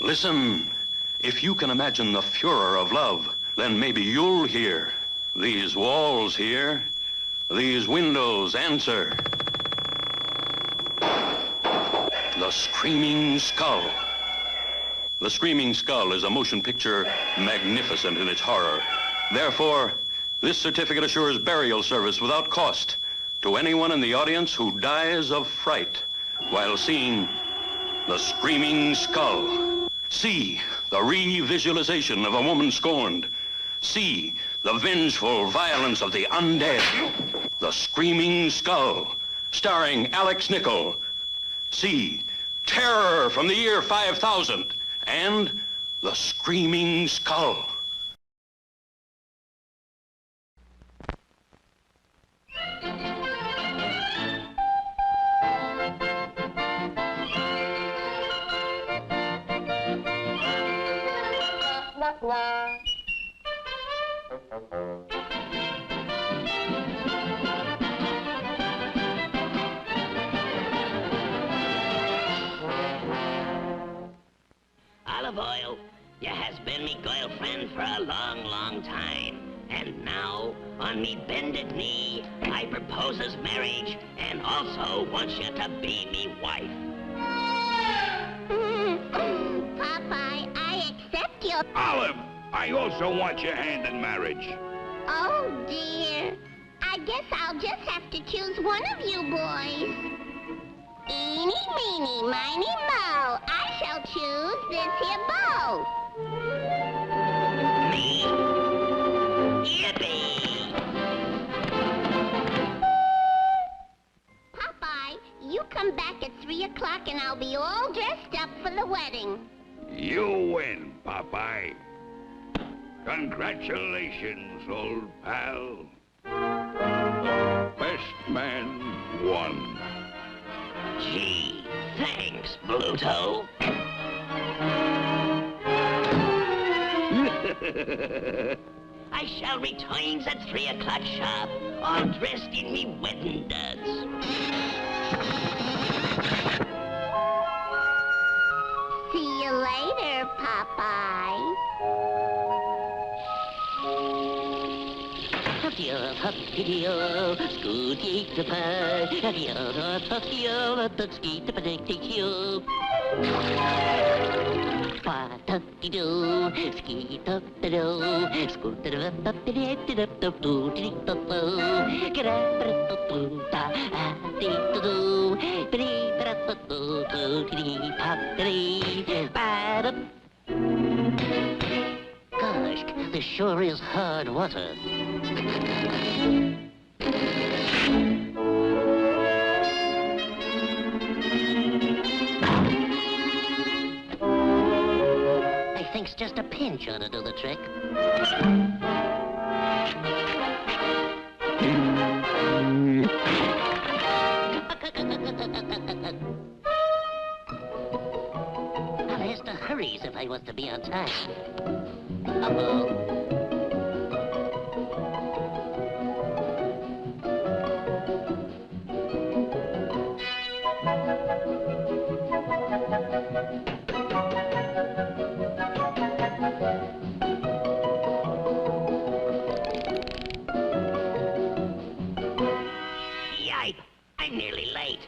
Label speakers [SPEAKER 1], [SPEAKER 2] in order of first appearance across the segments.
[SPEAKER 1] Listen, if you can imagine the furor of love, then maybe you'll hear. These walls here, these windows answer. The Screaming Skull. The Screaming Skull is a motion picture magnificent in its horror. Therefore, this certificate assures burial service without cost to anyone in the audience who dies of fright while seeing The Screaming Skull. See the re-visualization of a woman scorned. See the vengeful violence of the undead. The Screaming Skull, starring Alex Nichol. See Terror from the year 5000 and The Screaming Skull.
[SPEAKER 2] Olive oil, you has been me girlfriend for a long, long time. And now, on me bended knee, I proposes marriage and also wants you to be me wife.
[SPEAKER 3] Popeye, I accept your...
[SPEAKER 4] Olive, I also want your hand in marriage.
[SPEAKER 3] Oh, dear. I guess I'll just have to choose one of you boys. Eeny, meeny, miny, moe. I shall choose this here bow.
[SPEAKER 2] Me? Yippee!
[SPEAKER 3] Popeye, you come back at 3 o'clock and I'll be all dressed up for the wedding.
[SPEAKER 4] You win, Popeye. Congratulations, old pal. Best man won.
[SPEAKER 2] Gee, thanks, Bluto. I shall return at 3 o'clock sharp, all dressed in me wedding duds.
[SPEAKER 3] See you later, Popeye.
[SPEAKER 2] Scooty to pie, Patty-doo, ski-doo-doo, scooter-up-up-dee-dee-dee-dee-dee-dee-dee-dee, get-up-dee-doo-doo, dee-dee-dee-dee-dee-dee-dee-dee-dee-dee. Gosh, this sure is hard water. I think's just a pinch ought to do the trick. Well, there's the hurries if I was to be on time. Uh-oh. Yipe! I'm nearly late.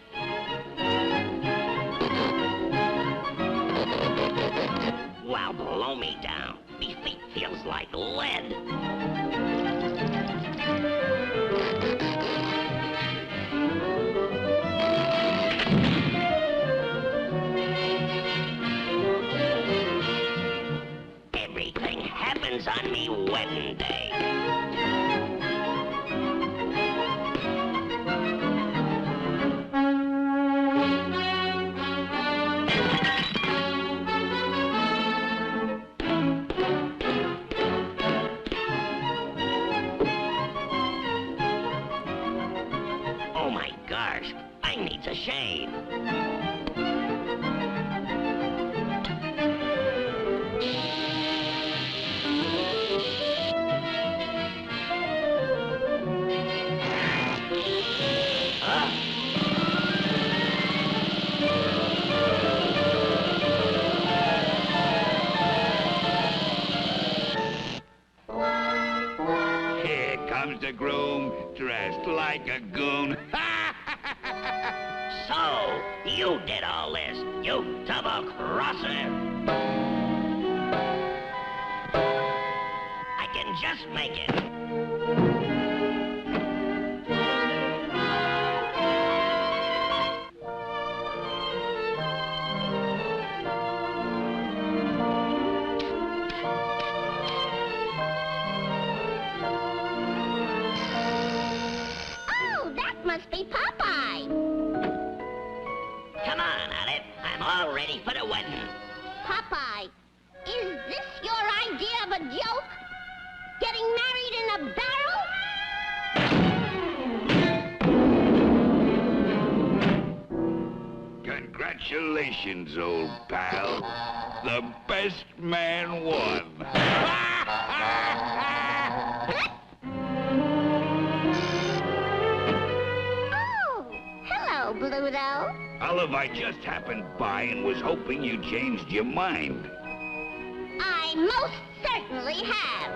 [SPEAKER 2] Wow, blow me down. Me feet feels like lead. Everything happens on me wedding day. Oh my gosh, I need a shave.
[SPEAKER 4] like a goon.
[SPEAKER 2] So, you did all this, you double-crosser. I can just make it.
[SPEAKER 3] Oh, that must be Popeye.
[SPEAKER 2] Come on, Olive. I'm all ready for the wedding.
[SPEAKER 3] Popeye, is this your idea of a joke? Getting married in a barrel?
[SPEAKER 4] Congratulations, old pal. The best man won.
[SPEAKER 3] Oh, hello, Bluto.
[SPEAKER 4] Olive, I just happened by and was hoping you changed your mind.
[SPEAKER 3] I most certainly have.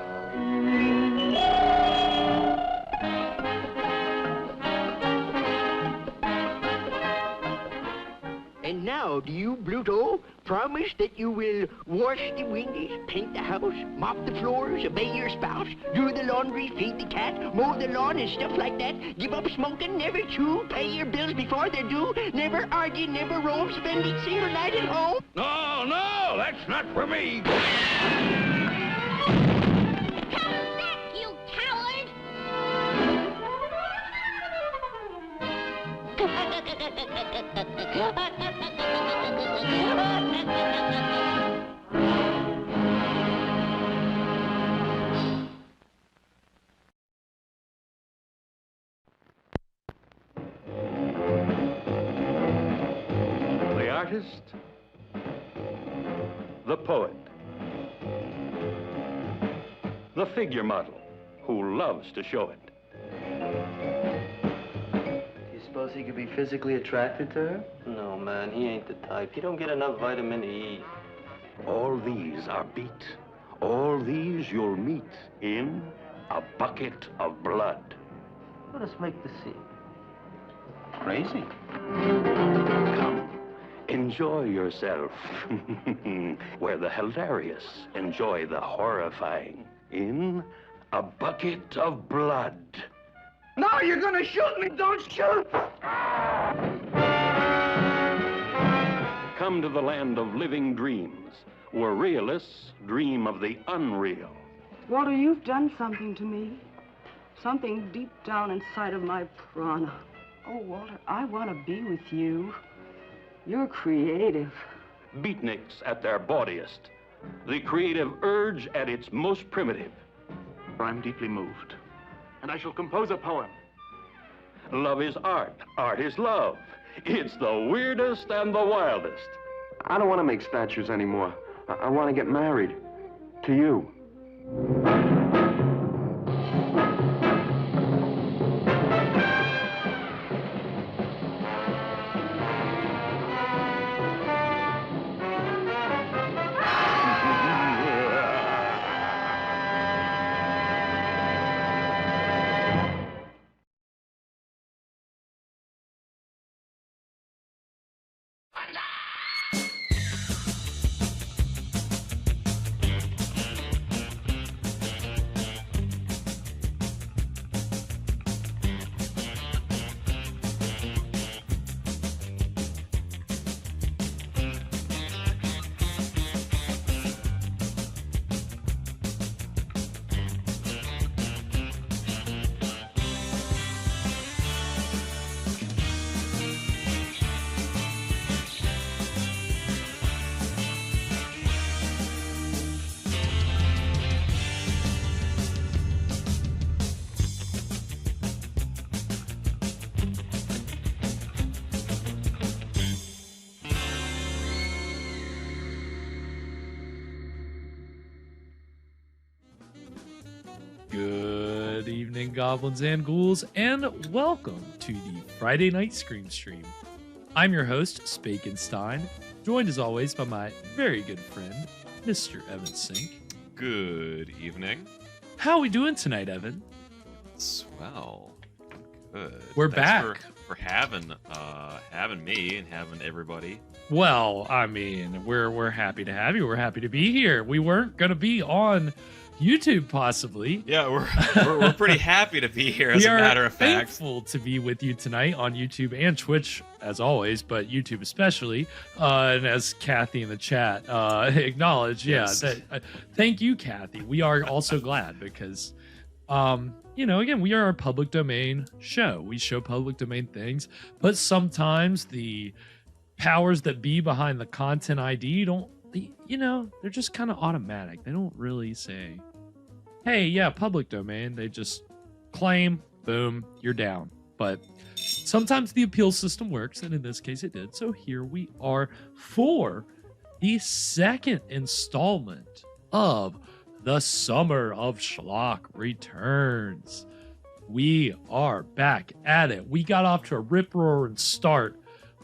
[SPEAKER 5] And now, do you, Bluto, promise that you will wash the windows, paint the house, mop the floors, obey your spouse, do the laundry, feed the cat, mow the lawn, and stuff like that? Give up smoking, never chew, pay your bills before they're due, never argue, never roam, spend a single night at home?
[SPEAKER 4] No, that's not for me.
[SPEAKER 3] Come back, you coward!
[SPEAKER 1] The artist, the poet, the figure model who loves to show it.
[SPEAKER 6] Do you suppose he could be physically attracted to her? No, man, he ain't the type. He don't get enough vitamin E.
[SPEAKER 1] All these are beat. All these you'll meet in A Bucket of Blood.
[SPEAKER 6] Let us make the scene. Crazy.
[SPEAKER 1] Come, enjoy yourself. Where the hilarious enjoy the horrifying in A Bucket of Blood.
[SPEAKER 5] No, you're gonna shoot me! Don't shoot!
[SPEAKER 1] Come to the land of living dreams, where realists dream of the unreal.
[SPEAKER 7] Walter, you've done something to me. Something deep down inside of my prana. Oh, Walter, I want to be with you. You're creative.
[SPEAKER 1] Beatniks at their bawdiest. The creative urge at its most primitive.
[SPEAKER 8] I'm deeply moved, and I shall compose a poem.
[SPEAKER 1] Love is art. Art is love. It's the weirdest and the wildest.
[SPEAKER 6] I don't want to make statues anymore. I want to get married. To you.
[SPEAKER 9] Good evening, goblins and ghouls, and welcome to the Friday Night Scream Stream. I'm your host, Spakenstein, joined as always by my very good friend, Mr. Evan Sink.
[SPEAKER 10] Good evening.
[SPEAKER 9] How are we doing tonight, Evan?
[SPEAKER 10] Swell. Good.
[SPEAKER 9] We're
[SPEAKER 10] Thanks
[SPEAKER 9] back.
[SPEAKER 10] for having me and having everybody.
[SPEAKER 9] Well, I mean, we're happy to have you. We're happy to be here. We weren't gonna be on YouTube, possibly.
[SPEAKER 10] Yeah, we're pretty happy to be here. As a matter of fact,
[SPEAKER 9] we are thankful to be with you tonight on YouTube and Twitch, as always, but YouTube especially. And as Kathy in the chat acknowledged,
[SPEAKER 10] Yes.
[SPEAKER 9] Thank you, Kathy. We are also glad because, again, we are a public domain show. We show public domain things, but sometimes the powers that be behind the content ID they're just kind of automatic. They don't really say, hey, yeah, public domain. They just claim, boom, you're down. But sometimes the appeal system works, and in this case it did. So here we are for the second installment of The Summer of Schlock Returns. We are back at it. We got off to a rip-roaring start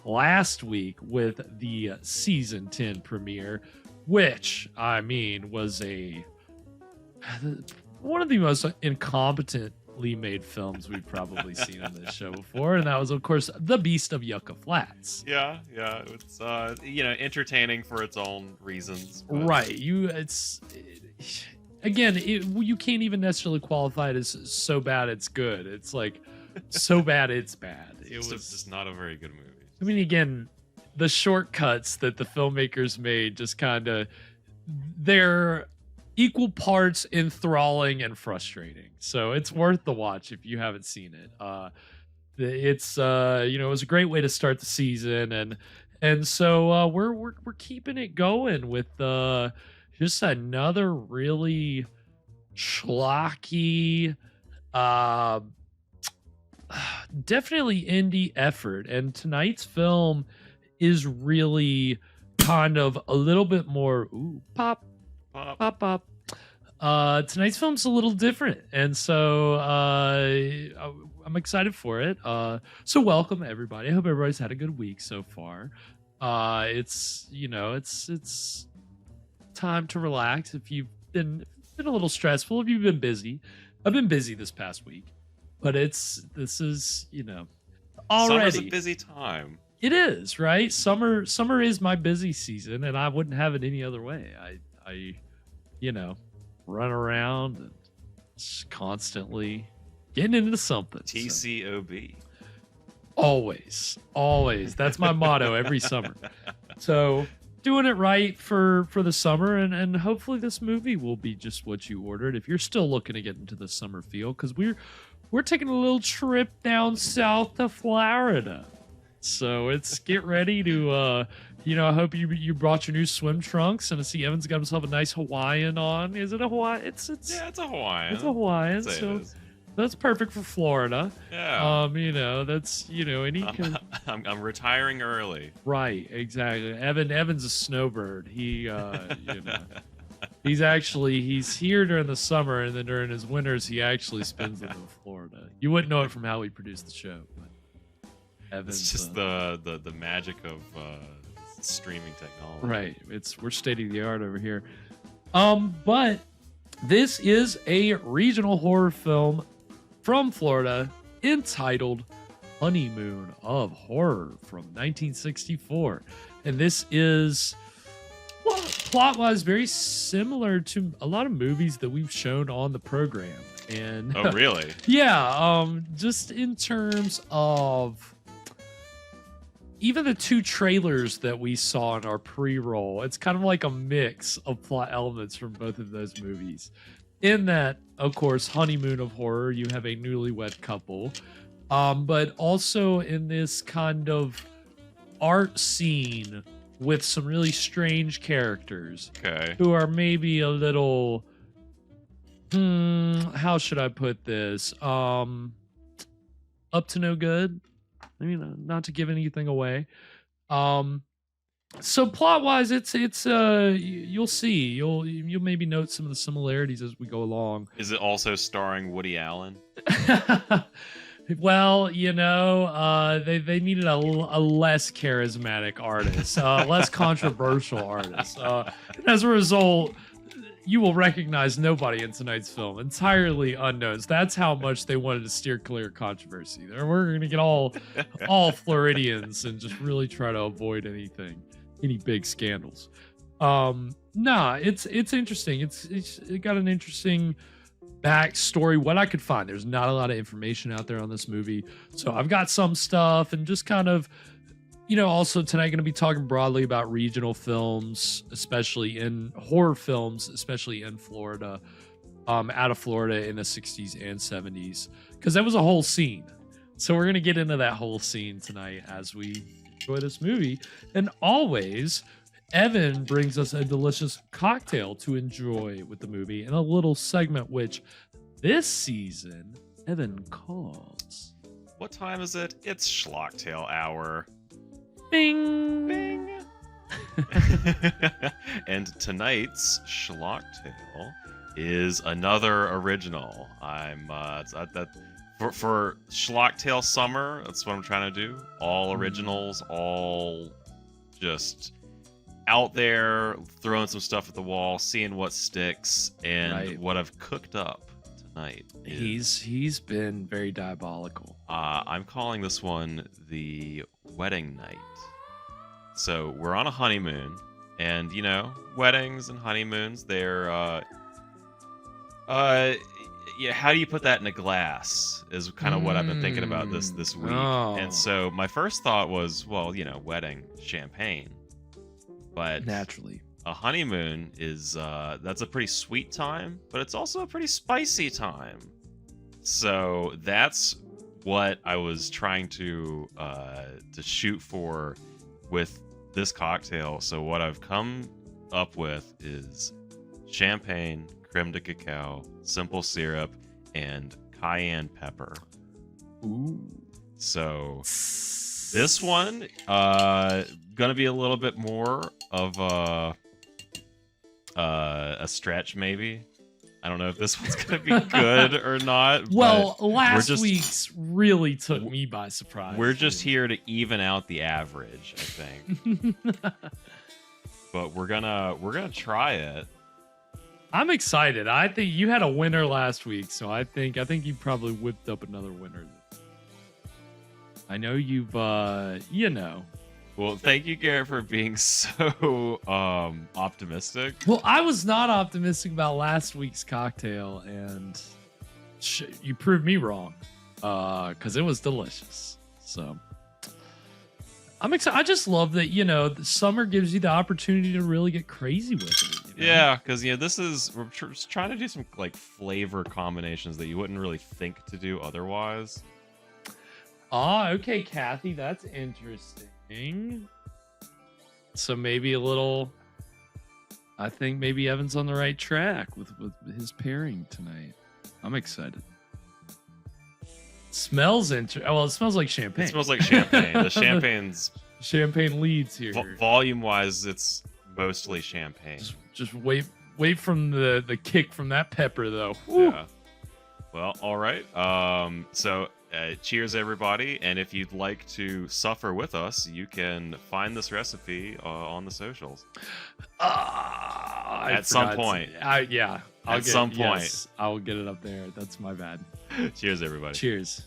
[SPEAKER 9] last week with the season 10 premiere, which was one of the most incompetently made films we've probably seen on this show before, and that was, of course, The Beast of Yucca Flats.
[SPEAKER 10] Yeah, it's entertaining for its own reasons. But...
[SPEAKER 9] Right, you can't even necessarily qualify it as so bad it's good. It's like so bad it's bad.
[SPEAKER 10] It's just not a very good movie.
[SPEAKER 9] I mean, again, the shortcuts that the filmmakers made just they're equal parts enthralling and frustrating. So it's worth the watch if you haven't seen it. It was a great way to start the season, and so we're keeping it going with just another really schlocky, definitely indie effort. And tonight's film is really kind of a little bit more pop. Tonight's film's a little different, and so I'm excited for it. So welcome everybody. I hope everybody's had a good week so far. It's time to relax if you've been a little stressful, if you've been busy. I've been busy this past week. But this is already
[SPEAKER 10] summer's a busy time.
[SPEAKER 9] It is, right? Summer is my busy season, and I wouldn't have it any other way. I run around and just constantly getting into something.
[SPEAKER 10] TCOB.
[SPEAKER 9] Always. That's my motto every summer. So doing it right for the summer, and hopefully this movie will be just what you ordered. If you're still looking to get into the summer feel, because we're taking a little trip down south to Florida. So get ready to, I hope you brought your new swim trunks, and I see Evan's got himself a nice Hawaiian on. Is it a Hawaiian?
[SPEAKER 10] It's a Hawaiian.
[SPEAKER 9] It's a Hawaiian. So that's perfect for Florida.
[SPEAKER 10] Yeah.
[SPEAKER 9] That's,
[SPEAKER 10] I'm retiring early.
[SPEAKER 9] Right, exactly. Evan's a snowbird. He, he's here during the summer, and then during his winters, he actually spends them in Florida. You wouldn't know it from how he produced the show, but Evan's,
[SPEAKER 10] it's just the magic of streaming technology.
[SPEAKER 9] Right. We're state of the art over here. But this is a regional horror film from Florida entitled Honeymoon of Horror from 1964. And this is, plot-wise, very similar to a lot of movies that we've shown on the program. And
[SPEAKER 10] oh, really?
[SPEAKER 9] Yeah, just in terms of even the two trailers that we saw in our pre-roll, it's kind of like a mix of plot elements from both of those movies. In that, of course, Honeymoon of Horror, you have a newlywed couple, but also in this kind of art scene with some really strange characters who are maybe a little, how should I put this? Up to no good. I mean, not to give anything away. So plot-wise, it's you'll see. You'll maybe note some of the similarities as we go along.
[SPEAKER 10] Is it also starring Woody Allen?
[SPEAKER 9] Well, they needed a less charismatic artist, less controversial artist. And as a result, you will recognize nobody in tonight's film. Entirely unknowns. That's how much they wanted to steer clear of controversy. We're going to get all Floridians and just really try to avoid any big scandals. It's interesting. It got an interesting backstory. What I could find, there's not a lot of information out there on this movie, so I've got some stuff and just kind of, also tonight going to be talking broadly about regional films, especially in horror films, especially in Florida, out of Florida in the 60s and 70s, because that was a whole scene. So we're going to get into that whole scene tonight as we enjoy this movie. And always, Evan brings us a delicious cocktail to enjoy with the movie in a little segment which this season Evan calls...
[SPEAKER 10] What time is it? It's Schlocktail hour.
[SPEAKER 9] Bing!
[SPEAKER 10] Bing! And tonight's Schlocktail is another original. For Schlocktail summer, that's what I'm trying to do. All originals, all just out there, throwing some stuff at the wall, seeing what sticks, and what I've cooked up tonight.
[SPEAKER 9] He's been very diabolical.
[SPEAKER 10] I'm calling this one the Wedding Night. So we're on a honeymoon, and weddings and honeymoons, they're how do you put that in a glass is kind of what I've been thinking about this week. And so my first thought was, well, wedding, champagne. But
[SPEAKER 9] naturally,
[SPEAKER 10] a honeymoon is that's a pretty sweet time, but it's also a pretty spicy time. So that's what I was trying to shoot for with this cocktail. So what I've come up with is champagne, creme de cacao, simple syrup, and cayenne pepper.
[SPEAKER 9] Ooh.
[SPEAKER 10] So this one gonna be a little bit more of a stretch, maybe. I don't know if this one's gonna be good or not.
[SPEAKER 9] Well, last week's really took me by surprise.
[SPEAKER 10] We're just here to even out the average, I think. But we're gonna try it.
[SPEAKER 9] I'm excited. I think you had a winner last week, so I think you probably whipped up another winner. I know you've Well,
[SPEAKER 10] thank you, Garrett, for being so optimistic.
[SPEAKER 9] Well, I was not optimistic about last week's cocktail, and you proved me wrong, because it was delicious. So I'm excited. I just love that, the summer gives you the opportunity to really get crazy with it.
[SPEAKER 10] Yeah, because we're trying to do some flavor combinations that you wouldn't really think to do otherwise.
[SPEAKER 9] Okay, Kathy, that's interesting. So maybe a little. I think maybe Evan's on the right track with his pairing tonight. I'm excited. It smells it smells like champagne.
[SPEAKER 10] It smells like champagne. The
[SPEAKER 9] champagne leads here.
[SPEAKER 10] Volume-wise, it's mostly champagne.
[SPEAKER 9] Just wait from the kick from that pepper, though. Woo.
[SPEAKER 10] Yeah. Well, all right. So cheers, everybody. And if you'd like to suffer with us, you can find this recipe on the socials. At some point.
[SPEAKER 9] Yeah.
[SPEAKER 10] At some point.
[SPEAKER 9] Yes, I will get it up there. That's my bad.
[SPEAKER 10] Cheers, everybody.
[SPEAKER 9] Cheers.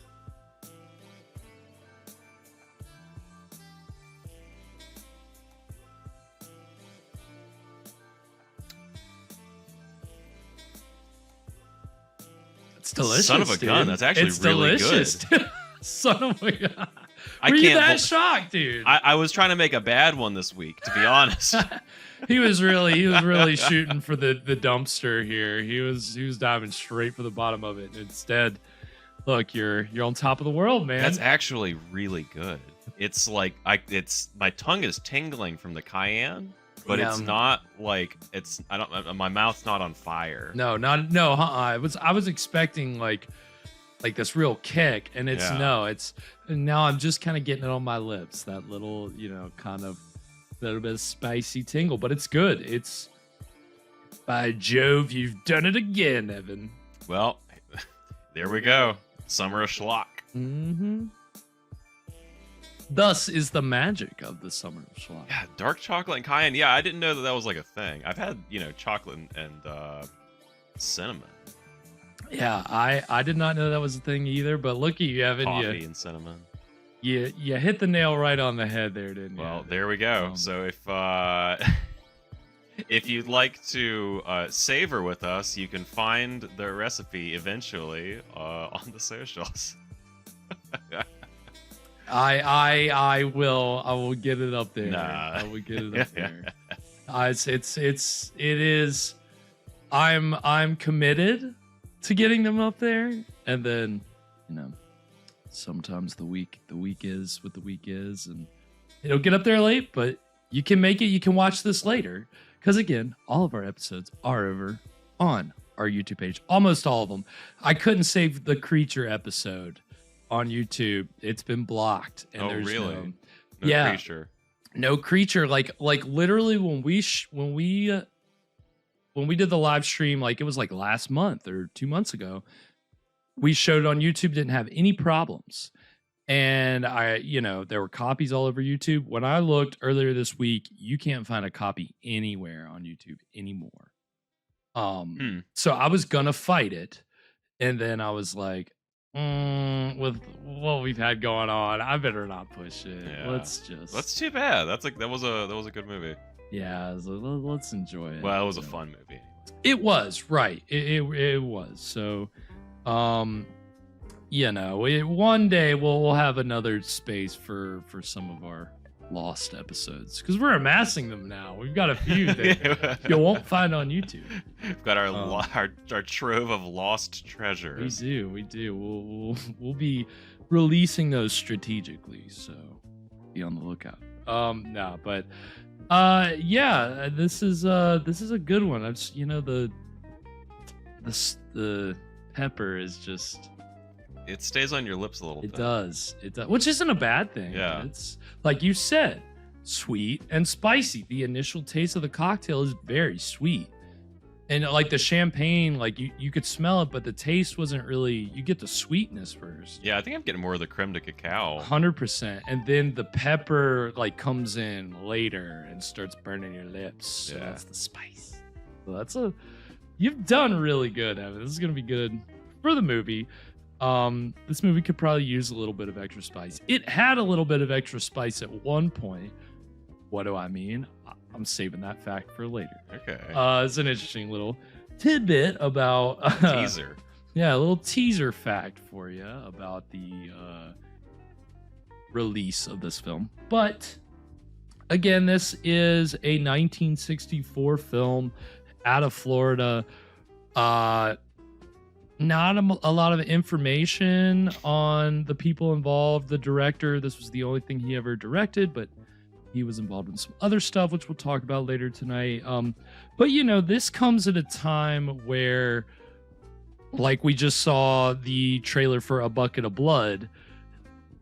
[SPEAKER 9] It's delicious.
[SPEAKER 10] Son of a gun. That's actually really
[SPEAKER 9] delicious.
[SPEAKER 10] Good.
[SPEAKER 9] Son of a gun.
[SPEAKER 10] I
[SPEAKER 9] Were
[SPEAKER 10] can't
[SPEAKER 9] you that shocked, dude?
[SPEAKER 10] I was trying to make a bad one this week, to be honest.
[SPEAKER 9] He was really shooting for the dumpster here. He was diving straight for the bottom of it. And instead, look, you're on top of the world, man.
[SPEAKER 10] That's actually really good. It's like my tongue is tingling from the cayenne, but it's not my mouth's not on fire.
[SPEAKER 9] No. I was expecting like this real kick, and now I'm just kind of getting it on my lips. That little, kind of little bit of spicy tingle, but it's good. It's, by Jove, you've done it again, Evan.
[SPEAKER 10] Well, there we go. Summer of Schlock.
[SPEAKER 9] Mm-hmm. Thus is the magic of the summer of Schlock.
[SPEAKER 10] Yeah, dark chocolate and cayenne. Yeah, I didn't know that was like a thing. I've had, chocolate and cinnamon.
[SPEAKER 9] Yeah, I did not know that was a thing either, but look at you, Evan.
[SPEAKER 10] Coffee and cinnamon.
[SPEAKER 9] You hit the nail right on the head there, didn't you?
[SPEAKER 10] Well, there we go. So if you'd like to savor with us, you can find the recipe eventually on the socials.
[SPEAKER 9] I will get it up there.
[SPEAKER 10] Nah.
[SPEAKER 9] I will get it up there. It is. I'm committed to getting them up there, and then sometimes the week is what the week is, and it'll get up there late, but you can make it. You can watch this later, because again, all of our episodes are over on our YouTube page. Almost all of them. I couldn't save the creature episode on YouTube. It's been blocked. And
[SPEAKER 10] there's really?
[SPEAKER 9] No
[SPEAKER 10] Creature.
[SPEAKER 9] No creature. Like literally when we did the live stream, like it was like last month or 2 months ago, we showed it on YouTube, didn't have any problems. And there were copies all over YouTube. When I looked earlier this week, you can't find a copy anywhere on YouTube anymore. So I was gonna fight it, and then I was like, with what we've had going on, I better not push it.
[SPEAKER 10] Yeah. That's too bad. That was a good movie.
[SPEAKER 9] Yeah, so let's enjoy it.
[SPEAKER 10] Well, it was a fun movie.
[SPEAKER 9] It was, right. It was. So one day we'll have another space for some of our lost episodes, because we're amassing them now. We've got a few that you won't find on YouTube.
[SPEAKER 10] We've got our trove of lost treasures.
[SPEAKER 9] We do. We'll be releasing those strategically, so be on the lookout. This is a good one. I've just, the pepper is just,
[SPEAKER 10] it stays on your lips a little bit.
[SPEAKER 9] It does, which isn't a bad thing.
[SPEAKER 10] Yeah.
[SPEAKER 9] It's like you said, sweet and spicy. The initial taste of the cocktail is very sweet. And like the champagne, like you could smell it, but the taste wasn't really, you get the sweetness first.
[SPEAKER 10] Yeah, I think I'm getting more of the creme de cacao.
[SPEAKER 9] 100%. And then the pepper like comes in later and starts burning your lips. So that's the spice. So you've done really good, Evan. This is going to be good for the movie. This movie could probably use a little bit of extra spice. It had a little bit of extra spice at one point. What do I mean? I'm saving that fact for later.
[SPEAKER 10] Okay.
[SPEAKER 9] It's an interesting little tidbit about
[SPEAKER 10] teaser.
[SPEAKER 9] Yeah, a little teaser fact for you about the release of this film. But again, this is a 1964 film out of Florida. Not a lot of information on the people involved. The director, this was the only thing he ever directed, but he was involved in some other stuff, which we'll talk about later tonight. But this comes at a time where, like we just saw the trailer for A Bucket of Blood,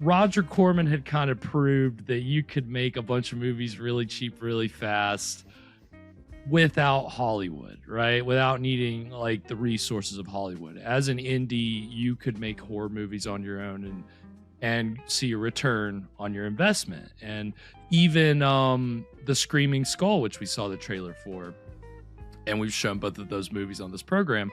[SPEAKER 9] Roger Corman had kind of proved that you could make a bunch of movies really cheap, really fast, without Hollywood, right? Without needing like the resources of Hollywood. As an indie, you could make horror movies on your own and see a return on your investment. And even The Screaming Skull, which we saw the trailer for, and we've shown both of those movies on this program.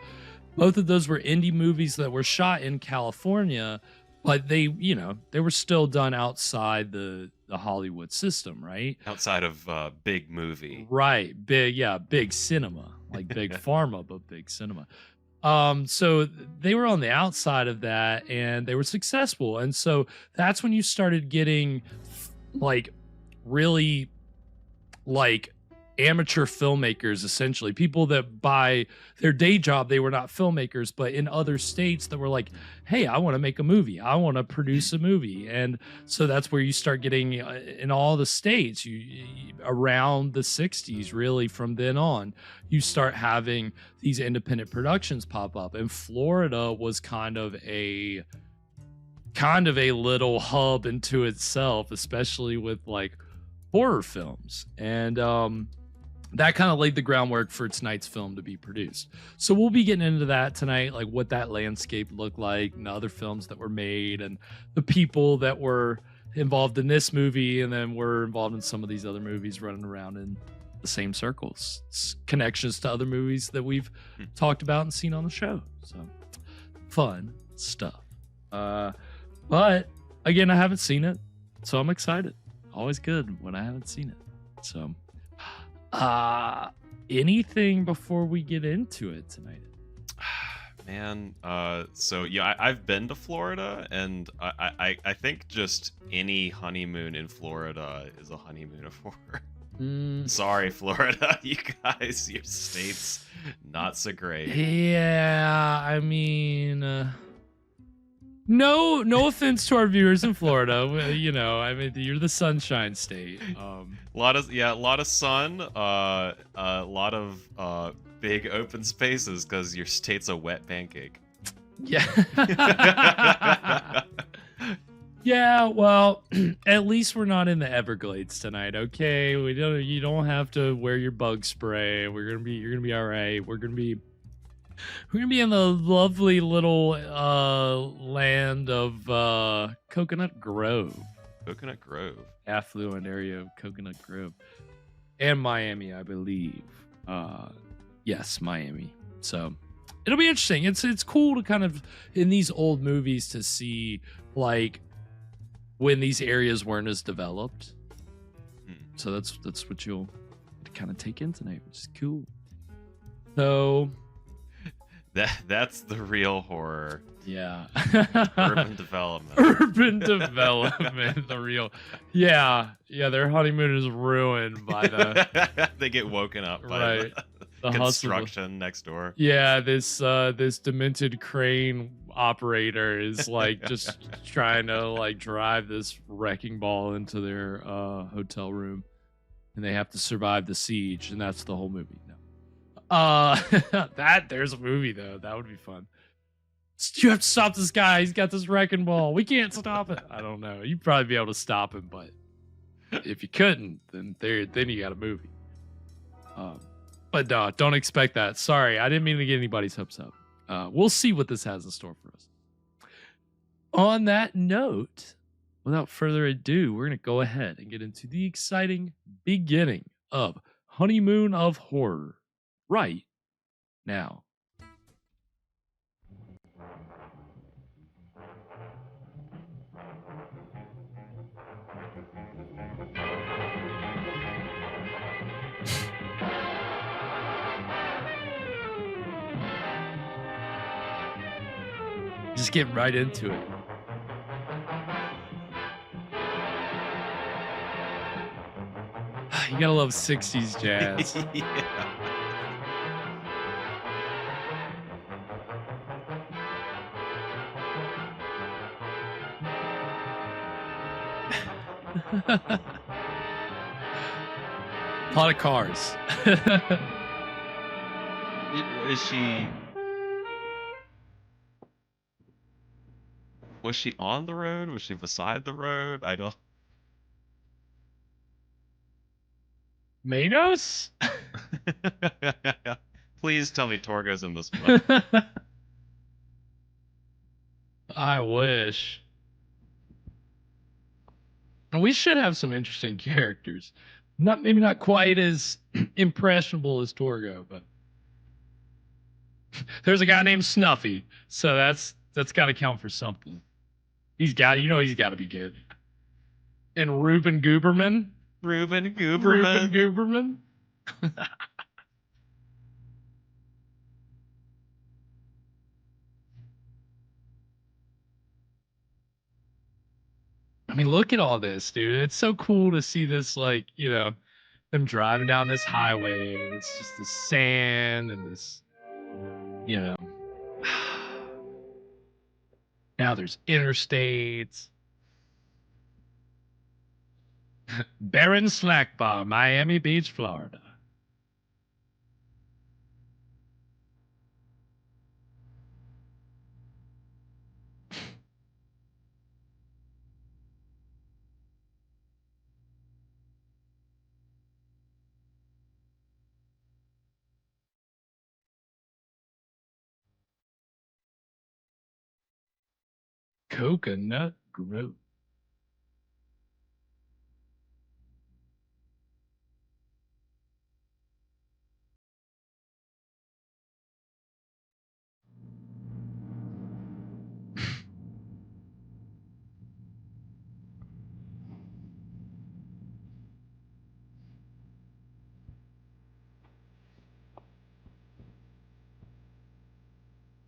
[SPEAKER 9] Both of those were indie movies that were shot in California, but they were still done outside the Hollywood system, right?
[SPEAKER 10] Outside of big movie.
[SPEAKER 9] Right. Big cinema. Like big pharma, but big cinema. So they were on the outside of that, and they were successful. And so that's when you started getting like really like amateur filmmakers, essentially people that by their day job, they were not filmmakers, but in other states that were like, hey, I want to make a movie. I want to produce a movie. And so that's where you start getting in all the states, you around the 60s, really from then on, you start having these independent productions pop up. And Florida was kind of a little hub into itself, especially with like horror films. And that kind of laid the groundwork for tonight's film to be produced. So we'll be getting into that tonight, like what that landscape looked like and other films that were made and the people that were involved in this movie, and then we're involved in some of these other movies, running around in the same circles. It's connections to other movies that we've talked about and seen on the show. So fun stuff. But again, I haven't seen it, so I'm excited. Always good when I haven't seen it. So, anything before we get into it tonight?
[SPEAKER 10] Man, so yeah, I've been to Florida, and I think just any honeymoon in Florida is a honeymoon of horror. Sorry, Florida, you guys, your state's not so great.
[SPEAKER 9] Yeah, I mean, no offense to our viewers in Florida. You know, I mean, you're the Sunshine State.
[SPEAKER 10] A lot of sun, a lot of big open spaces because your state's a wet pancake.
[SPEAKER 9] Yeah. Yeah, well, at least we're not in the Everglades tonight, okay? You don't have to wear your bug spray. You're gonna be all right. We're gonna be in the lovely little land of Coconut Grove.
[SPEAKER 10] Coconut Grove.
[SPEAKER 9] Affluent area of Coconut Grove. And Miami, I believe. Yes, Miami. So it'll be interesting. It's cool to kind of in these old movies to see like when these areas weren't as developed. So that's what you'll kind of take in tonight, which is cool. So
[SPEAKER 10] that's the real horror.
[SPEAKER 9] Yeah.
[SPEAKER 10] Urban development.
[SPEAKER 9] Urban development, the real. Yeah, their honeymoon is ruined by the
[SPEAKER 10] they get woken up by the construction next door.
[SPEAKER 9] Yeah, this demented crane operator is like just trying to like drive this wrecking ball into their hotel room, and they have to survive the siege, and that's the whole movie. No. There's a movie though. That would be fun. You have to stop this guy. He's got this wrecking ball. We can't stop it. I don't know. You'd probably be able to stop him, but if you couldn't, then you got a movie. But no, don't expect that. Sorry, I didn't mean to get anybody's hopes up. We'll see what this has in store for us. On that note, without further ado, we're going to go ahead and get into the exciting beginning of Honeymoon of Horror right now. Just get right into it. You gotta love 60s jazz. A lot of cars.
[SPEAKER 10] Is she... Was she on the road? Was she beside the road? I don't...
[SPEAKER 9] Manos?
[SPEAKER 10] Please tell me Torgo's in this one.
[SPEAKER 9] I wish. We should have some interesting characters. Maybe not quite as impressionable as Torgo, but there's a guy named Snuffy, so that's got to count for something. He's got to be good. And Reuben Gooberman.
[SPEAKER 10] Reuben Gooberman.
[SPEAKER 9] I mean, look at all this, dude. It's so cool to see this, like, them driving down this highway, and it's just the sand and this, now there's interstates. Barron Snack Bar, Miami Beach, Florida. Coconut Grove.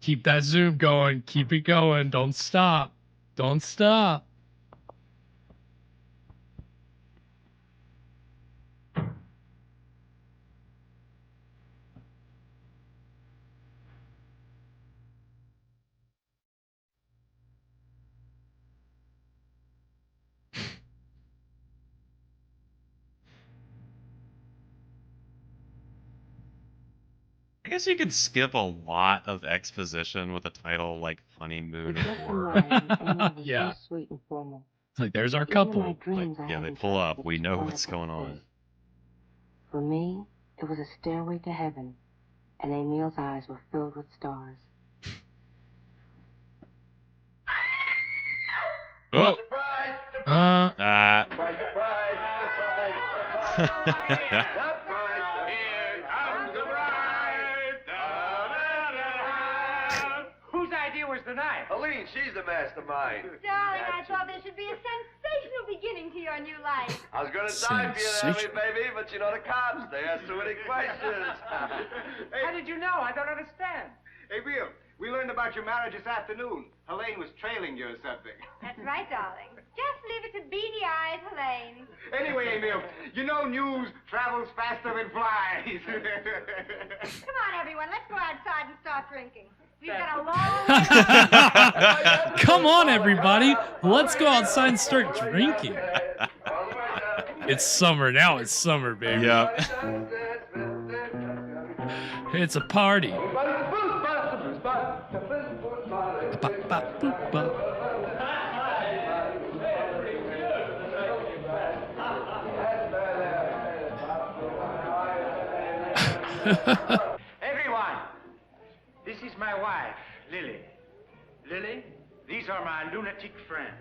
[SPEAKER 9] Keep that zoom going. Keep it going. Don't stop. Don't stop.
[SPEAKER 10] I guess you could skip a lot of exposition with a title like Honeymoon of Horror.
[SPEAKER 9] Yeah.
[SPEAKER 11] So sweet and formal.
[SPEAKER 9] Like, there's our
[SPEAKER 11] Even in
[SPEAKER 9] couple.
[SPEAKER 11] my dreams, I
[SPEAKER 10] Yeah, they
[SPEAKER 11] hadn't
[SPEAKER 10] pull
[SPEAKER 11] felt
[SPEAKER 10] up.
[SPEAKER 11] such
[SPEAKER 10] We know
[SPEAKER 11] wonderful
[SPEAKER 10] what's going on.
[SPEAKER 11] place. For me, it was a stairway to heaven, and Emil's eyes were filled with stars.
[SPEAKER 10] Oh!
[SPEAKER 12] Whose idea was the knife?
[SPEAKER 13] Helene, she's the mastermind.
[SPEAKER 3] Darling, I thought there should be a sensational beginning to your new life.
[SPEAKER 13] I was gonna die for you there, baby, but you know the cops, they ask so many questions.
[SPEAKER 12] How did you know? I don't understand. Hey, Bill, we learned about your marriage this afternoon. Helene was trailing you or something.
[SPEAKER 3] That's right, darling. Just leave it to beady eyes, Helene.
[SPEAKER 12] Anyway, Emil, you know news travels faster than flies.
[SPEAKER 3] Come on, everyone, let's go outside and start drinking. We've got a long way.
[SPEAKER 9] Come on, everybody. Let's go outside and start drinking. It's summer now. It's summer, baby.
[SPEAKER 10] Yep.
[SPEAKER 9] It's a party.
[SPEAKER 12] Everyone, this is my wife, Lily. Lily, these are my lunatic friends.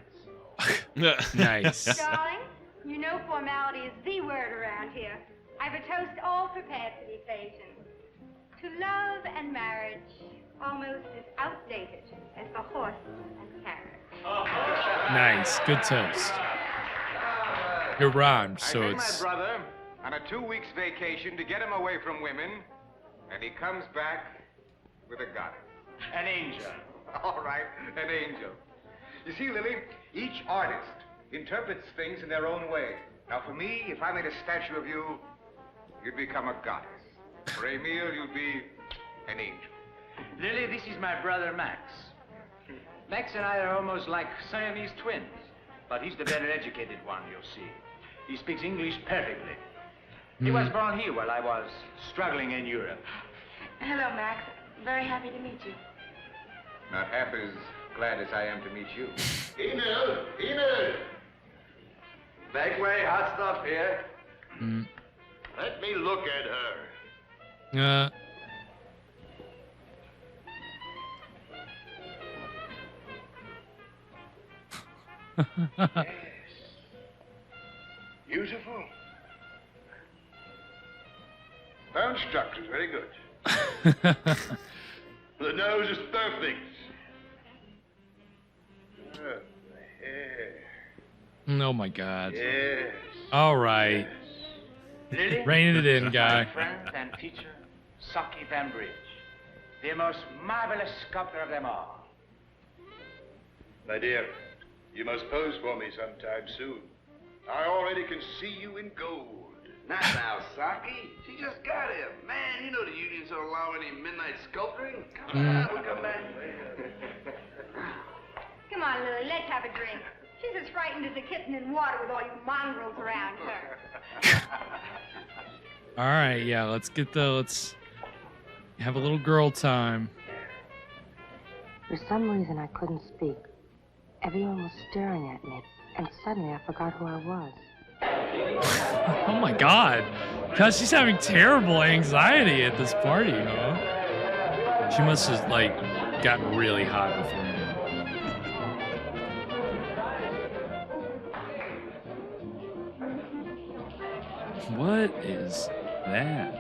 [SPEAKER 9] Nice.
[SPEAKER 3] Darling, you know formality is the word around here. I've a toast all prepared for the occasion. To love and marriage, almost as outdated as the horse and carriage.
[SPEAKER 9] Nice. Good toast. It rhymes, so
[SPEAKER 12] I
[SPEAKER 9] it's...
[SPEAKER 12] sent my brother on a 2 weeks vacation to get him away from women, and he comes back with a goddess. An angel. All right, an angel. You see, Lily, each artist interprets things in their own way. Now, for me, if I made a statue of you, you'd become a goddess. For Emil, you'd be an angel. Lily, this is my brother, Max. Max and I are almost like Siamese twins, but he's the better educated one, you'll see. He speaks English perfectly. He was born here while I was struggling in Europe.
[SPEAKER 3] Hello, Max. Very happy to meet you.
[SPEAKER 12] Not half as glad as I am to meet you.
[SPEAKER 13] Enid! Back way, hot stuff here. Let me look at her. Yes. Beautiful. Bone structures, very good. The nose is perfect. The hair.
[SPEAKER 9] Oh, my God.
[SPEAKER 13] Yes.
[SPEAKER 9] All right.
[SPEAKER 12] Lily?
[SPEAKER 9] Rein it in, guy.
[SPEAKER 12] My friend and teacher, Saki Van Bridge. The most marvelous sculptor of them all.
[SPEAKER 13] My dear, you must pose for me sometime soon. I already can see you in gold.
[SPEAKER 14] Not now, Saki. She just got here. Man, you know the unions don't allow any midnight sculpturing. Come on, we'll come back.
[SPEAKER 3] Come on, Lily, let's have a drink. She's as frightened as a kitten in water with all you mongrels around her.
[SPEAKER 9] All right, yeah, let's have a little girl time.
[SPEAKER 11] For some reason, I couldn't speak. Everyone was staring at me, and suddenly I forgot who I was.
[SPEAKER 9] Oh my God. God, she's having terrible anxiety at this party, huh? She must have, like, gotten really hot before. What is that?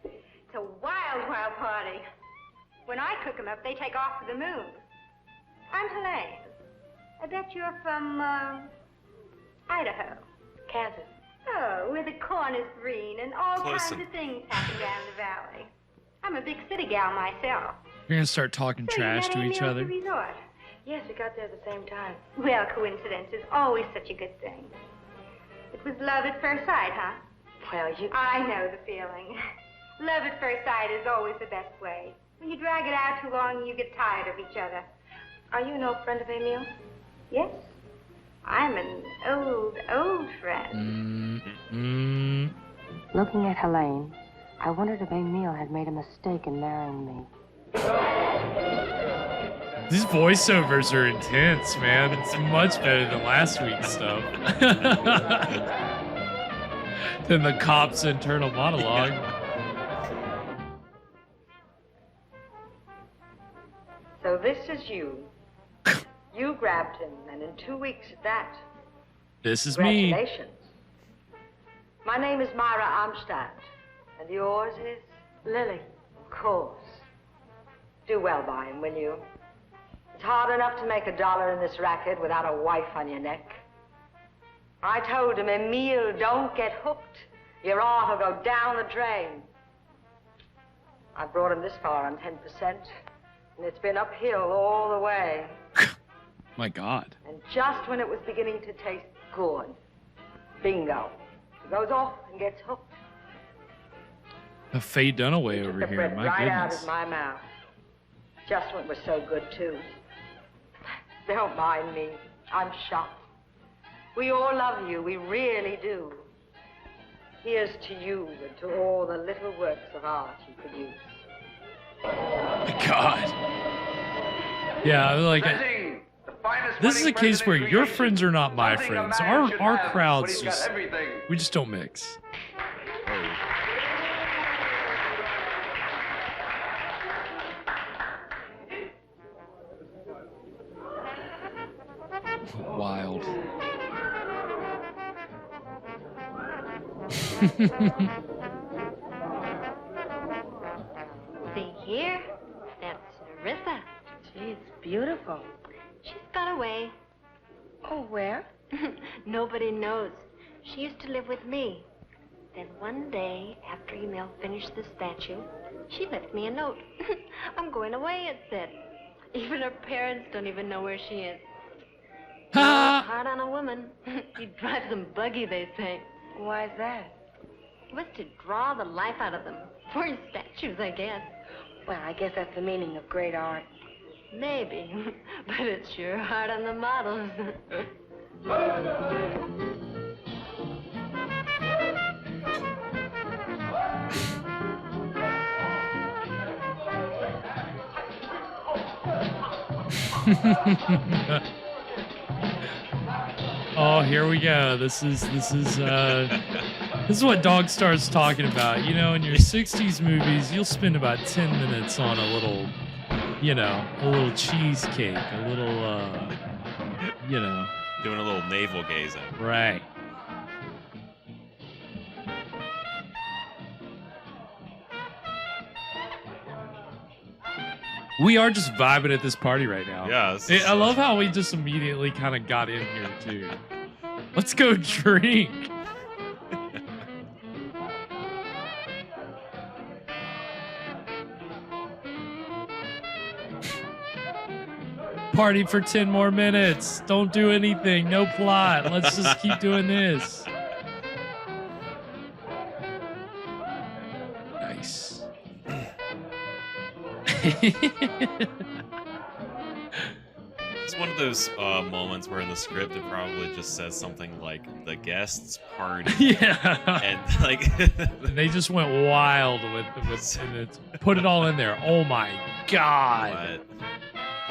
[SPEAKER 3] It's a wild, wild party. When I cook them up, they take off for the moon.
[SPEAKER 11] I'm Helene. I bet you're from, Idaho. Kansas. Oh, where the corn is green and all
[SPEAKER 10] Close
[SPEAKER 11] kinds of things happen down the valley. I'm a big city gal myself.
[SPEAKER 9] You're gonna start talking trash to each other.
[SPEAKER 11] Resort. Yes, we got there at the same time. Well, coincidence is always such a good thing. It was love at first sight, huh? Well, I know the feeling. Love at first sight is always the best way. When you drag it out too long, you get tired of each other. Are you an old friend of Emil? Yes. I'm an old friend.
[SPEAKER 15] Looking at Helene, I wondered if Emil had made a mistake in marrying me.
[SPEAKER 9] These voiceovers are intense, man. It's much better than last week's stuff. Than the cop's internal monologue.
[SPEAKER 11] So this is you. You grabbed him, and in 2 weeks at that.
[SPEAKER 9] This is me.
[SPEAKER 11] Congratulations. My name is Myra Armstead, and yours is Lily, of course. Do well by him, will you? It's hard enough to make $1 in this racket without a wife on your neck. I told him, Emil, don't get hooked. Your art will go down the drain. I brought him this far on 10%, and it's been uphill all the way.
[SPEAKER 9] My God.
[SPEAKER 11] And just when it was beginning to taste good, bingo, he goes off and gets hooked.
[SPEAKER 9] A Faye Dunaway
[SPEAKER 11] Took
[SPEAKER 9] over
[SPEAKER 11] the
[SPEAKER 9] here.
[SPEAKER 11] bread
[SPEAKER 9] My
[SPEAKER 11] right out
[SPEAKER 9] goodness.
[SPEAKER 11] of my mouth. Just when it was so good, too. Don't mind me. I'm shocked. We all love you. We really do. Here's to you and to all the little works of art you produce.
[SPEAKER 9] My God. Yeah, like this is a case where your friends are not my friends. Our crowds just we just don't mix. Wild.
[SPEAKER 16] See here? That's Narissa.
[SPEAKER 11] She's beautiful.
[SPEAKER 16] She's got away.
[SPEAKER 11] Oh, where?
[SPEAKER 16] Nobody knows. She used to live with me. Then one day, after Emil finished the statue, she left me a note. I'm going away, it said. Even her parents don't even know where she is. Hard on a woman. He drives them buggy, they say.
[SPEAKER 11] Why's that?
[SPEAKER 16] He was to draw the life out of them. For his statues, I guess.
[SPEAKER 11] Well, I guess that's the meaning of great art.
[SPEAKER 16] Maybe. But it's sure hard on the models.
[SPEAKER 9] Oh, here we go. This is what Dog Star's talking about. You know, in your 60s movies, you'll spend about 10 minutes on a little, you know, a little cheesecake, a little, you know.
[SPEAKER 10] Doing a little navel gazing.
[SPEAKER 9] Right. We are just vibing at this party right now.
[SPEAKER 10] Yeah.
[SPEAKER 9] I love how we just immediately kind of got in here, too. Let's go drink. Party for 10 more minutes. Don't do anything. No plot. Let's just keep doing this. Nice.
[SPEAKER 10] It's one of those moments where in the script it probably just says something like the guests party.
[SPEAKER 9] Yeah.
[SPEAKER 10] And like
[SPEAKER 9] and they just went wild with and it's put it all in there. Oh my God.
[SPEAKER 10] What?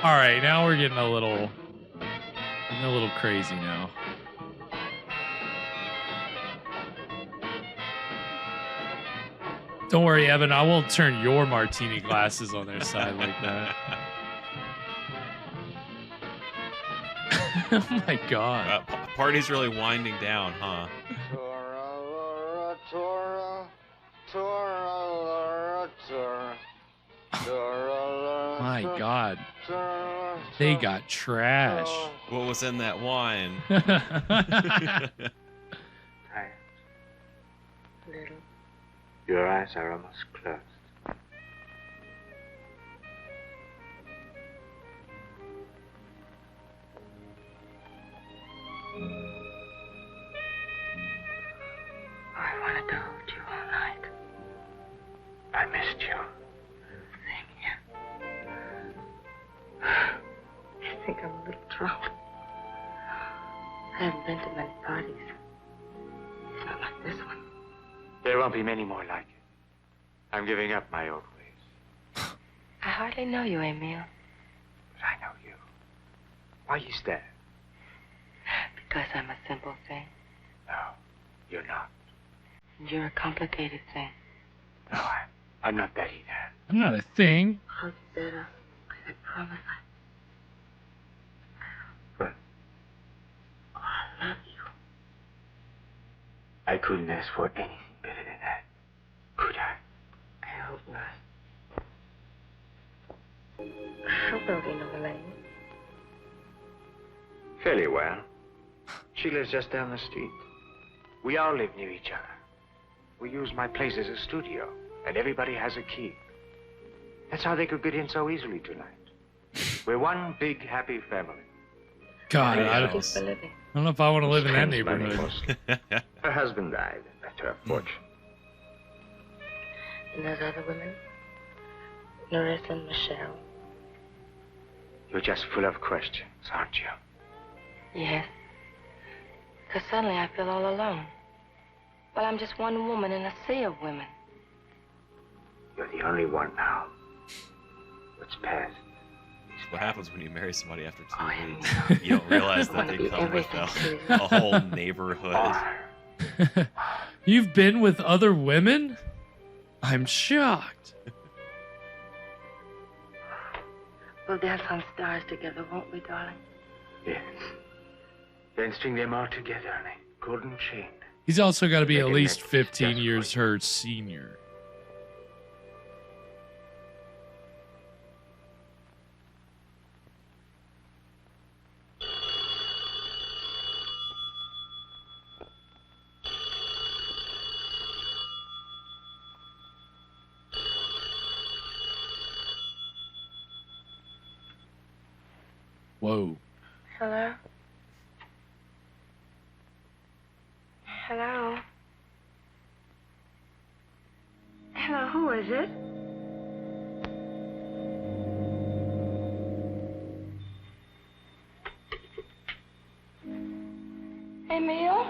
[SPEAKER 9] All right, now we're getting a little crazy now. Don't worry, Evan. I won't turn your martini glasses on their side like that. Oh my God.
[SPEAKER 10] Party's really winding down, huh?
[SPEAKER 9] My God. They got trash.
[SPEAKER 10] What was in that wine?
[SPEAKER 17] Tired.
[SPEAKER 15] Little.
[SPEAKER 17] Your eyes are almost closed.
[SPEAKER 15] I wanted to hold you all night.
[SPEAKER 17] I missed you.
[SPEAKER 15] Same here. I think I'm a little drunk. I haven't been to many parties. It's not like this one.
[SPEAKER 17] There won't be many more like it. I'm giving up my old ways.
[SPEAKER 15] I hardly know you, Emil.
[SPEAKER 17] But I know you. Why you stare?
[SPEAKER 15] Because I'm a simple thing.
[SPEAKER 17] No, you're not.
[SPEAKER 15] And you're a complicated thing.
[SPEAKER 17] No, I'm not that either.
[SPEAKER 9] I'm not a thing.
[SPEAKER 15] I'll be better. I promise.
[SPEAKER 17] But
[SPEAKER 15] Oh, I love you.
[SPEAKER 17] I couldn't ask for anything better than that. Could I?
[SPEAKER 15] I hope not. How well do you know Elaine?
[SPEAKER 17] Fairly well. She lives just down the street. We all live near each other. We use my place as a studio, and everybody has a key. That's how they could get in so easily tonight. We're one big, happy family.
[SPEAKER 9] God,
[SPEAKER 17] Many
[SPEAKER 9] I
[SPEAKER 17] houses.
[SPEAKER 9] don't know if I want to live in that
[SPEAKER 17] Spends money
[SPEAKER 9] neighborhood.
[SPEAKER 17] mostly. Her husband died, left her a fortune.
[SPEAKER 15] And those other women? Larissa and Michelle?
[SPEAKER 17] You're just full of questions, aren't you?
[SPEAKER 15] Yes. Because suddenly I feel all alone. Well, I'm just one woman in a sea of women.
[SPEAKER 17] You're the only one now. What's past?
[SPEAKER 10] What happens when you marry somebody after 2
[SPEAKER 15] Oh,
[SPEAKER 10] weeks? You don't realize that they come with a whole neighborhood.
[SPEAKER 9] You've been with other women? I'm shocked.
[SPEAKER 15] We'll dance on stars together, won't we, darling?
[SPEAKER 17] Yes. Then string them all together on a golden chain.
[SPEAKER 9] He's also got to be
[SPEAKER 17] Make
[SPEAKER 9] at
[SPEAKER 17] it
[SPEAKER 9] least
[SPEAKER 17] next
[SPEAKER 9] 15
[SPEAKER 17] just
[SPEAKER 9] years her senior. Whoa.
[SPEAKER 15] Hello? Hello? Hello, who is it? Emil?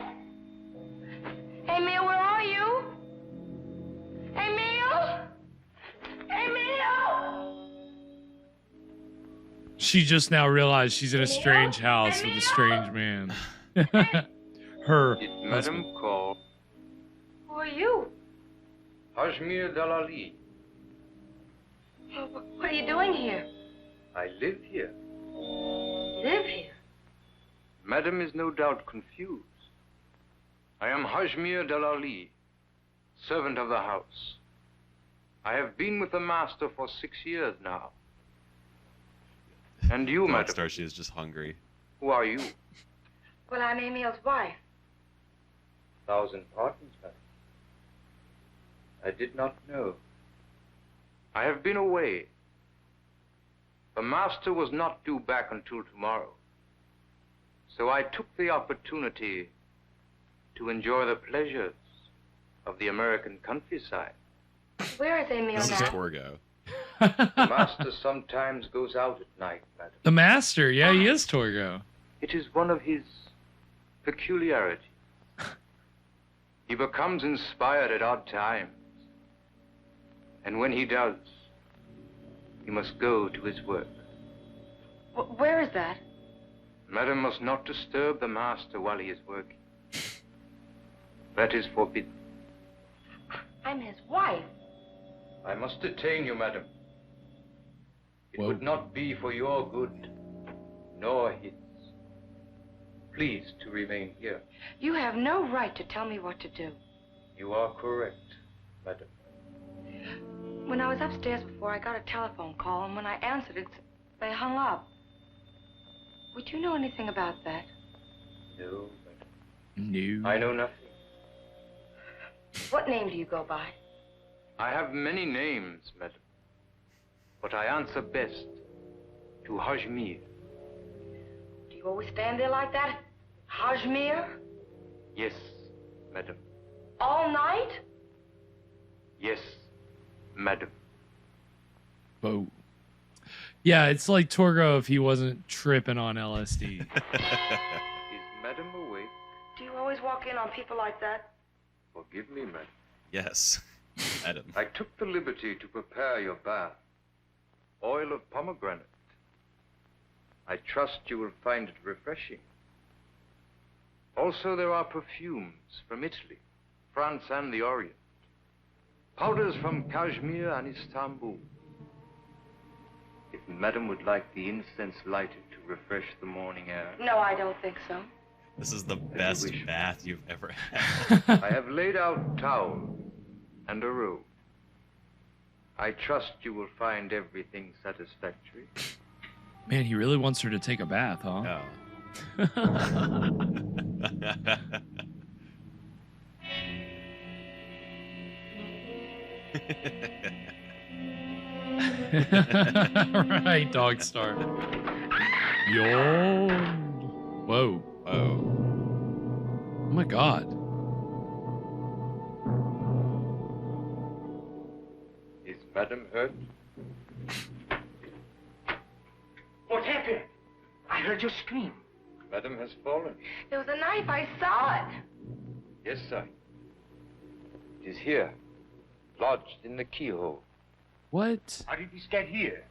[SPEAKER 15] Emil, where are you? Emil? Emil?
[SPEAKER 9] She just now realized she's in a strange house with a strange man. Her
[SPEAKER 12] Did
[SPEAKER 9] husband.
[SPEAKER 12] Madam call?
[SPEAKER 15] Who are you?
[SPEAKER 12] Hajmir Dalali.
[SPEAKER 15] What are you doing here?
[SPEAKER 12] I live here.
[SPEAKER 15] Live here?
[SPEAKER 12] Madam is no doubt confused. I am Hajmir Dalali, servant of the house. I have been with the master for 6 years now. And you, madam?
[SPEAKER 10] Star, she is just hungry.
[SPEAKER 12] Who are you?
[SPEAKER 15] Well, I'm Emil's wife.
[SPEAKER 12] 1,000 pardons, madam. I did not know. I have been away. The master was not due back until tomorrow. So I took the opportunity to enjoy the pleasures of the American countryside.
[SPEAKER 15] Where is Emil
[SPEAKER 10] This is
[SPEAKER 15] now?
[SPEAKER 10] Torgo.
[SPEAKER 12] The master sometimes goes out at night, madam.
[SPEAKER 9] The master, yeah, he is Torgo.
[SPEAKER 12] It is one of his peculiarities. He becomes inspired at odd times. And when he does, he must go to his work.
[SPEAKER 15] Where is that?
[SPEAKER 12] Madam must not disturb the master while he is working. That is forbidden.
[SPEAKER 15] I'm his wife.
[SPEAKER 12] I must detain you, madam. It would not be for your good, nor his. Please to remain here.
[SPEAKER 15] You have no right to tell me what to do.
[SPEAKER 12] You are correct, madam.
[SPEAKER 15] When I was upstairs before, I got a telephone call, and when I answered it, they hung up.
[SPEAKER 11] Would you know anything about that?
[SPEAKER 6] No.
[SPEAKER 9] No.
[SPEAKER 6] I know nothing.
[SPEAKER 11] What name do you go by?
[SPEAKER 6] I have many names, madam. But I answer best to Hajmir.
[SPEAKER 11] Do you always stand there like that? Hajmir?
[SPEAKER 6] Yes, madam.
[SPEAKER 11] All night?
[SPEAKER 6] Yes, madam.
[SPEAKER 9] Whoa. Yeah, it's like Torgo if he wasn't tripping on LSD.
[SPEAKER 6] Is madam awake?
[SPEAKER 11] Do you always walk in on people like that?
[SPEAKER 6] Forgive me, madam.
[SPEAKER 10] Yes, Adam.
[SPEAKER 6] I took the liberty to prepare your bath. Oil of pomegranate. I trust you will find it refreshing. Also, there are perfumes from Italy, France, and the Orient. Powders from Kashmir and Istanbul. If madam would like the incense lighted to refresh the morning air.
[SPEAKER 11] No, I don't think so.
[SPEAKER 10] This is the best bath you've ever had.
[SPEAKER 6] I have laid out towel and a robe. I trust you will find everything satisfactory.
[SPEAKER 9] Man, he really wants her to take a bath, huh?
[SPEAKER 10] Yeah.
[SPEAKER 9] Right, dog star. Yo. Whoa.
[SPEAKER 10] Whoa.
[SPEAKER 9] Oh my god.
[SPEAKER 6] Is madam hurt?
[SPEAKER 5] What happened? I heard you scream.
[SPEAKER 6] Madam has fallen.
[SPEAKER 11] There was a knife. I saw it.
[SPEAKER 6] Yes, sir. It is here, lodged in the keyhole.
[SPEAKER 9] What?
[SPEAKER 5] How did this get here?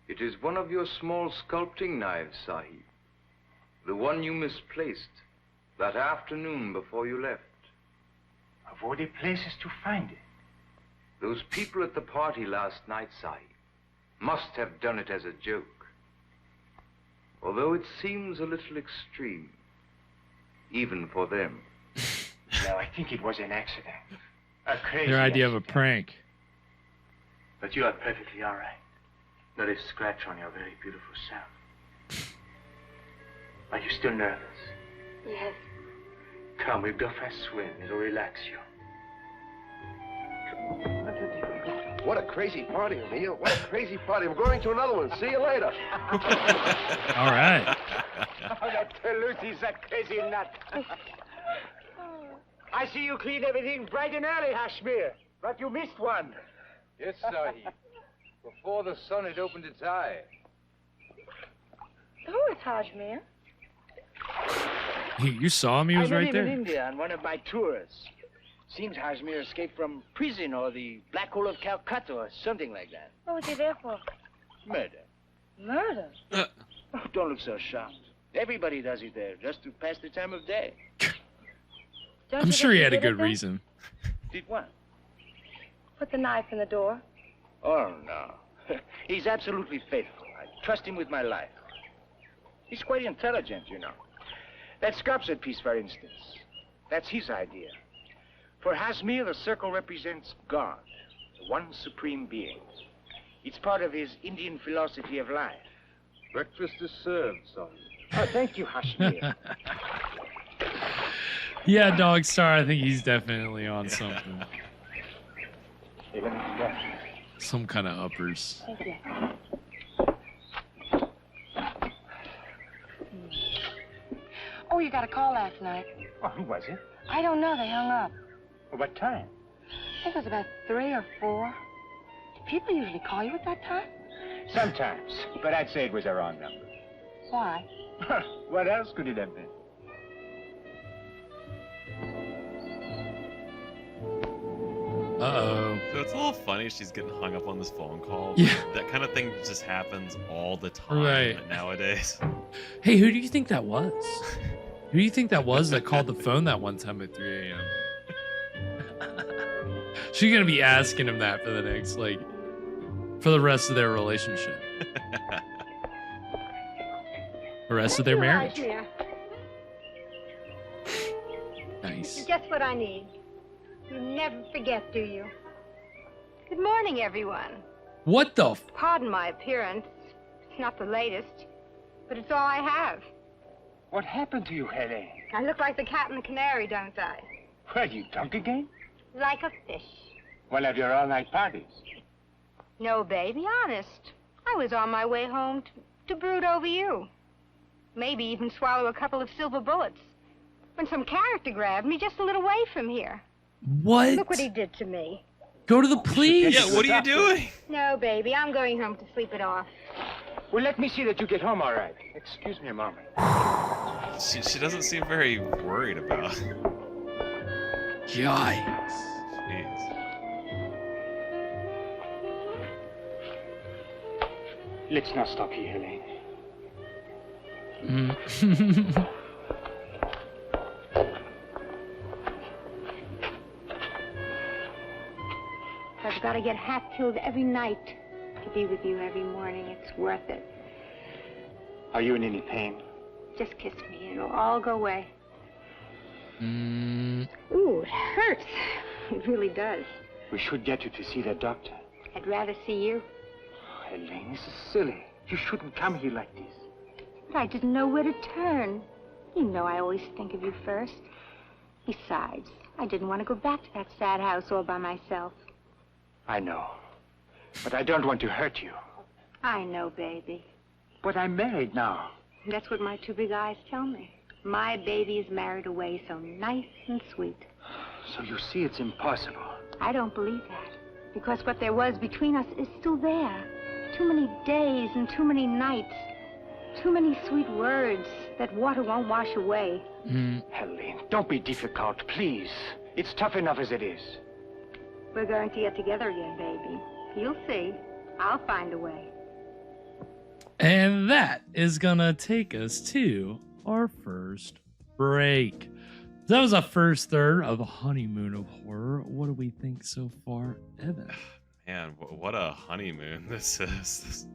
[SPEAKER 6] It is one of your small sculpting knives, Sahib. The one you misplaced that afternoon before you left.
[SPEAKER 5] Of all the places to find it.
[SPEAKER 6] Those people at the party last night, Sahib, must have done it as a joke. Although it seems a little extreme, even for them.
[SPEAKER 5] No, I think it was an accident. A crazy
[SPEAKER 9] Their idea
[SPEAKER 5] accident.
[SPEAKER 9] of a prank.
[SPEAKER 5] But you are perfectly all right. Not a scratch on your very beautiful self. Are you still nervous?
[SPEAKER 11] Yes.
[SPEAKER 5] Come, we'll go for a swim. It'll relax you.
[SPEAKER 18] What a crazy party, Emil. What a crazy party. I'm going to another one. See you later.
[SPEAKER 9] All right.
[SPEAKER 5] Oh, that Lucy's a crazy nut. I see you cleaned everything bright and early, Hashmir. But you missed one.
[SPEAKER 6] Yes, Sahib. Before the sun had opened its eye.
[SPEAKER 11] Who is Hajmir?
[SPEAKER 9] You saw him? He was
[SPEAKER 5] I met
[SPEAKER 9] right
[SPEAKER 5] him
[SPEAKER 9] there.
[SPEAKER 5] in India on one of my tours. Seems Hajmir escaped from prison or the Black Hole of Calcutta or something like that.
[SPEAKER 11] What was he there for?
[SPEAKER 5] Murder.
[SPEAKER 11] Murder?
[SPEAKER 5] Oh, don't look so shocked. Everybody does it there just to pass the time of day.
[SPEAKER 9] I'm sure he had a good reason.
[SPEAKER 5] Did what?
[SPEAKER 11] Put the knife in the door.
[SPEAKER 5] Oh, no. He's absolutely faithful. I trust him with my life. He's quite intelligent, you know. That sculpture piece, for instance. That's his idea. For Hajmir, the circle represents God, the one supreme being. It's part of his Indian philosophy of life.
[SPEAKER 6] Breakfast is served, son.
[SPEAKER 5] Oh, thank you, Hajmir.
[SPEAKER 9] Yeah, dog star. I think he's definitely on something.
[SPEAKER 5] Hey, let me go.
[SPEAKER 9] Some kind of uppers.
[SPEAKER 11] Thank you. Oh, you got a call last night.
[SPEAKER 5] Oh, who was it?
[SPEAKER 11] I don't know. They hung up.
[SPEAKER 5] What time?
[SPEAKER 11] I think it was about 3 or 4. Do people usually call you at that time?
[SPEAKER 5] Sometimes, but I'd say it was a wrong number.
[SPEAKER 11] Why?
[SPEAKER 5] What else could it have been?
[SPEAKER 9] Uh-oh.
[SPEAKER 10] So it's a little funny she's getting hung up on this phone call.
[SPEAKER 9] Yeah.
[SPEAKER 10] That kind of thing just happens all the time
[SPEAKER 9] Right.
[SPEAKER 10] nowadays.
[SPEAKER 9] Hey, who do you think that was? Who do you think that was that called the phone that one time at 3 a.m.? She's gonna be asking him that for the next, like, for the rest of their relationship. The rest of their marriage.
[SPEAKER 16] Hajmir.
[SPEAKER 9] Nice.
[SPEAKER 16] Just what I need. You never forget, do you? Good morning, everyone.
[SPEAKER 9] What the?
[SPEAKER 16] Pardon my appearance. It's not the latest.
[SPEAKER 11] but it's all I have.
[SPEAKER 17] What happened to you, Helene?
[SPEAKER 11] I look like the cat and the canary, don't I?
[SPEAKER 17] Well, you drunk again?
[SPEAKER 11] Like a fish.
[SPEAKER 17] One of your all-night parties.
[SPEAKER 11] No, baby, honest. I was on my way home to brood over you. Maybe even swallow a couple of silver bullets. When some character grabbed me just a little way from here.
[SPEAKER 9] What?
[SPEAKER 11] Look what he did to me.
[SPEAKER 9] Go to the police.
[SPEAKER 10] Yeah, what are you doing?
[SPEAKER 11] No, baby, I'm going home to sleep it off.
[SPEAKER 17] Well, let me see that you get home all right. Excuse me a moment.
[SPEAKER 10] She doesn't seem very worried about it.
[SPEAKER 9] Yikes.
[SPEAKER 10] Jeez.
[SPEAKER 17] Let's not stop here, Helene.
[SPEAKER 11] I've got to get half killed every night to be with you every morning. It's worth it.
[SPEAKER 17] Are you in any pain?
[SPEAKER 11] Just kiss me. It'll all go away.
[SPEAKER 9] Mm.
[SPEAKER 11] Ooh, it hurts. It really does.
[SPEAKER 17] We should get you to see the doctor.
[SPEAKER 11] I'd rather see you.
[SPEAKER 17] Oh, Helene, this is silly. You shouldn't come here like this.
[SPEAKER 11] But I didn't know where to turn. You know I always think of you first. Besides, I didn't want to go back to that sad house all by myself.
[SPEAKER 17] I know. But I don't want to hurt you.
[SPEAKER 11] I know, baby.
[SPEAKER 17] But I'm married now.
[SPEAKER 11] That's what my two big eyes tell me. My baby is married away so nice and sweet.
[SPEAKER 17] So you see it's impossible.
[SPEAKER 11] I don't believe that. Because what there was between us is still there. Too many days and too many nights. Too many sweet words that water won't wash away.
[SPEAKER 17] Helene, don't be difficult, please. It's tough enough as it is.
[SPEAKER 11] We're going to get together again, baby. You'll see. I'll find a way.
[SPEAKER 9] And that is gonna take us to our first break. That was our first third of Honeymoon of Horror. What do we think so far, Evan?
[SPEAKER 10] Man, what a honeymoon this is.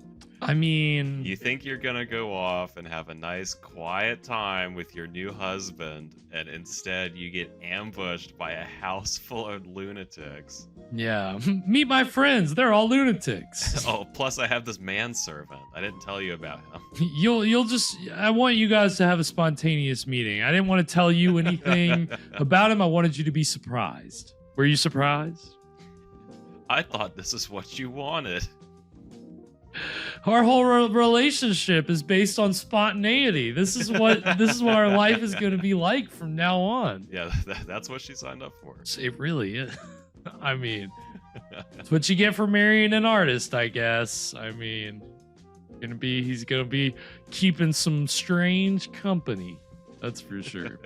[SPEAKER 9] I mean...
[SPEAKER 10] You think you're gonna go off and have a nice quiet time with your new husband, and instead you get ambushed by a house full of lunatics.
[SPEAKER 9] Yeah, meet my friends. They're all lunatics.
[SPEAKER 10] Oh, plus I have this manservant. I didn't tell you about him.
[SPEAKER 9] You'll just... I want you guys to have a spontaneous meeting. I didn't want to tell you anything about him. I wanted you to be surprised. Were you surprised?
[SPEAKER 10] I thought this is what you wanted.
[SPEAKER 9] Our whole relationship is based on spontaneity. This is what our life is going to be like from now on.
[SPEAKER 10] Yeah, that's what she signed up for.
[SPEAKER 9] It really is. I mean, it's what you get for marrying an artist, I guess. I mean, he's gonna be keeping some strange company. That's for sure.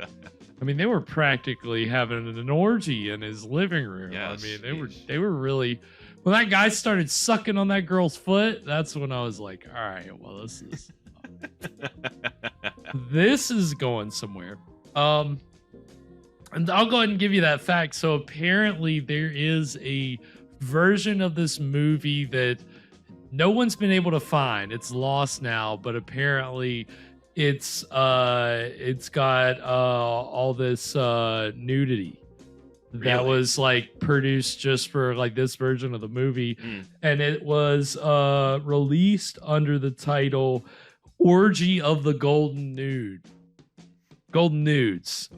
[SPEAKER 9] I mean, they were practically having an orgy in his living room.
[SPEAKER 10] Yeah,
[SPEAKER 9] I mean, they were really. When that guy started sucking on that girl's foot, that's when I was like, all right, well, this is going somewhere. And I'll go ahead and give you that fact. So apparently there is a version of this movie that no one's been able to find. It's lost now, but apparently it's got all this nudity. That
[SPEAKER 10] Really?
[SPEAKER 9] Was like produced just for like this version of the movie, and it was released under the title Orgy of the Golden Nudes.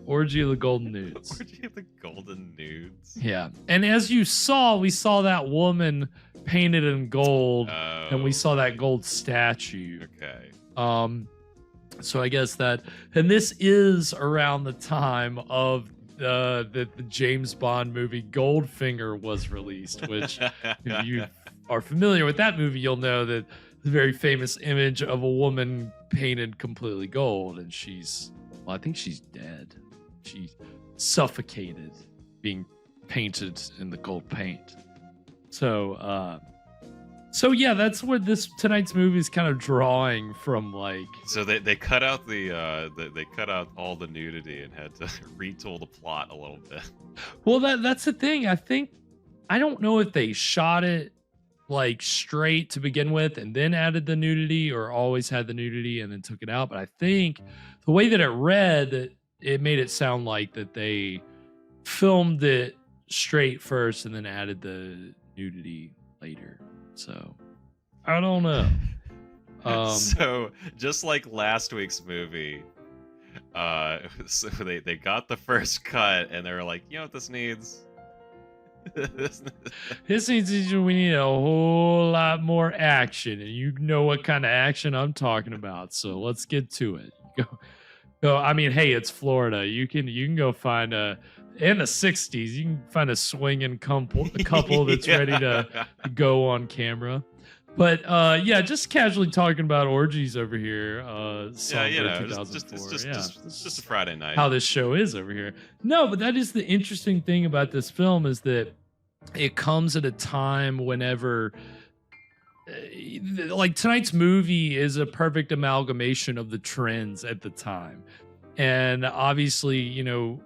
[SPEAKER 9] Orgy of the Golden Nudes.
[SPEAKER 10] Orgy of the Golden Nudes.
[SPEAKER 9] Yeah, and as you saw, we saw that woman painted in gold, and we saw that gold statue.
[SPEAKER 10] Okay.
[SPEAKER 9] So I guess that, and this is around the time of the James Bond movie Goldfinger was released, which if you are familiar with that movie, you'll know that the very famous image of a woman painted completely gold, and I think she's dead. She's suffocated being painted in the gold paint. So yeah, that's where tonight's movie is kind of drawing from, like.
[SPEAKER 10] So they cut out they cut out all the nudity and had to retool the plot a little bit.
[SPEAKER 9] Well, that's the thing. I don't know if they shot it like straight to begin with and then added the nudity, or always had the nudity and then took it out. But I think the way that it read, it made it sound like that they filmed it straight first and then added the nudity later. So I don't know.
[SPEAKER 10] So just like last week's movie, so they got the first cut and they were like, you know what this needs?
[SPEAKER 9] This needs we need a whole lot more action, and you know what kind of action I'm talking about. So let's get to it. Go. I mean, hey, it's Florida. You can go find in the '60s. You can find a swinging couple that's ready to go on camera. But yeah, just casually talking about orgies over here.
[SPEAKER 10] Yeah, you know, it's just a Friday night.
[SPEAKER 9] How this show is over here. No, but that is the interesting thing about this film is that it comes at a time whenever, like tonight's movie is a perfect amalgamation of the trends at the time. And obviously, you know,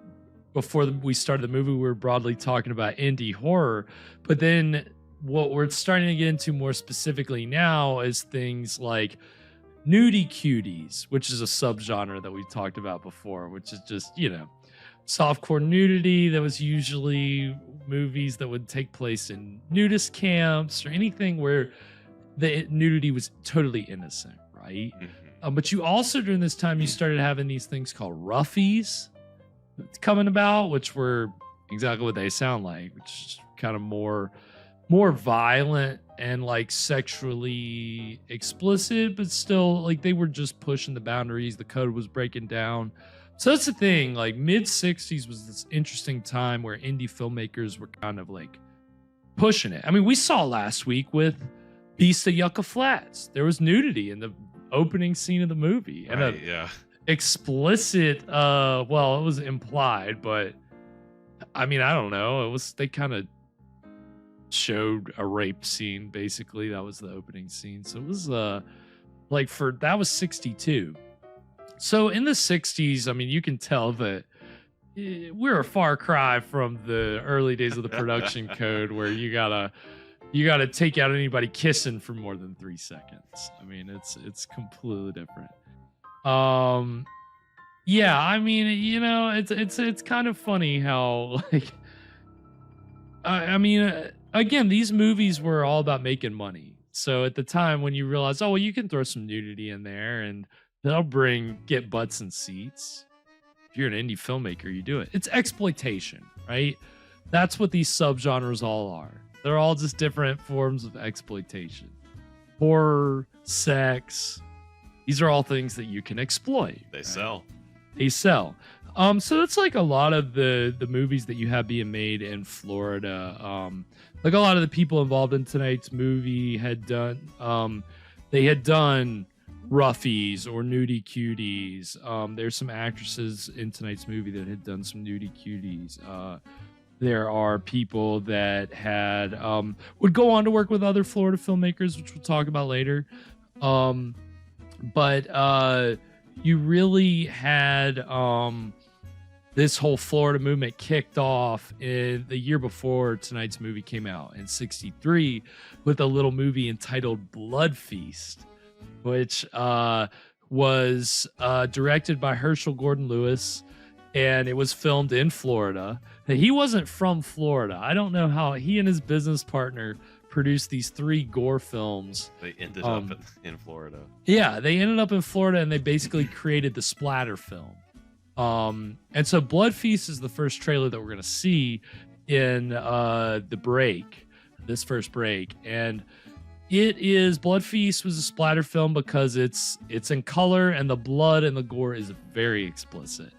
[SPEAKER 9] before we started the movie, we were broadly talking about indie horror, but then what we're starting to get into more specifically now is things like nudie cuties, which is a subgenre that we talked about before, which is just, you know, softcore nudity. That was usually movies that would take place in nudist camps or anything where the nudity was totally innocent, right?
[SPEAKER 10] Mm-hmm.
[SPEAKER 9] But you also, during this time, you started having these things called roughies coming about, which were exactly what they sound like, which is kind of more violent and like sexually explicit, but still like they were just pushing the boundaries. The code was breaking down. So that's the thing, like mid 60s was this interesting time where indie filmmakers were kind of like pushing it. I mean, we saw last week with Beast of Yucca Flats. There was nudity in the opening scene of the movie. And explicit, well, it was implied, but I mean, I don't know. They kind of showed a rape scene, basically. That was the opening scene. So it was that was 62. So in the 60s, I mean, you can tell that we're a far cry from the early days of the production code where you gotta take out anybody kissing for more than 3 seconds. I mean, it's completely different. Yeah, I mean, you know, it's kind of funny how like I mean, again, these movies were all about making money. So at the time when you realize, oh, well, you can throw some nudity in there and that'll get butts and seats. If you're an indie filmmaker, you do it. It's exploitation, right? That's what these subgenres all are. They're all just different forms of exploitation. Horror, sex, these are all things that you can exploit.
[SPEAKER 10] They sell.
[SPEAKER 9] So that's like a lot of the movies that you have being made in Florida. Like a lot of the people involved in tonight's movie had done, they had done roughies or nudie cuties. There's some actresses in tonight's movie that had done some nudie cuties. There are people that had would go on to work with other Florida filmmakers, which we'll talk about later. But you really had this whole Florida movement kicked off in the year before tonight's movie came out in 63 with a little movie entitled Blood Feast, which was directed by Herschel Gordon Lewis, and it was filmed in Florida. He wasn't from Florida. I don't know how he and his business partner produced these 3 gore films.
[SPEAKER 10] They ended up in Florida.
[SPEAKER 9] Yeah, they ended up in Florida, and they basically created the splatter film. And so Blood Feast is the first trailer that we're going to see in this first break. And Blood Feast was a splatter film because it's in color, and the blood and the gore is very explicit.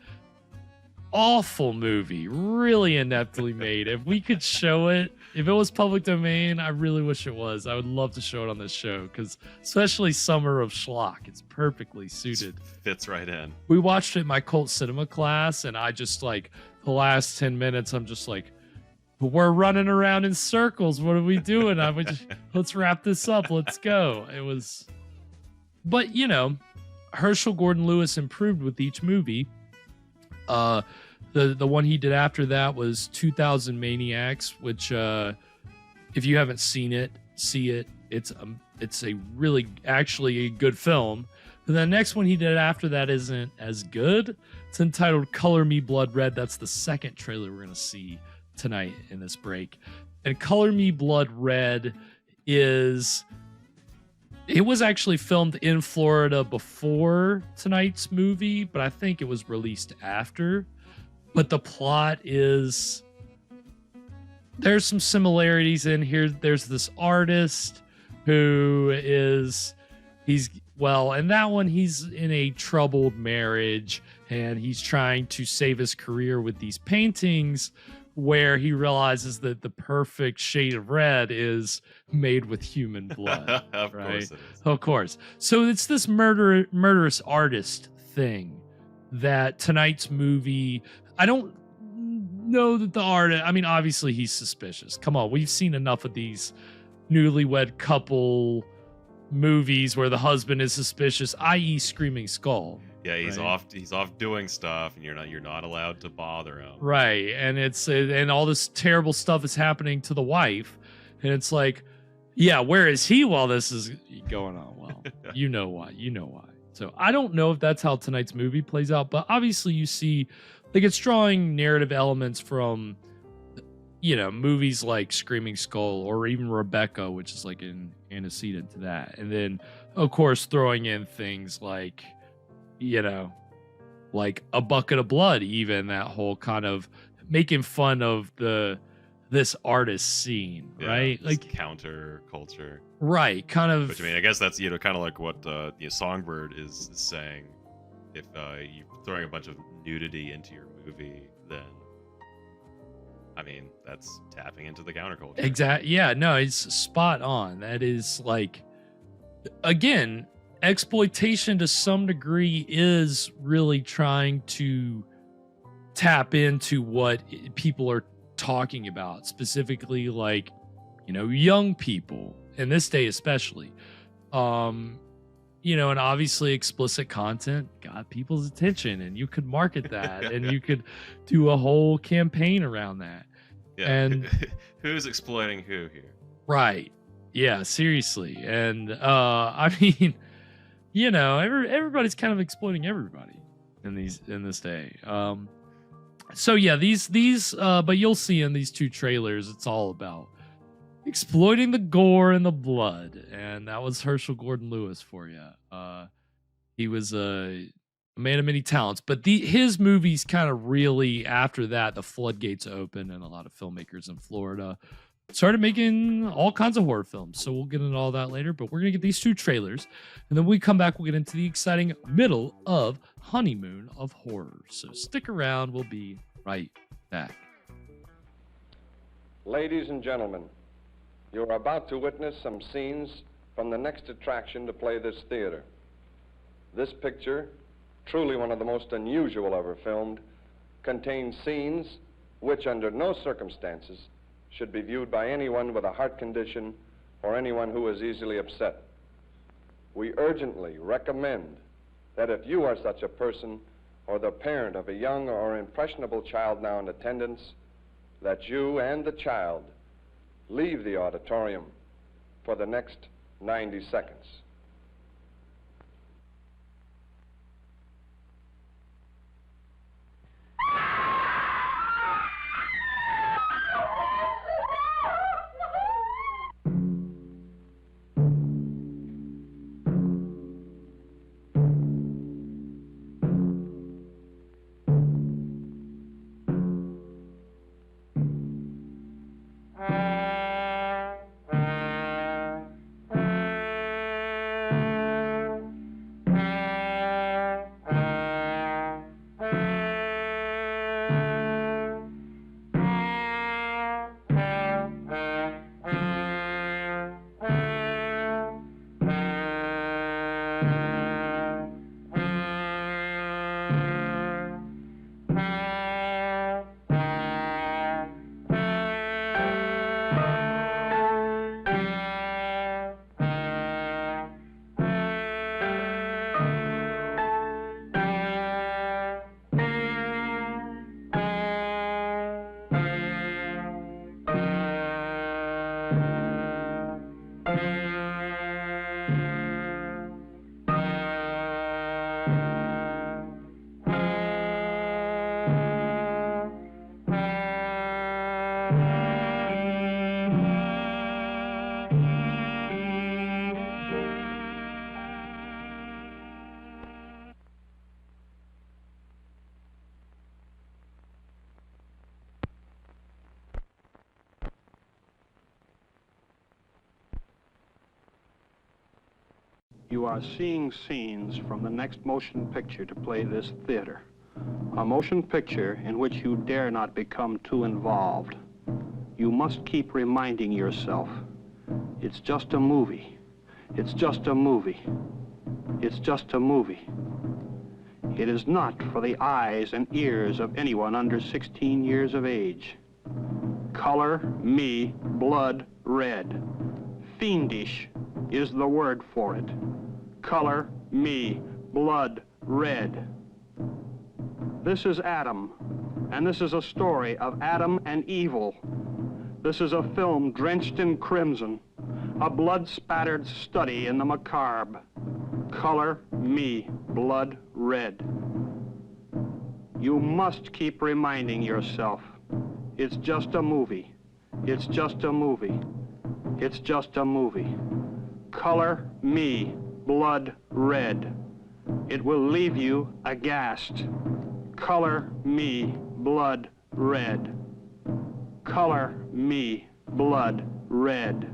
[SPEAKER 9] Awful movie, really ineptly made. If we could show it, if it was public domain, I really wish it was. I would love to show it on this show, because especially Summer of Schlock, it's perfectly suited.
[SPEAKER 10] Fits right in.
[SPEAKER 9] We watched it in my cult cinema class, and I just like the last 10 minutes, I'm just like, we're running around in circles. What are we doing? Let's wrap this up. Let's go. But you know, Herschel Gordon Lewis improved with each movie. The one he did after that was 2000 Maniacs, which if you haven't seen it, see it. It's a really actually a good film. And the next one he did after that isn't as good. It's entitled Color Me Blood Red. That's the second trailer we're gonna see tonight in this break. And Color Me Blood Red is It was actually filmed in Florida before tonight's movie, but I think it was released after. But the plot is, there's some similarities in here. There's this artist who is, in that one, he's in a troubled marriage and he's trying to save his career with these paintings, where he realizes that the perfect shade of red is made with human blood.
[SPEAKER 10] Of
[SPEAKER 9] right?
[SPEAKER 10] course it is.
[SPEAKER 9] Of course. So it's this murderous artist thing that tonight's movie, I don't know that the artist, I mean, obviously he's suspicious. Come on, we've seen enough of these newlywed couple movies where the husband is suspicious, i.e. Screaming Skull.
[SPEAKER 10] Yeah, he's
[SPEAKER 9] right?
[SPEAKER 10] off doing stuff, and you're not allowed to bother him.
[SPEAKER 9] Right, and it's and all this terrible stuff is happening to the wife, and it's like, yeah, where is he while this is going on? Well, you know why. So I don't know if that's how tonight's movie plays out, but obviously you see, like, it's drawing narrative elements from, movies like Screaming Skull or even Rebecca, which is like an antecedent to that, and then of course throwing in things like, like A Bucket of Blood, even that whole kind of making fun of this artist scene, right? Like
[SPEAKER 10] counter culture,
[SPEAKER 9] right? Kind of.
[SPEAKER 10] Which, I mean, I guess that's kind of like what Songbird is saying. If you're throwing a bunch of nudity into your movie, then I mean that's tapping into the counterculture.
[SPEAKER 9] Exactly. Yeah. No, it's spot on. That is like, again, exploitation to some degree is really trying to tap into what people are talking about, specifically like, young people in this day especially, and obviously explicit content got people's attention, and you could market that and you could do a whole campaign around that.
[SPEAKER 10] Yeah.
[SPEAKER 9] And
[SPEAKER 10] who's exploiting who here?
[SPEAKER 9] Right. Yeah, seriously. And I mean, everybody's kind of exploiting everybody in this day. So yeah, these but you'll see in these two trailers, it's all about exploiting the gore and the blood, and that was Herschel Gordon Lewis for you. He was a man of many talents, but his movies kind of really, after that, the floodgates opened, and a lot of filmmakers in Florida started making all kinds of horror films. So we'll get into all that later, but we're going to get these two trailers, and then when we come back, we'll get into the exciting middle of Honeymoon of Horror. So stick around. We'll be right back.
[SPEAKER 18] Ladies and gentlemen, you're about to witness some scenes from the next attraction to play this theater. This picture, truly one of the most unusual ever filmed, contains scenes which, under no circumstances, should be viewed by anyone with a heart condition or anyone who is easily upset. We urgently recommend that if you are such a person or the parent of a young or impressionable child now in attendance, that you and the child leave the auditorium for the next 90 seconds.
[SPEAKER 19] You are seeing scenes from the next motion picture to play this theater. A motion picture in which you dare not become too involved. You must keep reminding yourself, it's just a movie. It's just a movie. It's just a movie. It is not for the eyes and ears of anyone under 16 years of age. Color me blood red. Fiendish is the word for it. Color me blood red. This is Adam, and this is a story of Adam and evil. This is a film drenched in crimson, a blood-spattered study in the macabre. Color me blood red. You must keep reminding yourself, it's just a movie. It's just a movie. It's just a movie. Color me blood red. It will leave you aghast. Color me blood red. Color me blood red.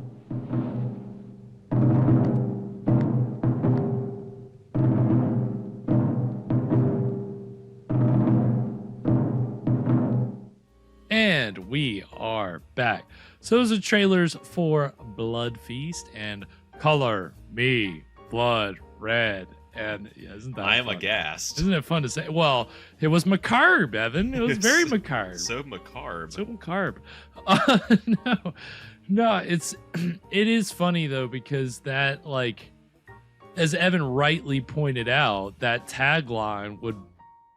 [SPEAKER 9] And we are back. So those are trailers for Blood Feast and Color Me Blood Red. And yeah, isn't that
[SPEAKER 10] I am
[SPEAKER 9] fun?
[SPEAKER 10] aghast.
[SPEAKER 9] Isn't it fun to say? Well, it was macabre, Evan. It was very macabre.
[SPEAKER 10] So macabre.
[SPEAKER 9] So macabre. No, it is funny though, because that, like, as Evan rightly pointed out, that tagline would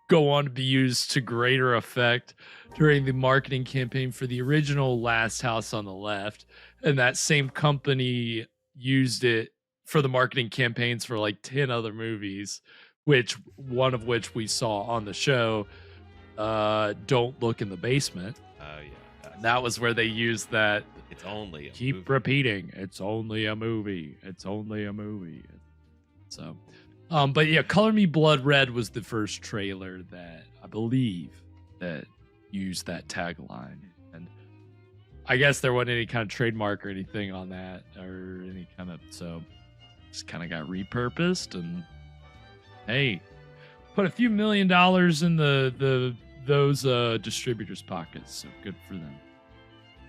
[SPEAKER 9] go on to be used to greater effect during the marketing campaign for the original Last House on the Left, and that same company used it for the marketing campaigns for like 10 other movies, one of which we saw on the show, Don't Look in the Basement.
[SPEAKER 10] Oh yeah.
[SPEAKER 9] That was where they used that.
[SPEAKER 10] It's only a
[SPEAKER 9] keep
[SPEAKER 10] movie.
[SPEAKER 9] repeating. It's only a movie. It's only a movie. So, but yeah, Color Me Blood Red was the first trailer that I believe that used that tagline. And I guess there wasn't any kind of trademark or anything on that, or any kind of, so just kind of got repurposed, and hey, put a few $1 million in those distributors' pockets. So good for them.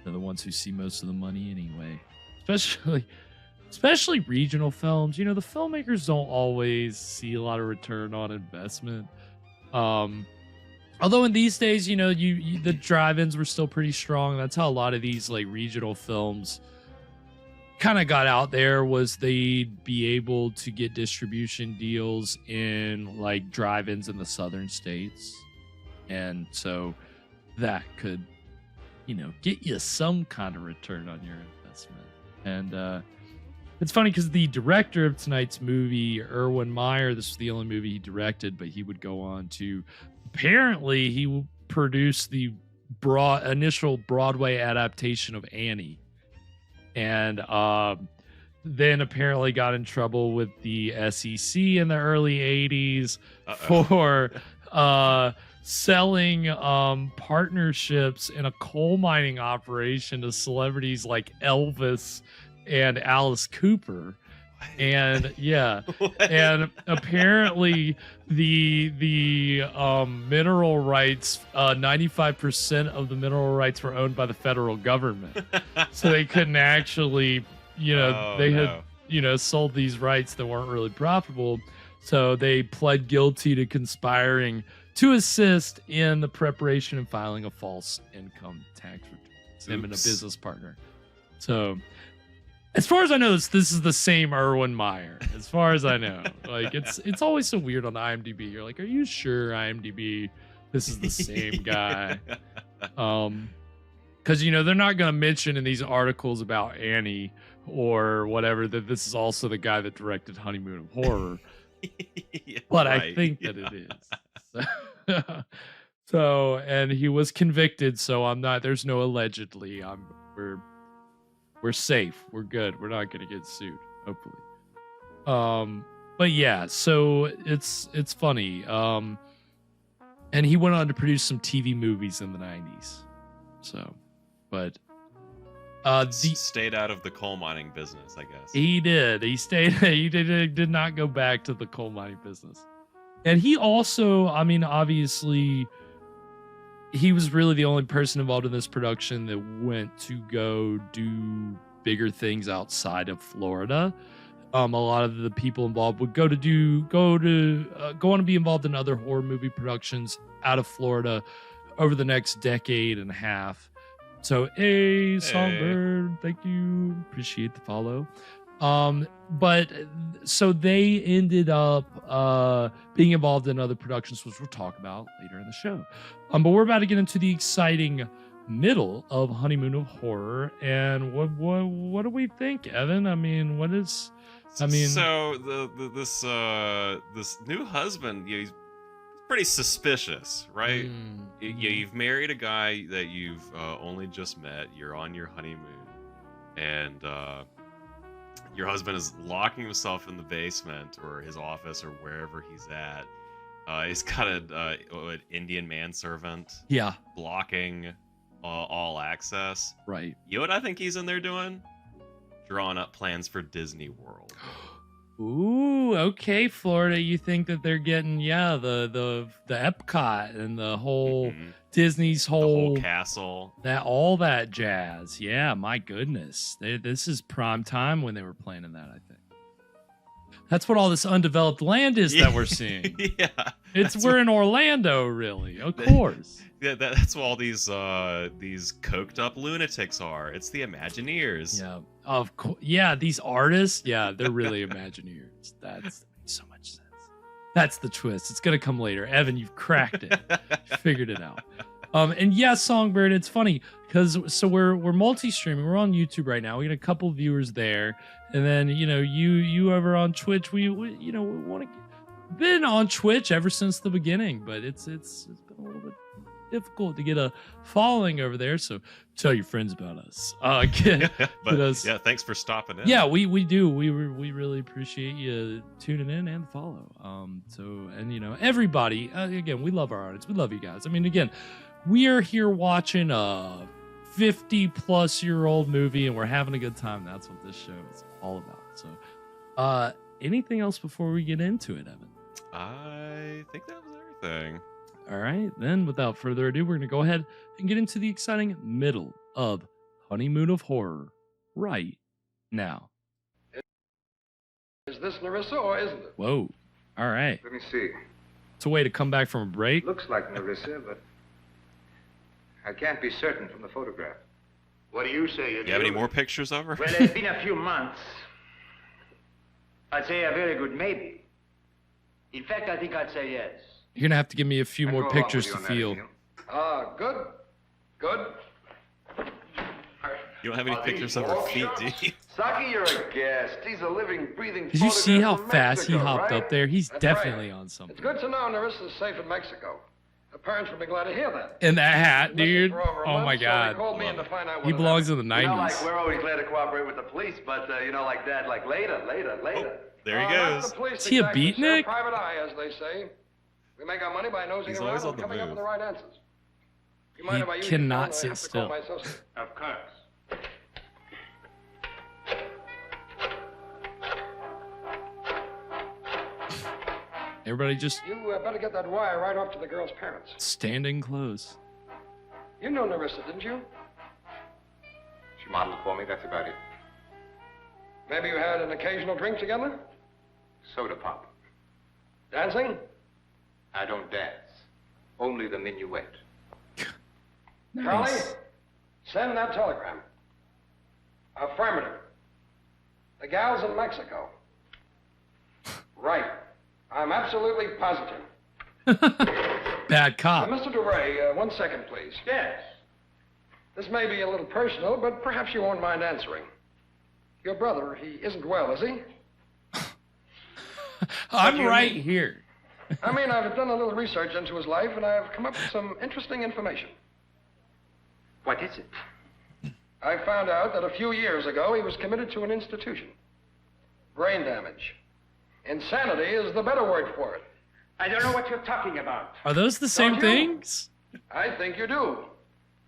[SPEAKER 9] They're the ones who see most of the money anyway. Especially regional films. You know, the filmmakers don't always see a lot of return on investment. Although in these days, you know, the drive-ins were still pretty strong. That's how a lot of these like regional films kind of got out there, was they'd be able to get distribution deals in like drive-ins in the southern states. And so that could, you know, get you some kind of return on your investment. And it's funny because the director of tonight's movie, Erwin Meyer, this was the only movie he directed, but he would go on to, apparently he produced the initial Broadway adaptation of Annie. And then apparently got in trouble with the SEC in the early 80s for selling partnerships in a coal mining operation to celebrities like Elvis and Alice Cooper. And yeah, and apparently the mineral rights, 95% of the mineral rights were owned by the federal government, so they couldn't actually, you know, had, you know, sold these rights that weren't really profitable, so they pled guilty to conspiring to assist in the preparation and filing of false income tax returns. Him and a business partner. So, as far as I know, this is the same Erwin Meyer. As far as I know, like it's always so weird on IMDb. You're like, are you sure IMDb this is the same guy? Because you know they're not going to mention in these articles about Annie or whatever that this is also the guy that directed Honeymoon of Horror. But right. I think that it is. So, and he was convicted. So I'm not. There's no allegedly. We're safe. We're good. We're not going to get sued, hopefully. But yeah, so it's funny. And he went on to produce some TV movies in the 90s. So, but
[SPEAKER 10] Stayed out of the coal mining business, I guess.
[SPEAKER 9] He did. He stayed. He did not go back to the coal mining business. And he also, I mean, obviously, he was really the only person involved in this production that went to go do bigger things outside of Florida. A lot of the people involved would go on to be involved in other horror movie productions out of Florida over the next decade and a half. So, hey, Songbird, thank you. Appreciate the follow. But so they ended up being involved in other productions, which we'll talk about later in the show. But we're about to get into the exciting middle of Honeymoon of Horror, and what do we think, Evan? I mean, so
[SPEAKER 10] this new husband, he's pretty suspicious, right? You've married a guy that you've only just met. You're on your honeymoon, and your husband is locking himself in the basement or his office or wherever he's at. He's got an Indian manservant, blocking all access.
[SPEAKER 9] Right.
[SPEAKER 10] You know what I think he's in there doing? Drawing up plans for Disney World.
[SPEAKER 9] Ooh, okay, Florida. You think that they're getting the Epcot and the whole Disney's whole
[SPEAKER 10] castle,
[SPEAKER 9] all that jazz. Yeah, my goodness, this is prime time when they were planning that. I think that's what all this undeveloped land is that we're seeing. We're in Orlando, really. Of course.
[SPEAKER 10] Yeah, that's what all these coked up lunatics are. It's the Imagineers.
[SPEAKER 9] Yeah, of course. Yeah, these artists. Yeah, they're really Imagineers. That makes so much sense. That's the twist. It's gonna come later. Evan, you've cracked it. You figured it out. And yes, Songbird. It's funny because we're multi-streaming. We're on YouTube right now. We got a couple viewers there, and then you over on Twitch. We want to been on Twitch ever since the beginning, but it's been a little bit difficult to get a following over there, so tell your friends about us.
[SPEAKER 10] Yeah, thanks for stopping in.
[SPEAKER 9] Yeah, we do. We really appreciate you tuning in and follow. Everybody. Again, we love our audience. We love you guys. I mean, again, we are here watching a 50-plus-year-old movie, and we're having a good time. That's what this show is all about. So, anything else before we get into it, Evan?
[SPEAKER 10] I think that was everything.
[SPEAKER 9] All right, then without further ado, we're going to go ahead and get into the exciting middle of Honeymoon of Horror right now.
[SPEAKER 20] Is this Narissa or isn't it?
[SPEAKER 9] Whoa. All right.
[SPEAKER 12] Let me see.
[SPEAKER 9] It's a way to come back from a break.
[SPEAKER 12] Looks like Narissa, but I can't be certain from the photograph.
[SPEAKER 13] What do you say?
[SPEAKER 10] You have any more pictures of her?
[SPEAKER 17] Well, it's been a few months. I'd say a very good maybe. In fact, I think I'd say yes.
[SPEAKER 9] You're going to have to give me a few more pictures to feel.
[SPEAKER 20] Good. Good.
[SPEAKER 10] You don't have any pictures of her feet, do you?
[SPEAKER 14] Saki, you're a guest. He's a living, breathing
[SPEAKER 9] Did you see how
[SPEAKER 14] photograph from
[SPEAKER 9] fast he
[SPEAKER 14] Mexico,
[SPEAKER 9] hopped
[SPEAKER 14] right?
[SPEAKER 9] up there? He's
[SPEAKER 20] That's
[SPEAKER 9] definitely
[SPEAKER 20] right.
[SPEAKER 9] on something.
[SPEAKER 20] It's good to know Narissa's safe in Mexico. Her parents will be glad to hear that.
[SPEAKER 9] And that hat, dude.
[SPEAKER 20] For over a
[SPEAKER 9] Oh
[SPEAKER 20] month,
[SPEAKER 9] my
[SPEAKER 20] so they
[SPEAKER 9] God.
[SPEAKER 20] called me in to find out
[SPEAKER 9] He
[SPEAKER 20] what
[SPEAKER 9] belongs in the
[SPEAKER 14] You know,
[SPEAKER 9] 90s.
[SPEAKER 14] like, we're always glad to cooperate with the police, but, like that, like later.
[SPEAKER 10] There he
[SPEAKER 20] not
[SPEAKER 10] goes.
[SPEAKER 20] the police
[SPEAKER 9] Is he a
[SPEAKER 20] exactly, sir.
[SPEAKER 9] beatnik?
[SPEAKER 20] Private eye, as they say. We make our money by nosing
[SPEAKER 10] He's
[SPEAKER 20] around
[SPEAKER 10] always on
[SPEAKER 20] and
[SPEAKER 10] the
[SPEAKER 20] coming up
[SPEAKER 10] move.
[SPEAKER 20] with the right answers. You
[SPEAKER 9] He
[SPEAKER 20] mind if I use
[SPEAKER 9] cannot
[SPEAKER 20] your phone? I
[SPEAKER 9] sit
[SPEAKER 20] have to call
[SPEAKER 9] still.
[SPEAKER 20] my associate.
[SPEAKER 14] Of course.
[SPEAKER 9] Everybody just
[SPEAKER 20] You better get that wire right off to the girl's parents.
[SPEAKER 9] standing close.
[SPEAKER 20] You know Narissa, didn't you?
[SPEAKER 12] She modeled for me, that's about it.
[SPEAKER 20] Maybe you had an occasional drink together?
[SPEAKER 12] Soda pop.
[SPEAKER 20] Dancing?
[SPEAKER 12] I don't dance. Only the minuet.
[SPEAKER 20] Charlie, send that telegram. Affirmative. The gal's in Mexico. Right. I'm absolutely positive.
[SPEAKER 9] Bad cop.
[SPEAKER 20] Mr. DeRay, 1 second, please. Yes. This may be a little personal, but perhaps you won't mind answering. Your brother, he isn't well, is he?
[SPEAKER 9] I'm right here.
[SPEAKER 20] I mean, I've done a little research into his life, and I've come up with some interesting information.
[SPEAKER 17] What is it?
[SPEAKER 20] I found out that a few years ago he was committed to an institution. Brain damage. Insanity is the better word for it.
[SPEAKER 17] I don't know what you're talking about.
[SPEAKER 9] Are those the same
[SPEAKER 20] Don't you?
[SPEAKER 9] things?
[SPEAKER 20] I think you do.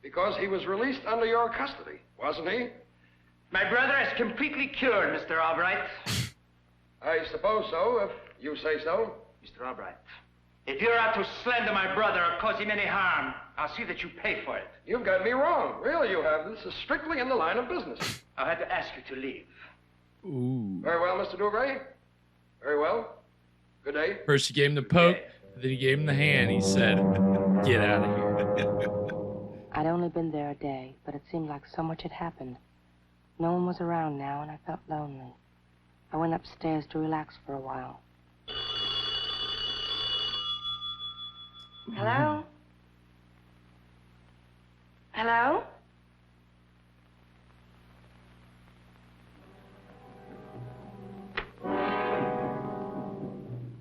[SPEAKER 20] because he was released under your custody, wasn't he?
[SPEAKER 21] My brother is completely cured, Mr. Albright.
[SPEAKER 20] I suppose so, if you say so.
[SPEAKER 21] Mr. Albright, if you're out to slander my brother or cause him any harm, I'll see that you pay for it.
[SPEAKER 20] You've got me wrong. Really, you have. This is strictly in the line of business.
[SPEAKER 21] I'll have to ask you to leave.
[SPEAKER 9] Ooh.
[SPEAKER 20] Very well, Mr. Duvray. Very well. Good day.
[SPEAKER 9] First he gave him the poke, then he gave him the hand. He said, "Get out of here."
[SPEAKER 15] I'd only been there a day, but it seemed like so much had happened. No one was around now, and I felt lonely. I went upstairs to relax for a while.
[SPEAKER 16] Hello? Hello?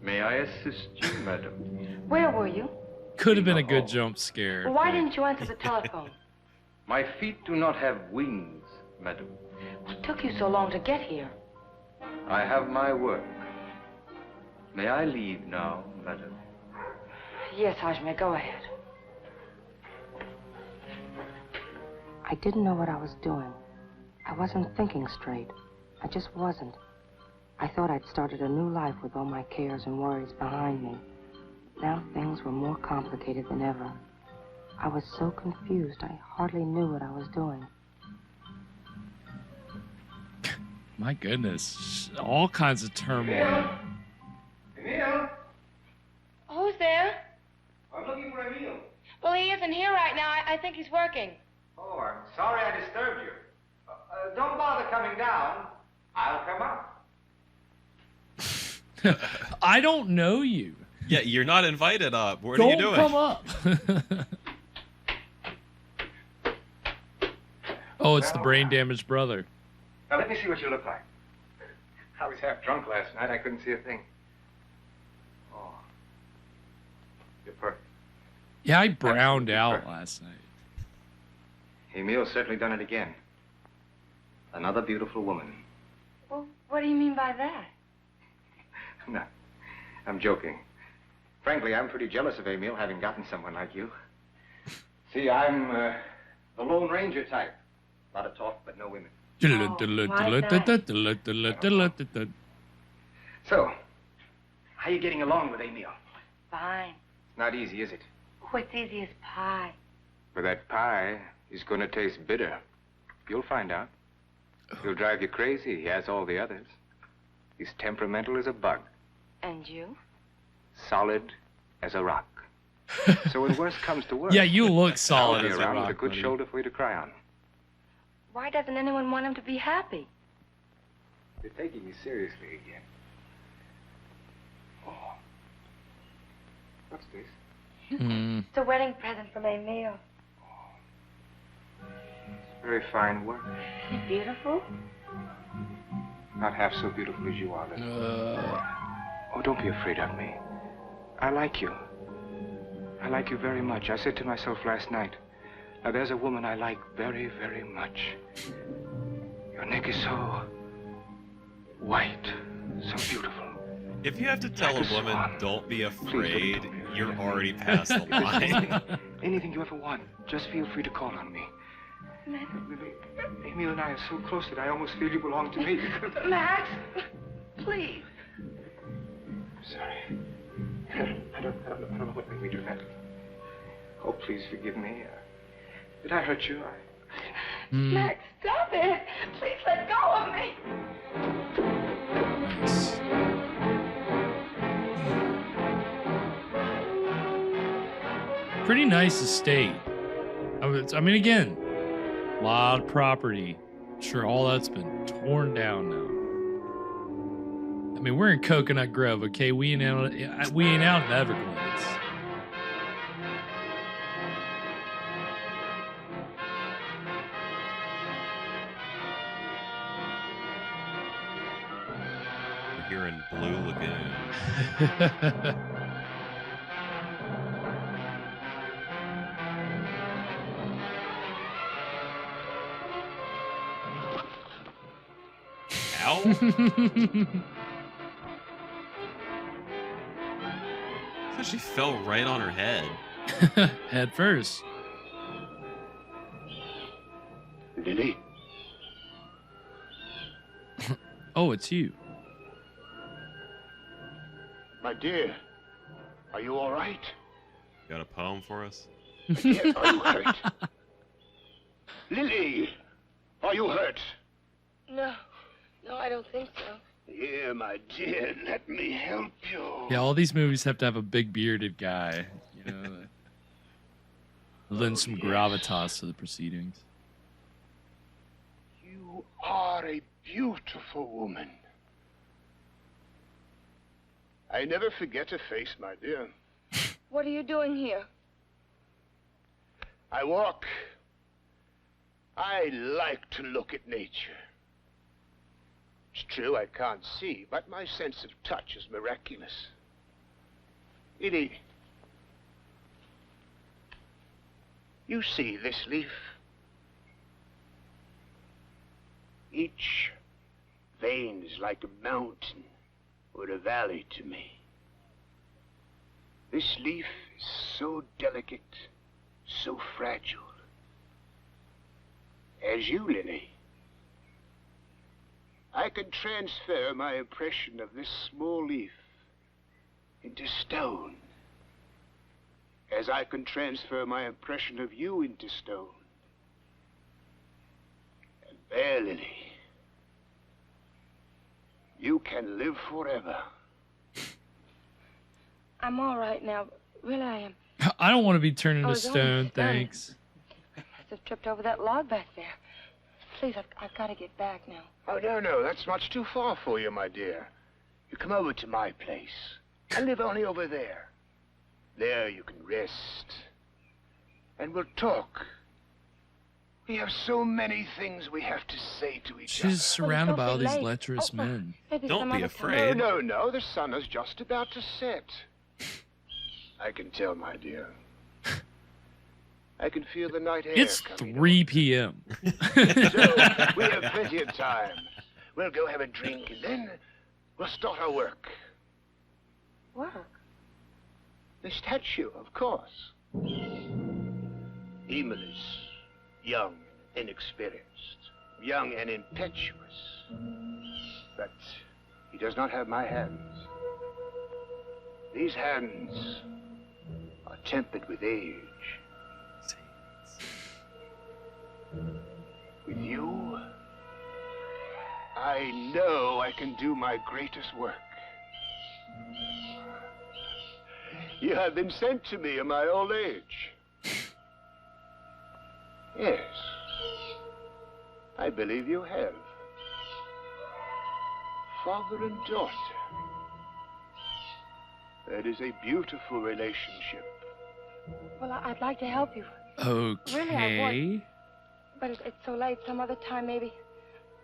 [SPEAKER 6] May I assist you, madam?
[SPEAKER 16] Where were you?
[SPEAKER 9] Could have been a good jump scare.
[SPEAKER 16] Well, why didn't you answer the telephone?
[SPEAKER 6] My feet do not have wings, madam.
[SPEAKER 16] What took you so long to get here?
[SPEAKER 6] I have my work. May I leave now, madam?
[SPEAKER 16] Yes, Ajmer, go ahead.
[SPEAKER 15] I didn't know what I was doing. I wasn't thinking straight. I just wasn't. I thought I'd started a new life with all my cares and worries behind me. Now things were more complicated than ever. I was so confused, I hardly knew what I was doing.
[SPEAKER 9] My goodness. All kinds of turmoil.
[SPEAKER 14] Emil?
[SPEAKER 16] Who's there?
[SPEAKER 14] I'm looking for Emil.
[SPEAKER 16] Well, he isn't here right now. I think he's working.
[SPEAKER 14] Oh, I'm sorry I disturbed you. Don't bother coming down. I'll come up.
[SPEAKER 9] I don't know you.
[SPEAKER 10] Yeah, you're not invited up. What are you doing?
[SPEAKER 9] Don't come up. Oh, it's the brain-damaged brother.
[SPEAKER 14] Now, let me see what you look like. I was half drunk last night. I couldn't see a thing. Oh. You're perfect.
[SPEAKER 9] Yeah, I browned out last night.
[SPEAKER 14] Emil's certainly done it again. Another beautiful woman.
[SPEAKER 16] Well, what do you mean by that?
[SPEAKER 14] No, I'm joking. Frankly, I'm pretty jealous of Emil having gotten someone like you. See, I'm the Lone Ranger type. A lot of talk, but no women. So, how you getting along with Emil?
[SPEAKER 16] Fine.
[SPEAKER 14] It's not easy, is it?
[SPEAKER 16] Oh, it's easy as pie.
[SPEAKER 14] But that pie is going to taste bitter. You'll find out. He'll drive you crazy. He has all the others. He's temperamental as a bug.
[SPEAKER 16] And you?
[SPEAKER 14] Solid as a rock. So when worst comes to worst...
[SPEAKER 9] Yeah, you look solid
[SPEAKER 14] I'll be
[SPEAKER 9] as a
[SPEAKER 14] around
[SPEAKER 9] rock,
[SPEAKER 14] with a good
[SPEAKER 9] buddy.
[SPEAKER 14] shoulder for you to cry on.
[SPEAKER 16] Why doesn't anyone want him to be happy?
[SPEAKER 14] You're taking me seriously again. Oh. What's this?
[SPEAKER 16] It's a wedding present from Emil.
[SPEAKER 14] Very fine work.
[SPEAKER 16] Is it beautiful?
[SPEAKER 14] Not half so beautiful as you are, Lily. Oh, don't be afraid of me. I like you. I like you very much. I said to myself last night, now there's a woman I like very, very much. Your neck is so white, so beautiful.
[SPEAKER 10] If you have to tell a woman, don't be afraid, you're already past the line.
[SPEAKER 14] Anything you ever want, just feel free to call on me. Lily, Emil and I are so close that I almost feel you belong to me.
[SPEAKER 16] Max, please.
[SPEAKER 14] I'm sorry. I don't know what made me do that. Oh, please forgive me. Did I hurt you?
[SPEAKER 16] Max, stop it. Please let go of me.
[SPEAKER 9] Pretty nice estate. I mean, again, a lot of property. Sure, all that's been torn down now. I mean, we're in Coconut Grove, okay? We ain't out in the Everglades.
[SPEAKER 10] We're here in Blue Lagoon. Ow! So she fell right on her head.
[SPEAKER 9] Head first.
[SPEAKER 13] Lily?
[SPEAKER 9] Oh, it's you.
[SPEAKER 13] My dear, are you all right?
[SPEAKER 10] Got a poem for us?
[SPEAKER 13] Dear, are you hurt? Lily, are you hurt?
[SPEAKER 15] No, I don't think so.
[SPEAKER 13] Here, my dear, let me help you.
[SPEAKER 9] Yeah, all these movies have to have a big bearded guy. You know, lend some gravitas to the proceedings.
[SPEAKER 13] You are a beautiful woman. I never forget a face, my dear.
[SPEAKER 15] What are you doing here?
[SPEAKER 13] I walk. I like to look at nature. It's true I can't see, but my sense of touch is miraculous. Lily, you see this leaf? Each vein is like a mountain or a valley to me. This leaf is so delicate, so fragile. As you, Lily, I can transfer my impression of this small leaf into stone, as I can transfer my impression of you into stone. And there, Lily, you can live forever.
[SPEAKER 15] I'm all right now. Really, I am.
[SPEAKER 9] I don't want to be turned into
[SPEAKER 15] it's only
[SPEAKER 9] stone,
[SPEAKER 15] stone.
[SPEAKER 9] thanks.
[SPEAKER 15] I just tripped over that log back there. Please, I've got to get back now.
[SPEAKER 13] Oh, no, that's much too far for you, my dear. You come over to my place. I live only over there. There you can rest. And we'll talk. We have so many things we have to say to each other.
[SPEAKER 9] She's surrounded by all these lecherous men.
[SPEAKER 10] Don't be afraid.
[SPEAKER 13] No, the sun is just about to set. I can tell, my dear. I can feel the night air
[SPEAKER 9] It's
[SPEAKER 13] coming
[SPEAKER 9] 3 p.m.
[SPEAKER 13] So, we have plenty of time. We'll go have a drink, and then we'll start our work.
[SPEAKER 15] Work?
[SPEAKER 13] The statue, of course. Emil is young and inexperienced, young and impetuous. But he does not have my hands. These hands are tempered with age. With you, I know I can do my greatest work. You have been sent to me in my old age. Yes, I believe you have. Father and daughter. That is a beautiful relationship.
[SPEAKER 15] Well, I'd like to help you.
[SPEAKER 9] Okay.
[SPEAKER 15] Really, I would. But it's so late. Some other time, maybe.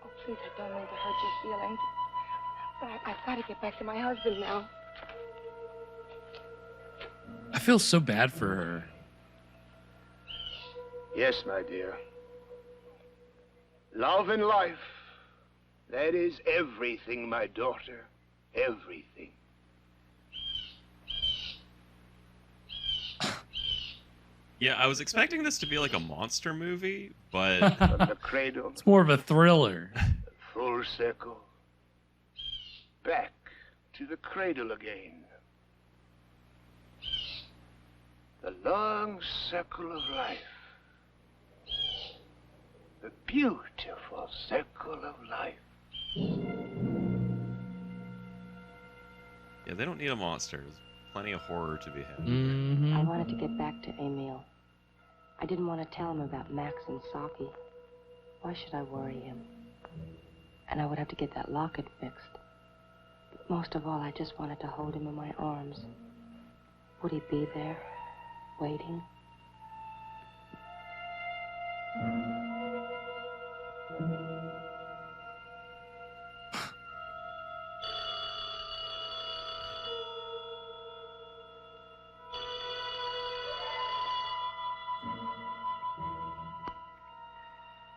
[SPEAKER 15] Oh, please, I don't mean to hurt your feelings. But I've got to get back to my husband now.
[SPEAKER 9] I feel so bad for her.
[SPEAKER 13] Yes, my dear. Love and life. That is everything, my daughter. Everything.
[SPEAKER 10] Yeah, I was expecting this to be like a monster movie, but
[SPEAKER 13] From the cradle.
[SPEAKER 9] It's more of a thriller.
[SPEAKER 13] Full circle. Back to the cradle again. The long circle of life. The beautiful circle of life.
[SPEAKER 10] yeah, they don't need a monster. There's plenty of horror to be had.
[SPEAKER 15] I wanted to get back to Emil. I didn't want to tell him about Max and Saki. Why should I worry him? And I would have to get that locket fixed. But most of all, I just wanted to hold him in my arms. Would he be there, waiting?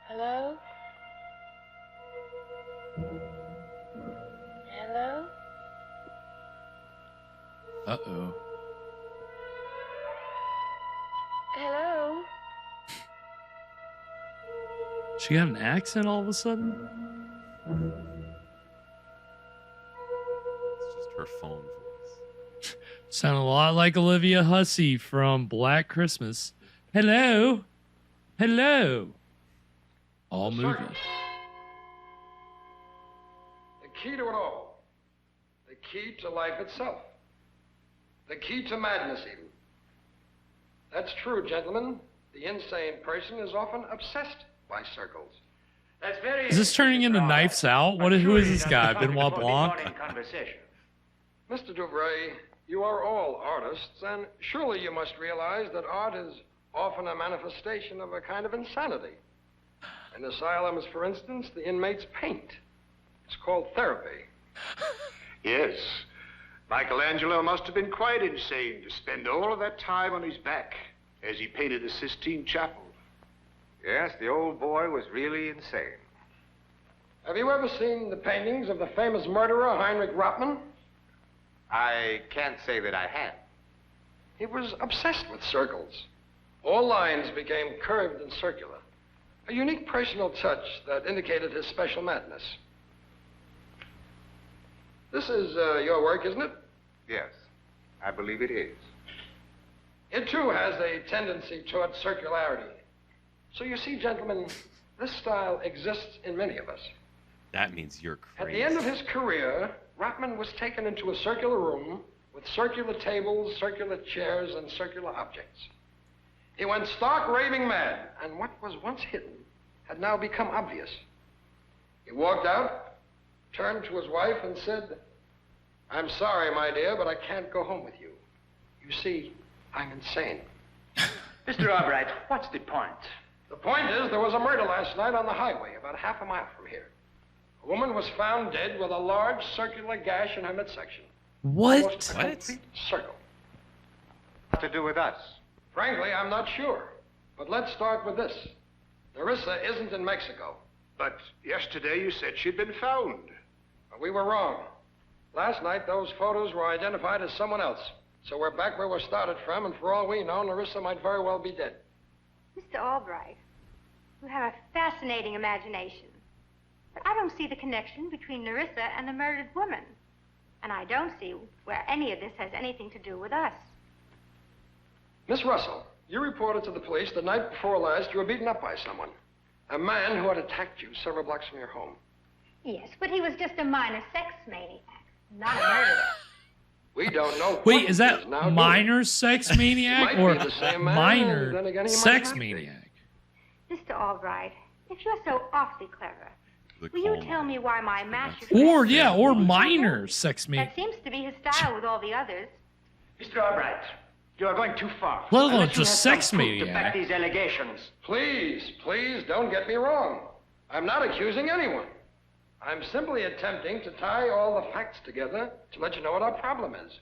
[SPEAKER 15] Hello? Hello?
[SPEAKER 9] Uh-oh.
[SPEAKER 15] Hello?
[SPEAKER 9] She got an accent all of a sudden?
[SPEAKER 10] It's just her phone voice.
[SPEAKER 9] Sound a lot like Olivia Hussey from Black Christmas. Hello? Hello? All movie.
[SPEAKER 20] The key to it all. The key to life itself. The key to madness, even. That's true, gentlemen. The insane person is often obsessed by circles.
[SPEAKER 21] That's very.
[SPEAKER 9] Is this turning into Knives Out? Who is this guy? Benoit Blanc?
[SPEAKER 20] Mr. Douvray, you are all artists, and surely you must realize that art is often a manifestation of a kind of insanity. In asylums, for instance, the inmates paint. It's called therapy.
[SPEAKER 13] Yes. Michelangelo must have been quite insane to spend all of that time on his back as he painted the Sistine Chapel.
[SPEAKER 12] Yes, the old boy was really insane.
[SPEAKER 20] Have you ever seen the paintings of the famous murderer, Heinrich Rottmann?
[SPEAKER 12] I can't say that I have.
[SPEAKER 20] He was obsessed with circles. All lines became curved and circular. A unique personal touch that indicated his special madness. This is your work, isn't it?
[SPEAKER 12] Yes, I believe it is.
[SPEAKER 20] It, too, has a tendency toward circularity. So you see, gentlemen, this style exists in many of us.
[SPEAKER 10] That means you're
[SPEAKER 20] At
[SPEAKER 10] crazy.
[SPEAKER 20] the end of his career, Rottmann was taken into a circular room with circular tables, circular chairs, and circular objects. He went stark raving mad, and what was once hidden had now become obvious. He walked out, turned to his wife, and said, "I'm sorry, my dear, but I can't go home with you. You see, I'm insane."
[SPEAKER 21] Mr. Albright, what's the point?
[SPEAKER 20] The point is, there was a murder last night on the highway, about half a mile from here. A woman was found dead with a large circular gash in her midsection.
[SPEAKER 9] What?
[SPEAKER 20] Almost a complete circle.
[SPEAKER 12] What to do with us?
[SPEAKER 20] Frankly, I'm not sure. But let's start with this. Narissa isn't in Mexico.
[SPEAKER 13] But yesterday you said she'd been found.
[SPEAKER 20] But we were wrong. Last night, those photos were identified as someone else. So we're back where we started from, and for all we know, Narissa might very well be dead.
[SPEAKER 2] Mr. Albright, you have a fascinating imagination. But I don't see the connection between Narissa and the murdered woman. And I don't see where any of this has anything to do with us.
[SPEAKER 20] Miss Russell, you reported to the police the night before last you were beaten up by someone. A man who had attacked you several blocks from your home.
[SPEAKER 2] Yes, but he was just a minor sex maniac, not a murderer.
[SPEAKER 20] We don't know.
[SPEAKER 9] Wait, is that minor sex maniac or minor sex maniac?
[SPEAKER 2] Mr. Albright, if you're so awfully clever, will you tell me why my master...
[SPEAKER 9] Or minor sex maniac.
[SPEAKER 2] That seems to be his style with all the others.
[SPEAKER 21] Mr. Albright, you are going too far.
[SPEAKER 9] Let alone
[SPEAKER 21] Unless you
[SPEAKER 9] just
[SPEAKER 21] have
[SPEAKER 9] sex
[SPEAKER 21] some proof to
[SPEAKER 9] maniac.
[SPEAKER 21] back these allegations.
[SPEAKER 20] Please, please don't get me wrong. I'm not accusing anyone. I'm simply attempting to tie all the facts together to let you know what our problem is.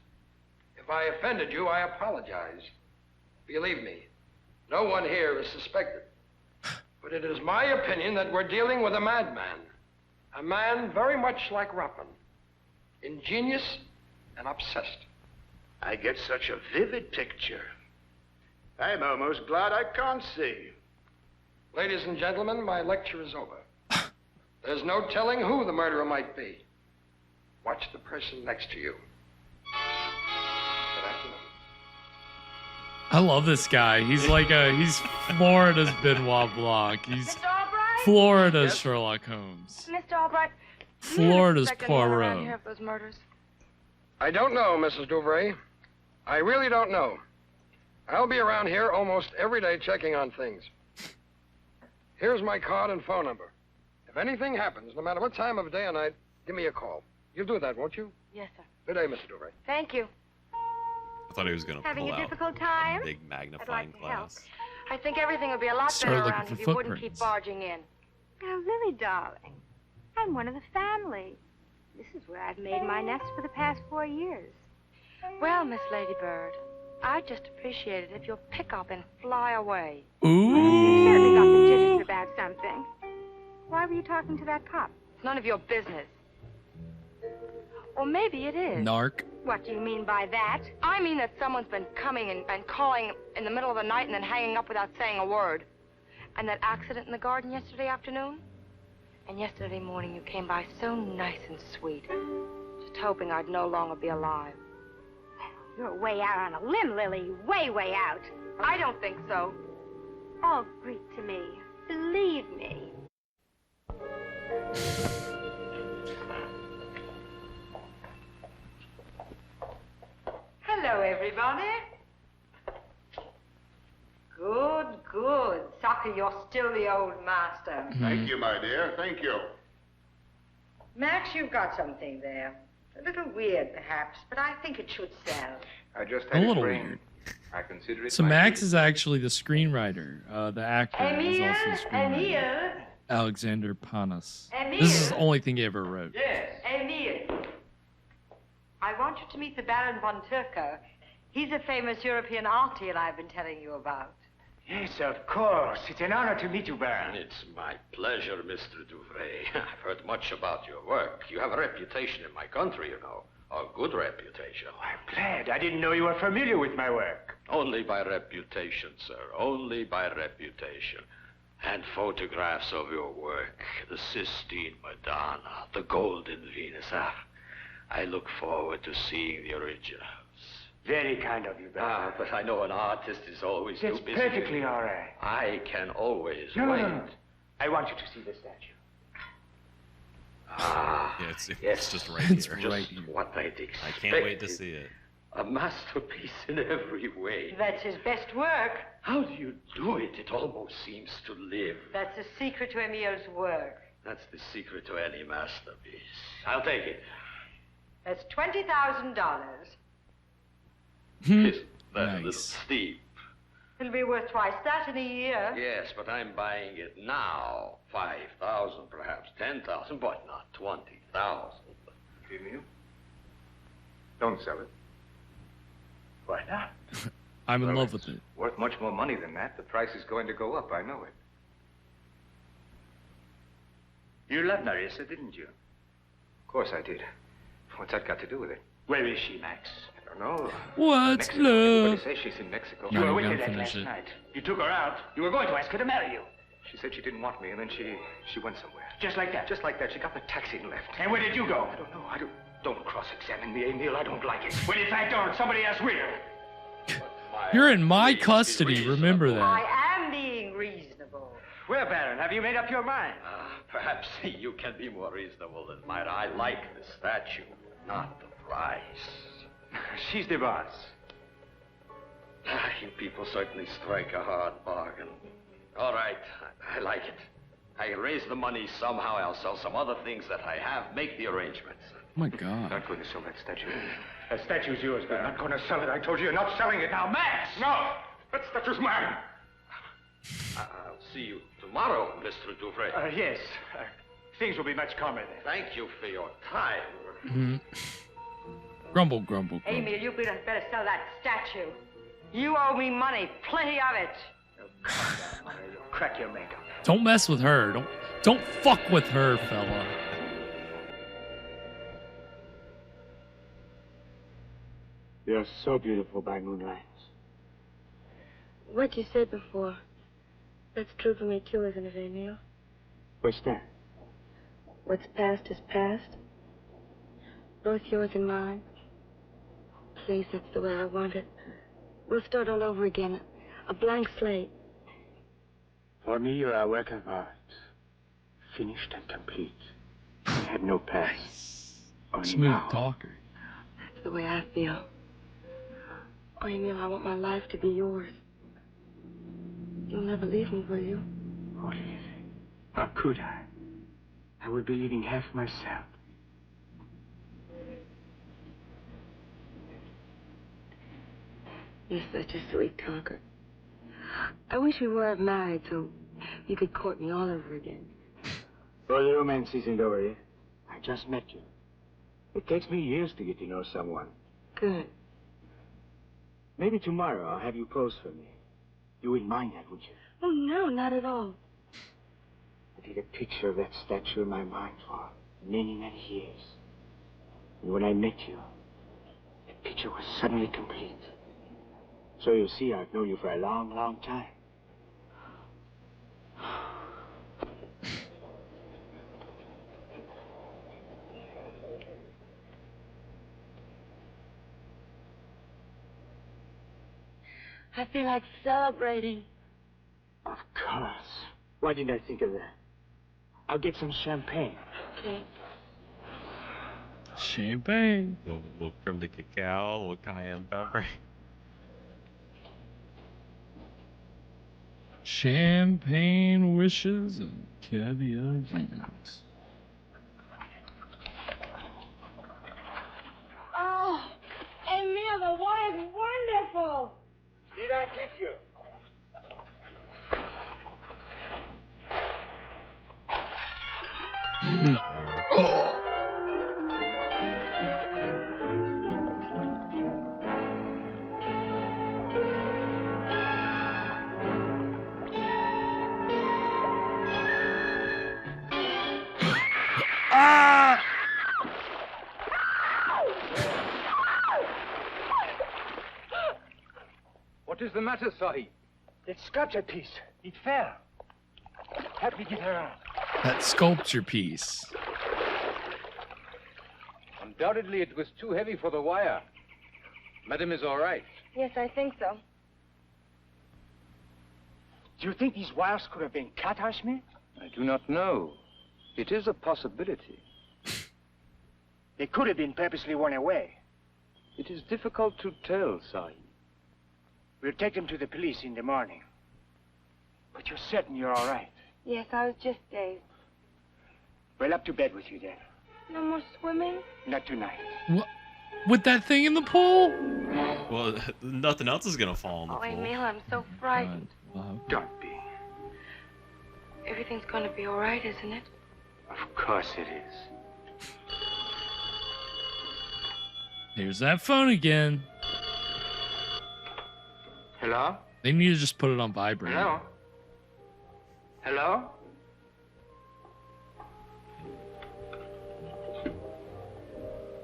[SPEAKER 20] If I offended you, I apologize. Believe me, no one here is suspected. But it is my opinion that we're dealing with a madman. A man very much like Rottmann. Ingenious and obsessed.
[SPEAKER 13] I get such a vivid picture. I'm almost glad I can't see.
[SPEAKER 20] Ladies and gentlemen, my lecture is over. There's no telling who the murderer might be. Watch the person next to you. Good afternoon.
[SPEAKER 9] I love this guy. He's he's Florida's Benoit Blanc. He's Florida's Sherlock Holmes.
[SPEAKER 2] Mr. Albright,
[SPEAKER 9] Florida's Poirot.
[SPEAKER 2] Here for those murders?
[SPEAKER 20] I don't know, Mrs. Douvray. I really don't know. I'll be around here almost every day checking on things. Here's my card and phone number. If anything happens, no matter what time of day or night, give me a call. You'll do that, won't you?
[SPEAKER 2] Yes, sir.
[SPEAKER 20] Good day, Mr. Douvray.
[SPEAKER 2] Thank you.
[SPEAKER 10] I thought he was going to
[SPEAKER 2] Having
[SPEAKER 10] pull
[SPEAKER 2] a
[SPEAKER 10] out
[SPEAKER 2] difficult time?
[SPEAKER 10] a big magnifying glass.
[SPEAKER 2] I think everything would be a lot
[SPEAKER 9] Start
[SPEAKER 2] better
[SPEAKER 9] looking
[SPEAKER 2] around
[SPEAKER 9] for
[SPEAKER 2] if you wouldn't keep
[SPEAKER 9] footprints.
[SPEAKER 2] barging in. Now, Lily, darling, I'm one of the family. This is where I've made my nest for the past 4 years. Well, Miss Ladybird, I'd just appreciate it if you'll pick up and fly away.
[SPEAKER 9] Ooh.
[SPEAKER 2] You certainly got the jitters about something. Why were you talking to that cop? It's none of your business. Or maybe it is.
[SPEAKER 9] Narc.
[SPEAKER 2] What do you mean by that? I mean that someone's been coming and calling in the middle of the night and then hanging up without saying a word. And that accident in the garden yesterday afternoon? And yesterday morning you came by so nice and sweet. Just hoping I'd no longer be alive.
[SPEAKER 3] You're way out on a limb, Lily. Way, way out.
[SPEAKER 2] I don't think so.
[SPEAKER 3] All Greek to me. Believe me.
[SPEAKER 11] Hello, everybody. Good, good. Sucker, you're still the old master.
[SPEAKER 4] Thank you, my dear. Thank you.
[SPEAKER 11] Max, you've got something there. A little weird, perhaps, but I think it should sell.
[SPEAKER 14] I just
[SPEAKER 9] A
[SPEAKER 14] had
[SPEAKER 9] little
[SPEAKER 14] it framed.
[SPEAKER 9] weird.
[SPEAKER 14] I consider it
[SPEAKER 9] So
[SPEAKER 14] my
[SPEAKER 9] Max
[SPEAKER 14] duty.
[SPEAKER 9] is actually the screenwriter. The actor is also the screenwriter.
[SPEAKER 11] Emil.
[SPEAKER 9] Alexander Panos.
[SPEAKER 11] Emil.
[SPEAKER 9] This is the only thing he ever wrote.
[SPEAKER 11] Yes. Emil. I want you to meet the Baron von Turco. He's a famous European artist I've been telling you about.
[SPEAKER 17] Yes, of course. It's an honor to meet you, Baron.
[SPEAKER 22] It's my pleasure, Mr. Duvray. I've heard much about your work. You have a reputation in my country, you know. A good reputation.
[SPEAKER 17] I'm glad. I didn't know you were familiar with my work.
[SPEAKER 22] Only by reputation, sir. Only by reputation. And photographs of your work. The Sistine Madonna, the Golden Venus. I look forward to seeing the originals.
[SPEAKER 17] Very kind of you, Baron.
[SPEAKER 22] But I know an artist is always
[SPEAKER 17] That's
[SPEAKER 22] too busy.
[SPEAKER 17] perfectly all right.
[SPEAKER 22] I can always
[SPEAKER 17] No,
[SPEAKER 22] wait.
[SPEAKER 17] no. I want you to see the statue.
[SPEAKER 22] Ah,
[SPEAKER 10] Yeah,
[SPEAKER 22] yes.
[SPEAKER 10] it's just right
[SPEAKER 22] It's
[SPEAKER 10] here.
[SPEAKER 22] just what I'd expected.
[SPEAKER 10] I can't wait to see it.
[SPEAKER 22] A masterpiece in every way.
[SPEAKER 11] That's his best work.
[SPEAKER 22] How do you do it? It almost seems to live.
[SPEAKER 11] That's the secret to Emil's work.
[SPEAKER 22] That's the secret to any masterpiece. I'll take it.
[SPEAKER 11] That's $20,000.
[SPEAKER 22] Isn't that a little steep?
[SPEAKER 11] It'll be worth twice that in a year.
[SPEAKER 22] Yes, but I'm buying it now. 5,000, perhaps 10,000, but not 20,000.
[SPEAKER 14] Emil, don't sell it.
[SPEAKER 17] Why not?
[SPEAKER 9] I'm in
[SPEAKER 14] Well,
[SPEAKER 9] love with it.
[SPEAKER 14] Worth much more money than that. The price is going to go up. I know it.
[SPEAKER 17] You loved Marissa, didn't you?
[SPEAKER 14] Of course I did. What's that got to do with it?
[SPEAKER 17] Where is she, Max?
[SPEAKER 14] I don't know.
[SPEAKER 9] What's
[SPEAKER 14] Mexico.
[SPEAKER 9] love?
[SPEAKER 14] Everybody says she's in Mexico.
[SPEAKER 17] You were with
[SPEAKER 9] gonna
[SPEAKER 17] her that
[SPEAKER 9] finish
[SPEAKER 17] last
[SPEAKER 9] it.
[SPEAKER 17] night. You took her out. You were going to ask her to marry you.
[SPEAKER 14] She said she didn't want me, and then she went somewhere.
[SPEAKER 17] Just like that.
[SPEAKER 14] Just like that. She got in a taxi and left.
[SPEAKER 17] And where did you go?
[SPEAKER 14] I don't know. Don't cross-examine me, Emil. I don't like it.
[SPEAKER 17] Well, if I don't, somebody else will.
[SPEAKER 9] You're in my custody. Remember that.
[SPEAKER 11] I am being reasonable.
[SPEAKER 17] Well, Baron, have you made up your mind?
[SPEAKER 22] Perhaps you can be more reasonable than Myra. I like the statue, not the price.
[SPEAKER 17] She's the boss.
[SPEAKER 22] You people certainly strike a hard bargain. All right, I like it. I raise the money somehow. I'll sell some other things that I have. Make the arrangements.
[SPEAKER 9] Oh my God.
[SPEAKER 14] Not going to sell that statue.
[SPEAKER 17] That statue's yours,
[SPEAKER 14] You're
[SPEAKER 17] Baron.
[SPEAKER 14] not going to sell it. I told you you're not selling it. Now, Max! No! That statue's mine.
[SPEAKER 22] I'll see you tomorrow, Mr. Duvray.
[SPEAKER 17] Yes. Things will be much calmer then.
[SPEAKER 22] Thank you for your time.
[SPEAKER 9] Mhm. Grumble, grumble, grumble.
[SPEAKER 11] Emil, you better sell that statue. You owe me money, plenty of it.
[SPEAKER 17] You'll crack your makeup.
[SPEAKER 9] Don't mess with her. Don't fuck with her, fella.
[SPEAKER 17] You're so beautiful by moonlight.
[SPEAKER 2] What you said before, that's true for me too, isn't it, Emil?
[SPEAKER 17] What's that?
[SPEAKER 2] What's past is past. Both yours and mine. Please, that's the way I want it. We'll start all over again. A blank slate.
[SPEAKER 17] For me, you're a work of art. Finished and complete. You had no past. Only
[SPEAKER 9] Smooth
[SPEAKER 17] now.
[SPEAKER 9] talker.
[SPEAKER 2] That's the way I feel. Oh, Emil, I want my life to be yours. You'll never leave me, will you?
[SPEAKER 17] Oh, Lily. How could I? I would be leaving half myself.
[SPEAKER 2] You're such a sweet talker. I wish we weren't married so you could court me all over again.
[SPEAKER 17] Oh, the romance isn't over yet. I just met you. It takes me years to get to know someone.
[SPEAKER 2] Good.
[SPEAKER 17] Maybe tomorrow I'll have you pose for me. You wouldn't mind that, would you?
[SPEAKER 2] Oh, no, not at all.
[SPEAKER 17] I did a picture of that statue in my mind for many, many years. And when I met you, the picture was suddenly complete. So you see, I've known you for a long, long time.
[SPEAKER 5] I feel like celebrating.
[SPEAKER 17] Of course. Why didn't I think of that? I'll get some champagne.
[SPEAKER 5] Okay.
[SPEAKER 9] Champagne.
[SPEAKER 10] Little creme de cacao, little cayenne pepper.
[SPEAKER 9] Champagne wishes and caviar dreams.
[SPEAKER 5] Oh, Emil, the wine is wonderful.
[SPEAKER 17] Did I teach you?
[SPEAKER 9] Ah!
[SPEAKER 14] What is the matter, Sahib?
[SPEAKER 17] That sculpture piece. It fell. Help me get her out.
[SPEAKER 9] That sculpture piece.
[SPEAKER 14] Undoubtedly, it was too heavy for the wire. Madam is all right.
[SPEAKER 2] Yes, I think so.
[SPEAKER 17] Do you think these wires could have been cut, Ashmi?
[SPEAKER 14] I do not know. It is a possibility.
[SPEAKER 17] They could have been purposely worn away.
[SPEAKER 14] It is difficult to tell, Sahib.
[SPEAKER 17] We'll take them to the police in the morning. But you're certain you're all right?
[SPEAKER 2] Yes, I was just dazed.
[SPEAKER 17] Well, up to bed with you then.
[SPEAKER 2] No more swimming?
[SPEAKER 17] Not tonight.
[SPEAKER 9] What? With that thing in the pool?
[SPEAKER 10] Well, nothing else is gonna fall in the
[SPEAKER 2] Oh,
[SPEAKER 10] pool.
[SPEAKER 2] Emil, I'm so frightened.
[SPEAKER 17] Don't be.
[SPEAKER 2] Everything's going to be all right, isn't it?
[SPEAKER 17] Of course it is.
[SPEAKER 9] Here's that phone again.
[SPEAKER 17] Hello?
[SPEAKER 9] They need to just put it on vibrate.
[SPEAKER 17] Hello? Hello?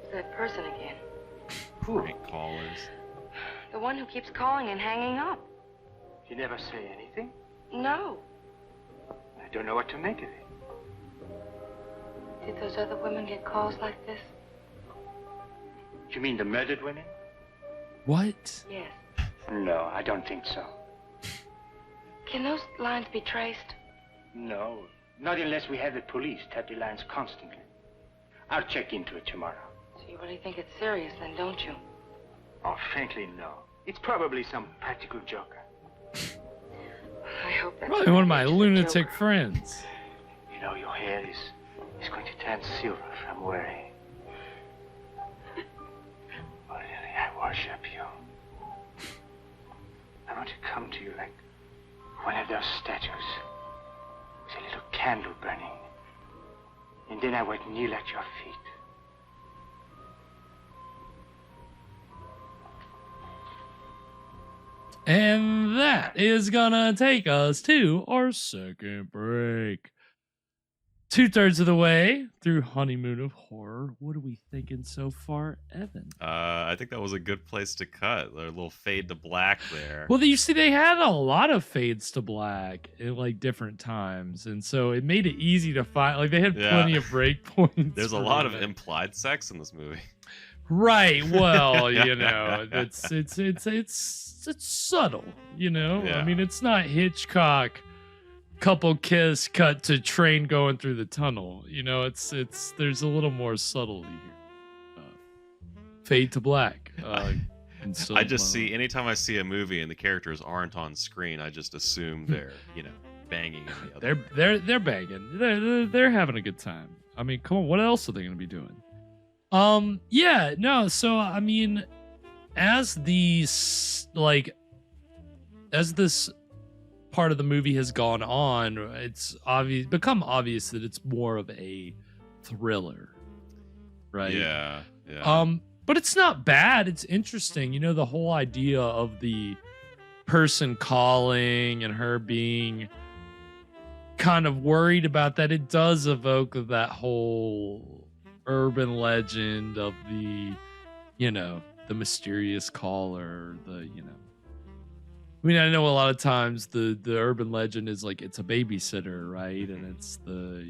[SPEAKER 2] It's that person again.
[SPEAKER 10] Prank callers.
[SPEAKER 2] The one who keeps calling and hanging up.
[SPEAKER 17] You never say anything?
[SPEAKER 2] No.
[SPEAKER 17] I don't know what to make of it.
[SPEAKER 2] Did those other women get calls like this?
[SPEAKER 17] You mean the murdered women?
[SPEAKER 9] What?
[SPEAKER 2] Yes.
[SPEAKER 17] No, I don't think so.
[SPEAKER 2] Can those lines be traced?
[SPEAKER 17] No, not unless we have the police tap the lines constantly. I'll check into it tomorrow.
[SPEAKER 2] So you really think it's serious then, don't you?
[SPEAKER 17] Oh, frankly, no. It's probably some practical joker.
[SPEAKER 2] I hope that's
[SPEAKER 9] Probably one of my lunatic friends.
[SPEAKER 17] You know, your hair is going to turn silver from worry. Oh, Lily, I worship you. I want to come to you like one of those statues with a little candle burning. And then I would kneel at your feet.
[SPEAKER 9] And that is gonna take us to our second break. 2/3 of the way through Honeymoon of Horror. What are we thinking so far, Evan?
[SPEAKER 10] I think that was a good place to cut. A little fade to black there.
[SPEAKER 9] Well, you see, they had a lot of fades to black at like different times, and so it made it easy to find. Like they had plenty of break points.
[SPEAKER 10] There's a lot of implied sex in this movie.
[SPEAKER 9] Right. Well, you know, it's subtle. You know,
[SPEAKER 10] Yeah.
[SPEAKER 9] I mean, it's not Hitchcock. Couple kiss cut to train going through the tunnel. You know, it's there's a little more subtlety here. Fade to black.
[SPEAKER 10] I just see anytime I see a movie and the characters aren't on screen, I just assume they're banging in the other.
[SPEAKER 9] They're banging. They're having a good time. I mean, come on, what else are they gonna be doing? Yeah, no. So I mean, as this part of the movie has gone on, it's become obvious that it's more of a thriller, right?
[SPEAKER 10] Yeah.
[SPEAKER 9] But it's not bad. It's interesting. You know, the whole idea of the person calling and her being kind of worried about that, it does evoke that whole urban legend of the mysterious caller, I mean, I know a lot of times the urban legend is like it's a babysitter, right? And it's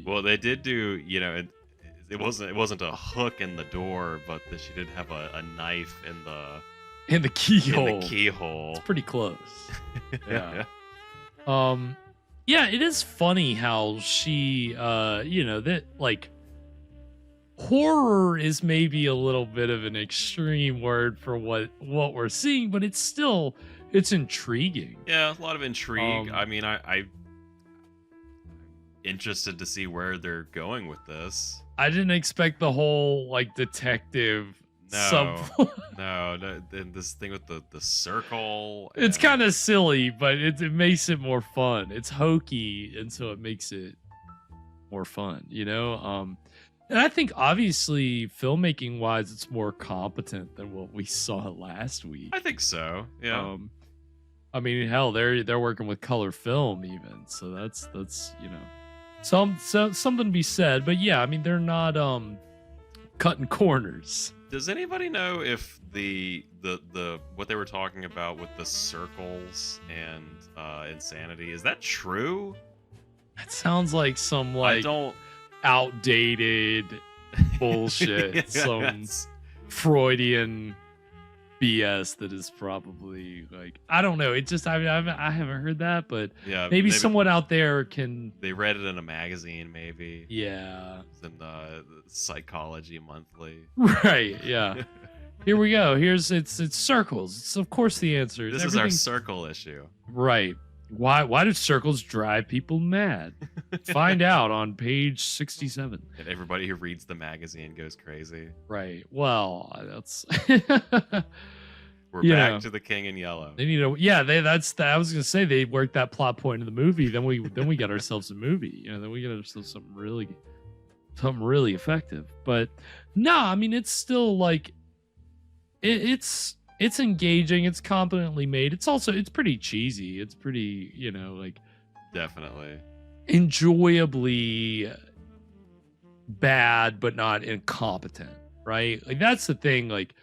[SPEAKER 10] Well, they did do, it wasn't a hook in the door, but she did have a knife in
[SPEAKER 9] In the keyhole.
[SPEAKER 10] In the keyhole.
[SPEAKER 9] It's pretty close. Yeah. Yeah, it is funny how she, that like horror is maybe a little bit of an extreme word for what we're seeing, but it's intriguing.
[SPEAKER 10] Yeah, a lot of intrigue. I mean, I'm interested to see where they're going with this.
[SPEAKER 9] I didn't expect the whole like detective
[SPEAKER 10] No, this thing with the circle.
[SPEAKER 9] It's kind of silly, but it makes it more fun. It's hokey, and so it makes it more fun, And I think obviously filmmaking wise, it's more competent than what we saw last week.
[SPEAKER 10] I think so. Yeah.
[SPEAKER 9] I mean, hell, they're working with color film even, so that's something to be said. But yeah, I mean, they're not cutting corners.
[SPEAKER 10] Does anybody know if the what they were talking about with the circles and insanity, is that true?
[SPEAKER 9] That sounds like some outdated bullshit. Some Freudian BS that is probably like, I don't know. It just I haven't heard that, but
[SPEAKER 10] yeah,
[SPEAKER 9] maybe someone out there can.
[SPEAKER 10] They read it in a magazine, maybe.
[SPEAKER 9] Yeah.
[SPEAKER 10] It's in Psychology Monthly.
[SPEAKER 9] Right. Yeah. Here we go. It's circles. It's of course the answer.
[SPEAKER 10] This is our circle issue.
[SPEAKER 9] Right. Why do circles drive people mad? Find out on page 67.
[SPEAKER 10] And everybody who reads the magazine goes crazy.
[SPEAKER 9] Right. Well, that's
[SPEAKER 10] we're back to the King in Yellow.
[SPEAKER 9] They need to. Yeah. I was gonna say they worked that plot point in the movie. Then we got ourselves a movie. Then we got ourselves something really effective. But no, I mean it's still like it's engaging. It's competently made. It's pretty cheesy. It's pretty,
[SPEAKER 10] definitely
[SPEAKER 9] enjoyably bad, but not incompetent, right? Like that's the thing. Like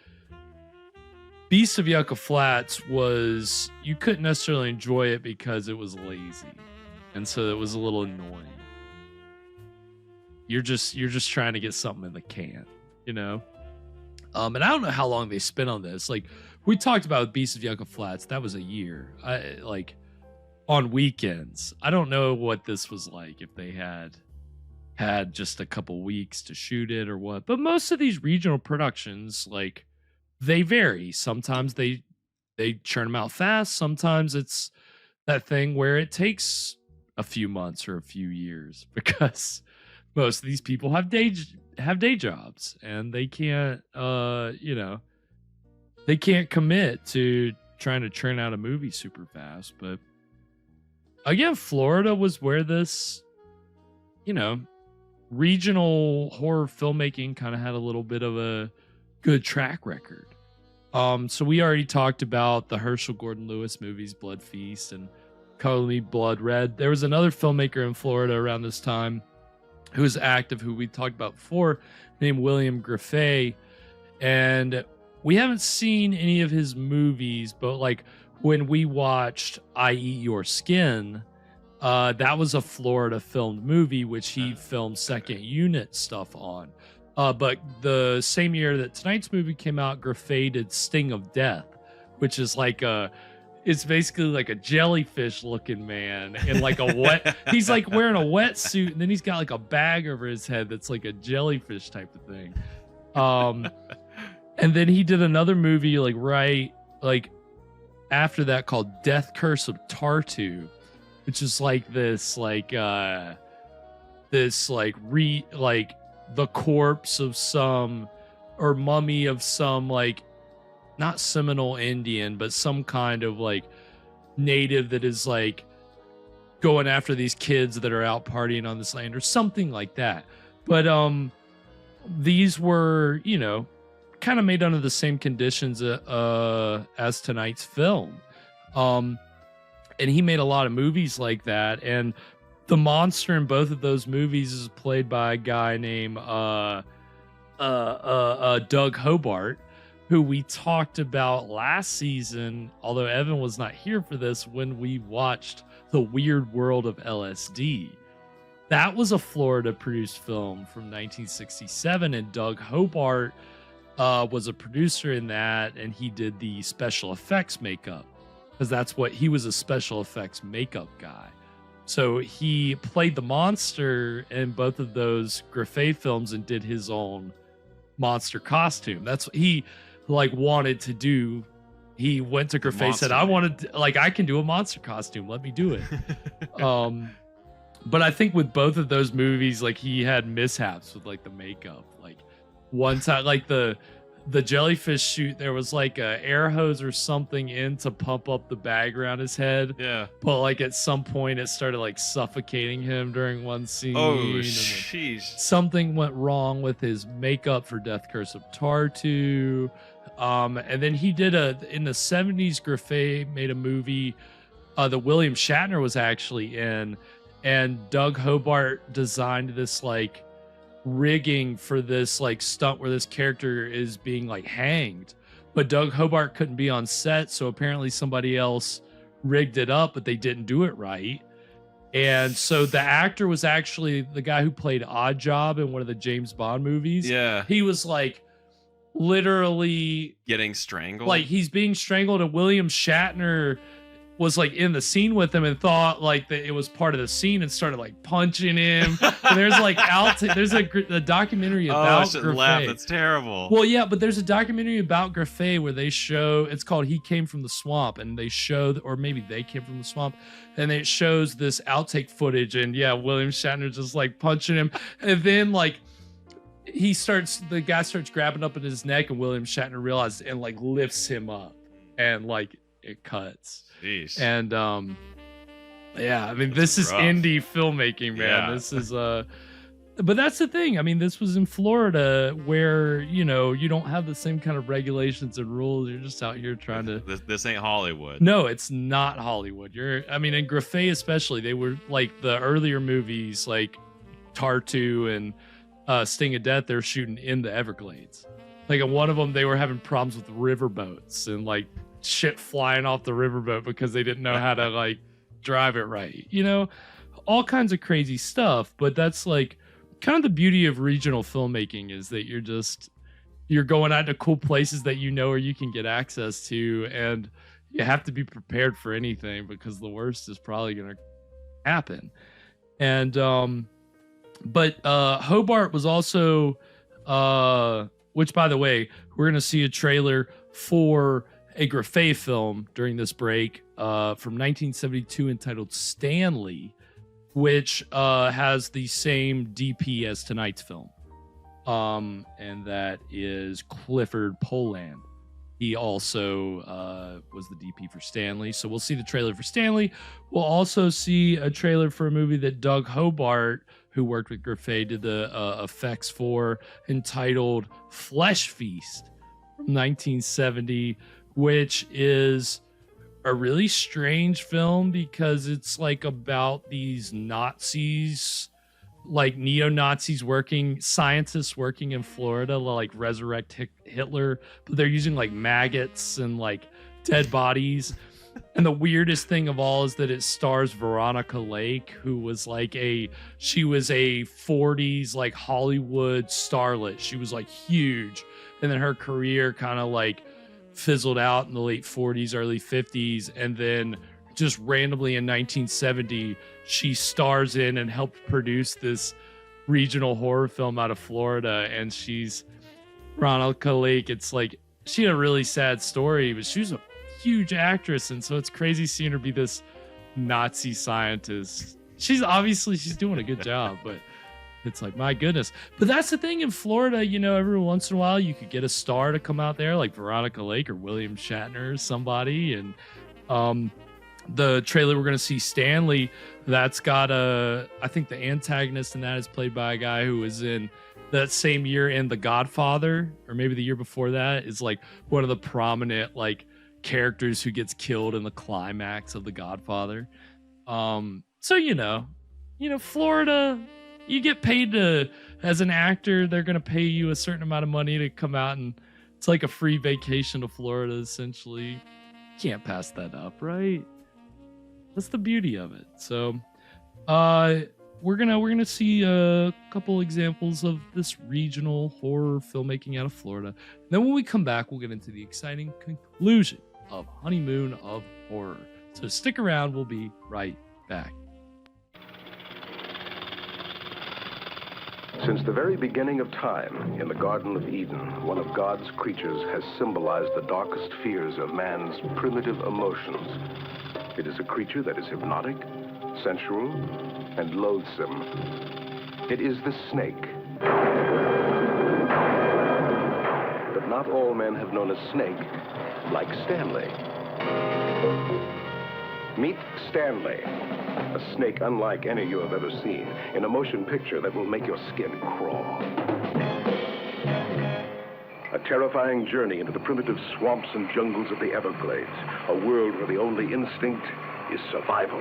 [SPEAKER 9] Beast of Yucca Flats you couldn't necessarily enjoy it because it was lazy, and so it was a little annoying. You're just trying to get something in the can, And I don't know how long they spent on this. Like we talked about Beast of Yucca Flats, that was a year. On weekends. I don't know what this was like, if they had just a couple weeks to shoot it or what. But most of these regional productions, like they vary. Sometimes they churn them out fast. Sometimes it's that thing where it takes a few months or a few years because most of these people have day jobs and they can't they can't commit to trying to churn out a movie super fast. But again, Florida was where this regional horror filmmaking kind of had a little bit of a good track record. So we already talked about the Herschel Gordon Lewis movies Blood Feast and Color Me Blood Red. There was another filmmaker in Florida around this time who was active, who we talked about before, named William Griffey. And we haven't seen any of his movies, but like when we watched I Eat Your Skin, that was a Florida filmed movie, which he filmed second unit stuff on. But the same year that tonight's movie came out, Griffey did Sting of Death, which is like it's basically like a jellyfish looking man in like a he's like wearing a wetsuit and then he's got like a bag over his head that's like a jellyfish type of thing. And then he did another movie after that called Death Curse of Tartu, which is like this the corpse of some or mummy of some like not Seminole Indian, but some kind of like native that is like going after these kids that are out partying on this land or something like that. But these were, kind of made under the same conditions as tonight's film. And he made a lot of movies like that. And the monster in both of those movies is played by a guy named Doug Hobart, who we talked about last season, although Evan was not here for this, when we watched The Weird World of LSD. That was a Florida-produced film from 1967, and Doug Hobart was a producer in that, and he did the special effects makeup because that's what he was, a special effects makeup guy. So he played the monster in both of those Griffey films and did his own monster costume. That's what he like wanted to do. He went to Griffey, said, I wanted to, like, I can do a monster costume. Let me do it. But I think with both of those movies, like, he had mishaps with like the makeup. Like one time, like the jellyfish shoot, there was like a air hose or something in to pump up the bag around his head.
[SPEAKER 10] Yeah.
[SPEAKER 9] But like at some point it started like suffocating him during one scene.
[SPEAKER 10] Oh,
[SPEAKER 9] and then
[SPEAKER 10] jeez.
[SPEAKER 9] something went wrong with his makeup for Death Curse of Tartu. And then he did in the 70s, Griffey made a movie that William Shatner was actually in, and Doug Hobart designed this like rigging for this like stunt where this character is being like hanged, but Doug Hobart couldn't be on set, so apparently somebody else rigged it up, but they didn't do it right. And so the actor was actually the guy who played Oddjob in one of the James Bond movies.
[SPEAKER 10] Yeah.
[SPEAKER 9] He was like literally
[SPEAKER 10] getting strangled.
[SPEAKER 9] Like he's being strangled, and William Shatner was like in the scene with him and thought like that it was part of the scene and started like punching him. And there's like there's a documentary about
[SPEAKER 10] I shouldn't
[SPEAKER 9] Griffey.
[SPEAKER 10] laugh. That's terrible.
[SPEAKER 9] Well, yeah, but there's a documentary about Griffey where they show, it's called He Came from the Swamp, and they show, or maybe They Came from the Swamp, and it shows this outtake footage, and yeah, William Shatner just like punching him, and then like the guy starts grabbing up at his neck, and William Shatner realizes and like lifts him up, and like it cuts.
[SPEAKER 10] Jeez.
[SPEAKER 9] And yeah, I mean, this is
[SPEAKER 10] rough.
[SPEAKER 9] indie filmmaking, man.
[SPEAKER 10] Yeah.
[SPEAKER 9] This is but that's the thing. I mean, this was in Florida where, you know, you don't have the same kind of regulations and rules. You're just out here trying to
[SPEAKER 10] This ain't Hollywood.
[SPEAKER 9] No, it's not Hollywood. I mean, in Griffey especially, they were like the earlier movies like Tartu and Sting of Death, they're shooting in the Everglades. Like in one of them, they were having problems with riverboats and like shit flying off the riverboat because they didn't know how to like drive it right. You know, all kinds of crazy stuff. But that's like kind of the beauty of regional filmmaking, is that you're going out to cool places that you know, or you can get access to, and you have to be prepared for anything because the worst is probably going to happen. And but Hobart was also which, by the way, we're going to see a trailer for a Griffey film during this break from 1972 entitled Stanley, which has the same DP as tonight's film. And that is Clifford Poland. He also was the DP for Stanley. So we'll see the trailer for Stanley. We'll also see a trailer for a movie that Doug Hobart, who worked with Griffey, did the effects for, entitled Flesh Feast from 1970, which is a really strange film because it's like about these Nazis, like neo-Nazis scientists working in Florida to like resurrect Hitler, but they're using like maggots and like dead bodies. And the weirdest thing of all is that it stars Veronica Lake, who was like she was a 40s like Hollywood starlet. She was like huge. And then her career kind of like fizzled out in the late 40s, early 50s. And then just randomly in 1970, she stars in and helped produce this regional horror film out of Florida. And she's Veronica Lake. It's like, she had a really sad story, but she was a huge actress. And so it's crazy seeing her be this Nazi scientist. She's doing a good job, but it's like, my goodness. But that's the thing in Florida, you know, every once in a while you could get a star to come out there like Veronica Lake or William Shatner or somebody. And the trailer we're going to see, Stanley, that's got I think the antagonist in that is played by a guy who was in that same year in The Godfather, or maybe the year before that, is like one of the prominent like characters who gets killed in the climax of The Godfather. So, you know, Florida, you get paid as an actor, they're going to pay you a certain amount of money to come out, and it's like a free vacation to Florida, essentially. Can't pass that up, right? That's the beauty of it. So, we're gonna see a couple examples of this regional horror filmmaking out of Florida. Then when we come back, we'll get into the exciting conclusion of Honeymoon of Horror. So stick around, we'll be right back.
[SPEAKER 7] Since the very beginning of time, in the Garden of Eden, one of God's creatures has symbolized the darkest fears of man's primitive emotions. It is a creature that is hypnotic, sensual, and loathsome. It is the snake. But not all men have known a snake like Stanley. Meet Stanley, a snake unlike any you have ever seen, in a motion picture that will make your skin crawl. A terrifying journey into the primitive swamps and jungles of the Everglades, a world where the only instinct is survival.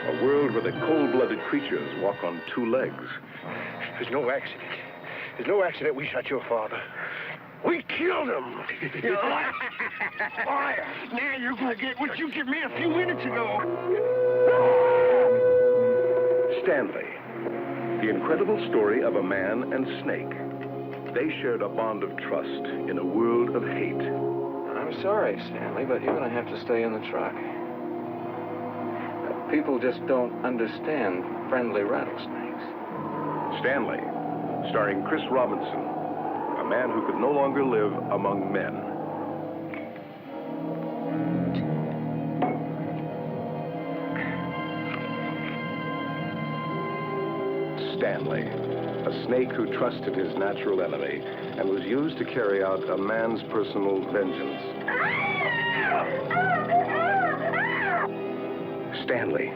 [SPEAKER 7] A world where the cold-blooded creatures walk on two legs.
[SPEAKER 13] There's no accident. There's no accident we shot your father. We killed him! You liar! Now you're gonna get what you gave me a few minutes ago!
[SPEAKER 7] Stanley, the incredible story of a man and snake. They shared a bond of trust in a world of hate.
[SPEAKER 6] I'm sorry, Stanley, but you're gonna have to stay in the truck. People just don't understand friendly rattlesnakes.
[SPEAKER 7] Stanley, starring Chris Robinson, a man who could no longer live among men. Stanley, a snake who trusted his natural enemy and was used to carry out a man's personal vengeance. Stanley,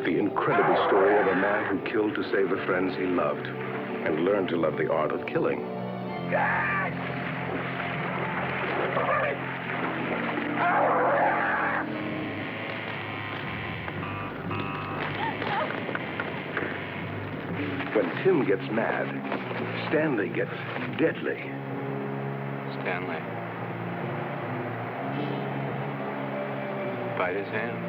[SPEAKER 7] the incredible story of a man who killed to save the friends he loved and learned to love the art of killing. When Tim gets mad, Stanley gets deadly.
[SPEAKER 6] Stanley. Bite his hand.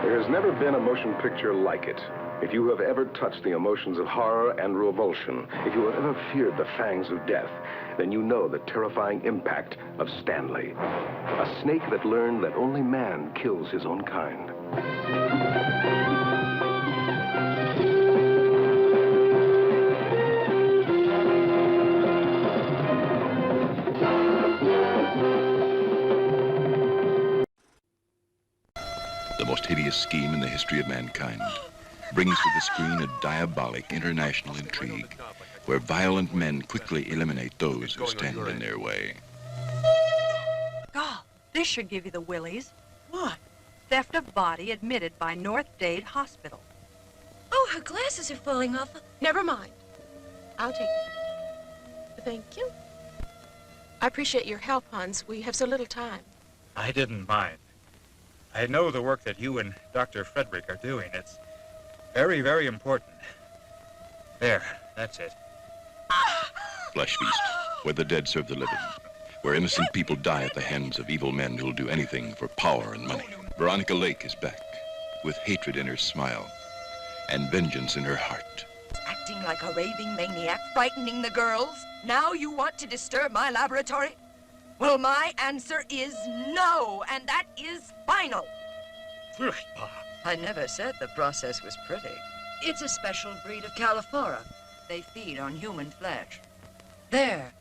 [SPEAKER 7] There has never been a motion picture like it. If you have ever touched the emotions of horror and revulsion, if you have ever feared the fangs of death, then you know the terrifying impact of Stanley. A snake that learned that only man kills his own kind.
[SPEAKER 8] The most hideous scheme in the history of mankind brings to the screen a diabolic international intrigue where violent men quickly eliminate those who stand in their way.
[SPEAKER 23] God, this should give you the willies. What? Theft of body admitted by North Dade Hospital.
[SPEAKER 24] Oh, her glasses are falling off.
[SPEAKER 23] Never mind.
[SPEAKER 24] I'll take it. Thank you. I appreciate your help, Hans. We have so little time.
[SPEAKER 25] I didn't mind. I know the work that you and Dr. Frederick are doing. It's very, very important. There, that's it.
[SPEAKER 8] Flesh feast, where the dead serve the living, where innocent people die at the hands of evil men who'll do anything for power and money. Veronica Lake is back, with hatred in her smile and vengeance in her heart.
[SPEAKER 24] Acting like a raving maniac, frightening the girls. Now you want to disturb my laboratory? Well, my answer is no, and that is final.
[SPEAKER 23] I never said the process was pretty.
[SPEAKER 24] It's a special breed of Califora. They feed on human flesh. There.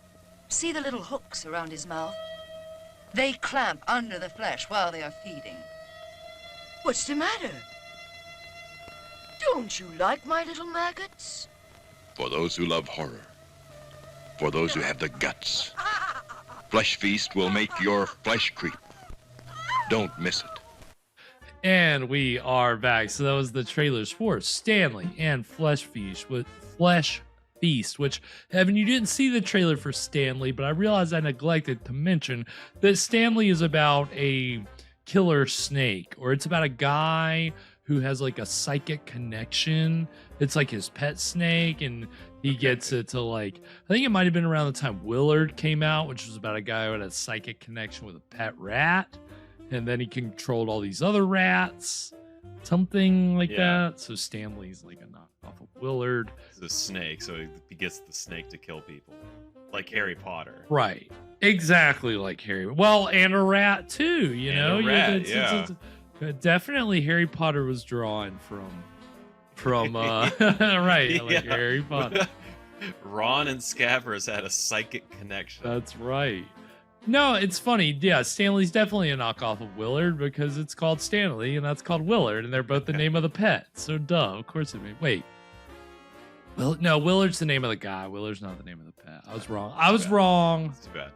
[SPEAKER 24] See the little hooks around his mouth? They clamp under the flesh while they are feeding. What's the matter? Don't you like my little maggots?
[SPEAKER 8] For those who love horror, for those who have the guts, Flesh Feast will make your flesh creep. Don't miss it.
[SPEAKER 9] And we are back. So that was the trailers for Stanley and Flesh Feast, which, Evan, you didn't see the trailer for Stanley, but I realized I neglected to mention that Stanley is about a killer snake, or it's about a guy who has like a psychic connection. It's like his pet snake, and he gets it to like, I think it might have been around the time Willard came out, which was about a guy who had a psychic connection with a pet rat, and then he controlled all these other rats, something like that. So Stanley's like a knockoff of Willard.
[SPEAKER 10] It's a snake, so he gets the snake to kill people, like Harry Potter.
[SPEAKER 9] Right. Exactly like Harry. Well, and a rat too, you know?
[SPEAKER 10] A rat,
[SPEAKER 9] Definitely Harry Potter was drawn from right, like Harry Potter.
[SPEAKER 10] Ron and Scabbers had a psychic connection.
[SPEAKER 9] That's right. No, it's funny. Yeah, Stanley's definitely a knockoff of Willard because it's called Stanley and that's called Willard, and they're both the name of the pet. So duh, of course it made. Wait. Well, no, Willard's the name of the guy. Willard's not the name of the pet. I was wrong.
[SPEAKER 10] It's too bad.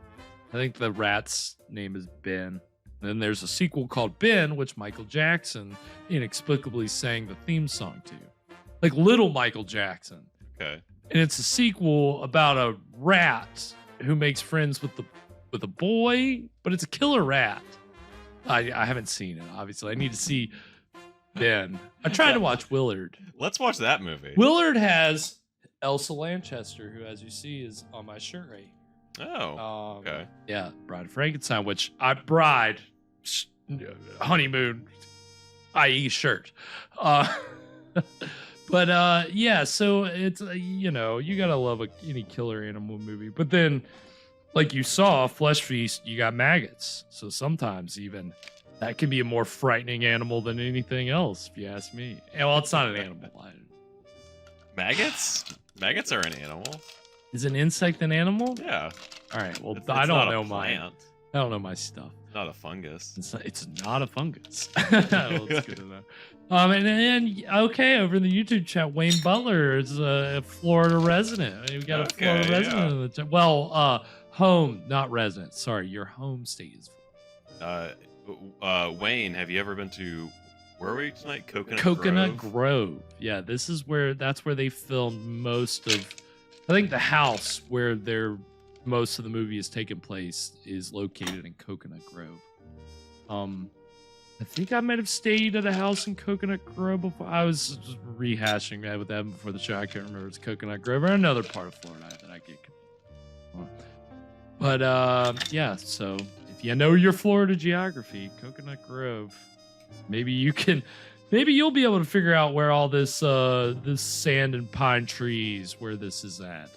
[SPEAKER 9] I think the rat's name is Ben. Then there's a sequel called Ben, which Michael Jackson inexplicably sang the theme song to. Like little Michael Jackson.
[SPEAKER 10] Okay.
[SPEAKER 9] And it's a sequel about a rat who makes friends with a boy, but it's a killer rat. I haven't seen it, obviously. I need to see Ben. I tried to watch Willard.
[SPEAKER 10] Let's watch that movie.
[SPEAKER 9] Willard has Elsa Lanchester, who, as you see, is on my shirt right here.
[SPEAKER 10] Oh, okay.
[SPEAKER 9] Yeah, Bride of Frankenstein, which honeymoon, i.e. shirt. But yeah, so it's, you know, you gotta love any killer animal movie. But then, like you saw, Flesh Feast, you got maggots. So sometimes even that can be a more frightening animal than anything else, if you ask me. Well, it's not an animal.
[SPEAKER 10] Maggots? Maggots are an animal.
[SPEAKER 9] Is an insect an animal?
[SPEAKER 10] Yeah.
[SPEAKER 9] All right. Well,
[SPEAKER 10] It's
[SPEAKER 9] I don't
[SPEAKER 10] not a
[SPEAKER 9] know
[SPEAKER 10] plant.
[SPEAKER 9] I don't know my stuff.
[SPEAKER 10] It's not a fungus.
[SPEAKER 9] It's not a fungus. Well, it's good to know. And then okay, over in the YouTube chat, Wayne Butler is a Florida resident. I mean, we got a Florida resident in the chat. Well, home, not resident. Sorry, your home state is
[SPEAKER 10] Florida. Wayne, have you ever been to, where were we tonight?
[SPEAKER 9] Coconut Grove. Yeah, that's where they filmed most of, I think the house where most of the movie is taking place is located in Coconut Grove. I think I might have stayed at a house in Coconut Grove before. I was just rehashing that with them before the show. I can't remember if it's Coconut Grove or another part of Florida that I get confused. But yeah, so if you know your Florida geography, Coconut Grove, maybe you'll be able to figure out where all this sand and pine trees, where this is at,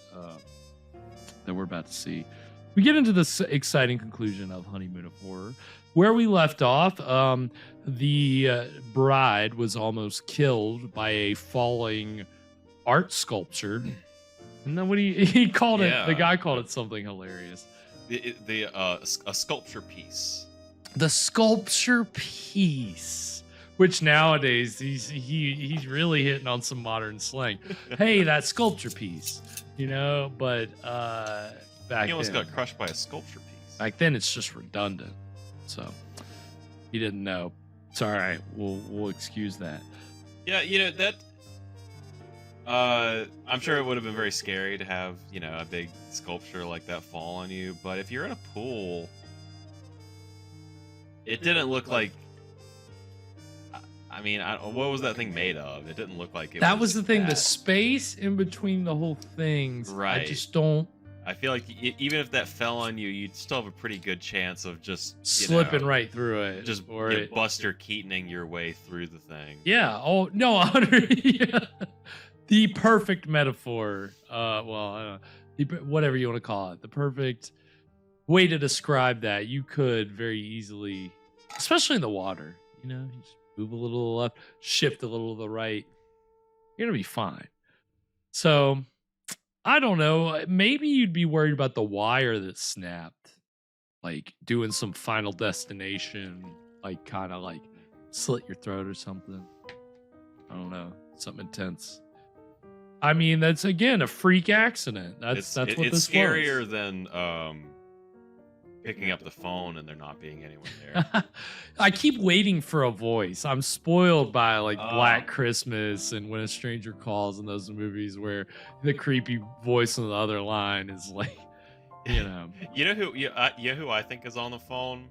[SPEAKER 9] that we're about to see. We get into this exciting conclusion of Honeymoon of Horror. Where we left off, the bride was almost killed by a falling art sculpture. And then what he called it, the guy called it something hilarious.
[SPEAKER 10] A sculpture piece.
[SPEAKER 9] The sculpture piece, which nowadays he's really hitting on some modern slang. Hey, that sculpture piece, you know. But back
[SPEAKER 10] he almost
[SPEAKER 9] then,
[SPEAKER 10] got crushed by a sculpture piece.
[SPEAKER 9] Back then, it's just redundant. So he didn't know. It's all right. We'll excuse that.
[SPEAKER 10] Yeah, you know that. I'm sure it would have been very scary to have, you know, a big sculpture like that fall on you. But if you're in a pool, it didn't look like. I mean, what was that thing made of? It didn't look like it.
[SPEAKER 9] That was the thing. The space in between the whole things.
[SPEAKER 10] Right.
[SPEAKER 9] I just don't.
[SPEAKER 10] I feel like even if that fell on you, you'd still have a pretty good chance of just
[SPEAKER 9] slipping right through it.
[SPEAKER 10] Just Buster Keatoning your way through the thing.
[SPEAKER 9] Yeah. Oh no, yeah. The perfect metaphor. Well, I don't know. Whatever you want to call it, the perfect way to describe that. You could very easily, especially in the water. You know, you just move a little to the left, shift a little to the right. You're gonna be fine. So. I don't know. Maybe you'd be worried about the wire that snapped, like doing some Final Destination, like kind of like slit your throat or something. I don't know, something intense. I mean, that's again a freak accident. That's what
[SPEAKER 10] it's
[SPEAKER 9] this
[SPEAKER 10] scarier
[SPEAKER 9] was.
[SPEAKER 10] Than picking up the phone and there not being anyone there.
[SPEAKER 9] I keep waiting for a voice. I'm spoiled by like Black Christmas and When a Stranger Calls and those movies where the creepy voice on the other line is like, you know.
[SPEAKER 10] You know who I think is on the phone?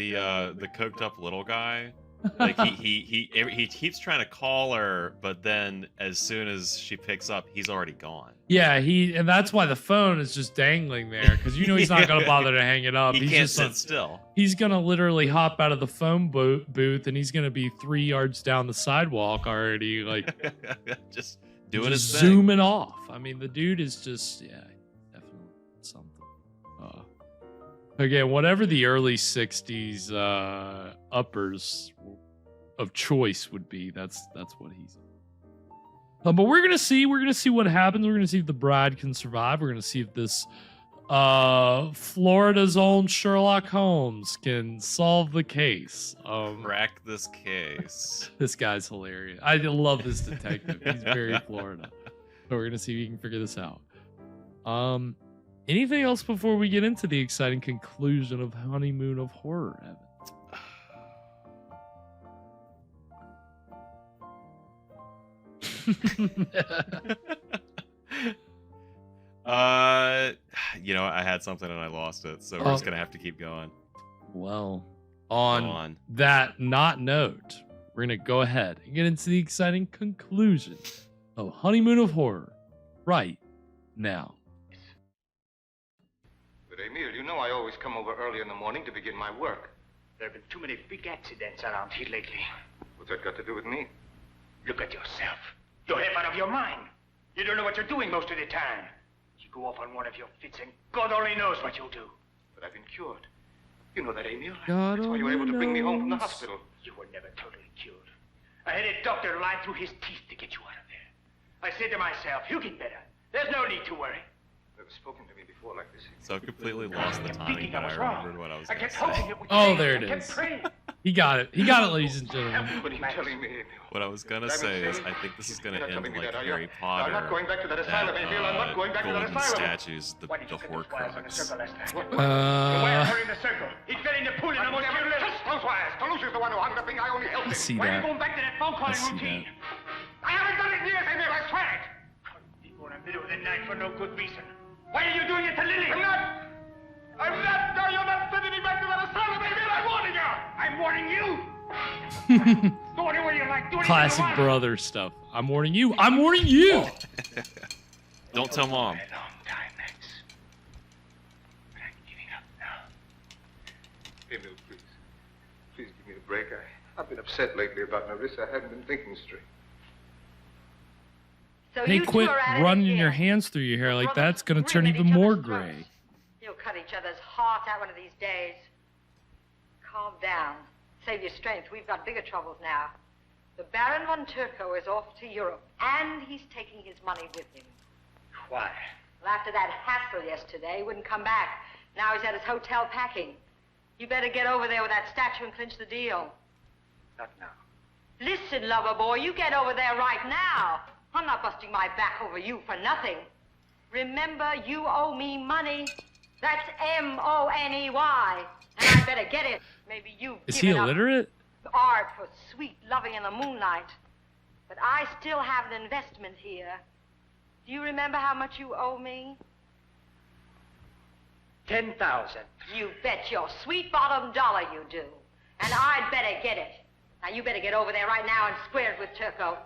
[SPEAKER 10] The coked up little guy. Like he keeps trying to call her, but then as soon as she picks up, he's already gone.
[SPEAKER 9] Yeah, and that's why the phone is just dangling there, because he's not gonna bother to hang it up.
[SPEAKER 10] He
[SPEAKER 9] He's
[SPEAKER 10] can't
[SPEAKER 9] just
[SPEAKER 10] sit still.
[SPEAKER 9] He's gonna literally hop out of the phone booth, and he's gonna be 3 yards down the sidewalk already, like
[SPEAKER 10] just doing
[SPEAKER 9] just
[SPEAKER 10] his thing.
[SPEAKER 9] zooming off. I mean, the dude is just definitely something. Again, whatever the early '60s uppers of choice would be, that's what he's. But we're gonna see what happens. We're gonna see if the bride can survive. We're gonna see if this Florida's own Sherlock Holmes can solve the case.
[SPEAKER 10] Crack this case.
[SPEAKER 9] This guy's hilarious. I love this detective. He's very Florida. So we're gonna see if he can figure this out. Anything else before we get into the exciting conclusion of Honeymoon of Horror, Evan?
[SPEAKER 10] I had something and I lost it, so we're just gonna have to keep going.
[SPEAKER 9] Well, on that not note, we're gonna go ahead and get into the exciting conclusion of Honeymoon of Horror right now.
[SPEAKER 12] But Emil, you know I always come over early in the morning to begin my work.
[SPEAKER 17] There have been too many big accidents around here lately.
[SPEAKER 12] What's that got to do with me?
[SPEAKER 17] Look at yourself. You're half out of your mind. You don't know what you're doing most of the time. You go off on one of your fits, and God only knows what you'll do.
[SPEAKER 12] But I've been cured. You know that, Emil.
[SPEAKER 9] God
[SPEAKER 12] That's why you were able to bring me home from the hospital.
[SPEAKER 17] You were never totally cured. I had a doctor lie through his teeth to get you out of there. I said to myself, you get better. There's no need to worry.
[SPEAKER 12] Never spoken to me before like this.
[SPEAKER 10] So I completely lost the timing, but I remembered what I was going to say.
[SPEAKER 9] Oh, there it is. He got it. He got it, ladies and gentlemen.
[SPEAKER 12] What are you telling me, Emil?
[SPEAKER 10] What I was going to say is I think this is going to end like Harry Potter.
[SPEAKER 12] I'm not going back to that asylum, Emil. I'm not going back to that
[SPEAKER 10] golden
[SPEAKER 12] asylum.
[SPEAKER 10] statues, the Horcrux.
[SPEAKER 12] Why hurry the circle? He fell in the pool and almost killed us. Those wires. Toulouse's the one who hung the thing. I only helped him.
[SPEAKER 9] see
[SPEAKER 12] Why are
[SPEAKER 9] that.
[SPEAKER 12] you going back to that phone calling routine? I haven't done it in years, Emil. I swear it.
[SPEAKER 17] People in the middle of the night for no good reason. Why are you doing it to Lily?
[SPEAKER 12] I'm not. No, you're not sending me back to that asylum, Emil. I'm warning you.
[SPEAKER 17] I'm warning you. Do whatever you like. Do whatever
[SPEAKER 9] Classic
[SPEAKER 17] you want.
[SPEAKER 9] brother stuff. I'm warning you. I'm warning you.
[SPEAKER 10] Don't tell Mom.
[SPEAKER 17] A long time, Max. But I'm giving up now.
[SPEAKER 12] Emil, please. Please give me a break. I've been upset lately about Marissa. I haven't been thinking straight.
[SPEAKER 2] So
[SPEAKER 9] Hey,
[SPEAKER 2] you two
[SPEAKER 9] quit
[SPEAKER 2] are at it
[SPEAKER 9] running
[SPEAKER 2] again.
[SPEAKER 9] your hands through your hair like
[SPEAKER 2] Brothers
[SPEAKER 9] that's gonna
[SPEAKER 2] grin
[SPEAKER 9] turn
[SPEAKER 2] at
[SPEAKER 9] even
[SPEAKER 2] each
[SPEAKER 9] more
[SPEAKER 2] other's throats.
[SPEAKER 9] gray.
[SPEAKER 2] You'll cut each other's hearts out one of these days. Calm down. Save your strength. We've got bigger troubles now. The Baron von Turco is off to Europe, and he's taking his money with him.
[SPEAKER 17] Why?
[SPEAKER 2] Well, after that hassle yesterday, he wouldn't come back. Now he's at his hotel packing. You better get over there with that statue and clinch the deal.
[SPEAKER 17] Not now.
[SPEAKER 2] Listen, lover boy, you get over there right now. I'm not busting my back over you for nothing. Remember, you owe me money. That's M-O-N-E-Y. And I better get it. Maybe you've
[SPEAKER 9] Is he
[SPEAKER 2] given up
[SPEAKER 9] illiterate?
[SPEAKER 2] art for sweet loving in the moonlight. But I still have an investment here. Do you remember how much you owe me?
[SPEAKER 17] 10,000.
[SPEAKER 2] You bet your sweet bottom dollar you do. And I'd better get it. Now, you better get over there right now and square it with Turco.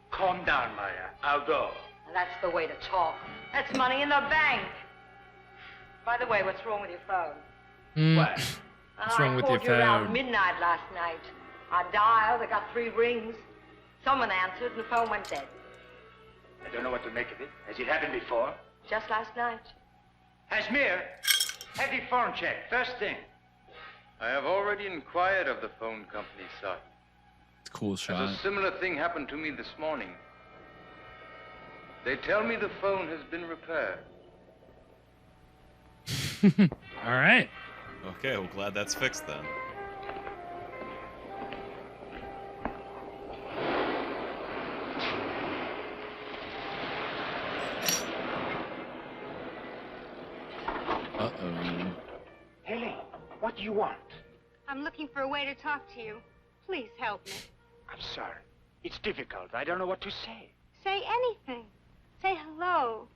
[SPEAKER 17] Calm down, Maya. I'll go.
[SPEAKER 2] And that's the way to talk. That's money in the bank. By the way, what's wrong with your phone?
[SPEAKER 17] What?
[SPEAKER 9] What's wrong with
[SPEAKER 2] I
[SPEAKER 9] your
[SPEAKER 2] called you around
[SPEAKER 9] phone?
[SPEAKER 2] midnight last night. I dialed, I got 3 rings. Someone answered, and the phone went dead.
[SPEAKER 17] I don't know what to make of it. Has it happened before?
[SPEAKER 2] Just last night.
[SPEAKER 17] Hasmir, have the phone checked. First thing.
[SPEAKER 6] I have already inquired of the phone company, sir.
[SPEAKER 9] It's a cool
[SPEAKER 6] As
[SPEAKER 9] shot.
[SPEAKER 6] a similar thing happened to me this morning. They tell me the phone has been repaired.
[SPEAKER 9] All right.
[SPEAKER 10] Okay, well, glad that's fixed then.
[SPEAKER 9] Uh-oh.
[SPEAKER 17] Haley, what do you want?
[SPEAKER 1] I'm looking for a way to talk to you. Please help me.
[SPEAKER 17] I'm sorry. It's difficult. I don't know what to say.
[SPEAKER 1] Say anything. Say hello.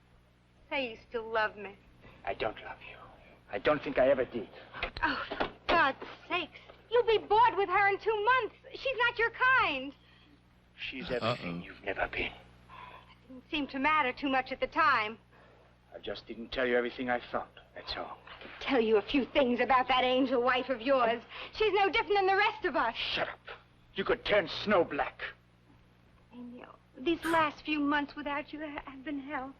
[SPEAKER 1] Say you still love me.
[SPEAKER 17] I don't love you. I don't think I ever did.
[SPEAKER 1] Oh, for God's
[SPEAKER 2] sakes. You'll be bored with her in 2 months. She's not your kind.
[SPEAKER 13] She's everything you've never been.
[SPEAKER 2] Didn't seem to matter too much at the time.
[SPEAKER 13] I just didn't tell you everything I felt, that's all.
[SPEAKER 2] Tell you a few things about that angel wife of yours. She's no different than the rest of us.
[SPEAKER 13] Shut up. You could turn snow black.
[SPEAKER 2] Emil, these last few months without you have been hell.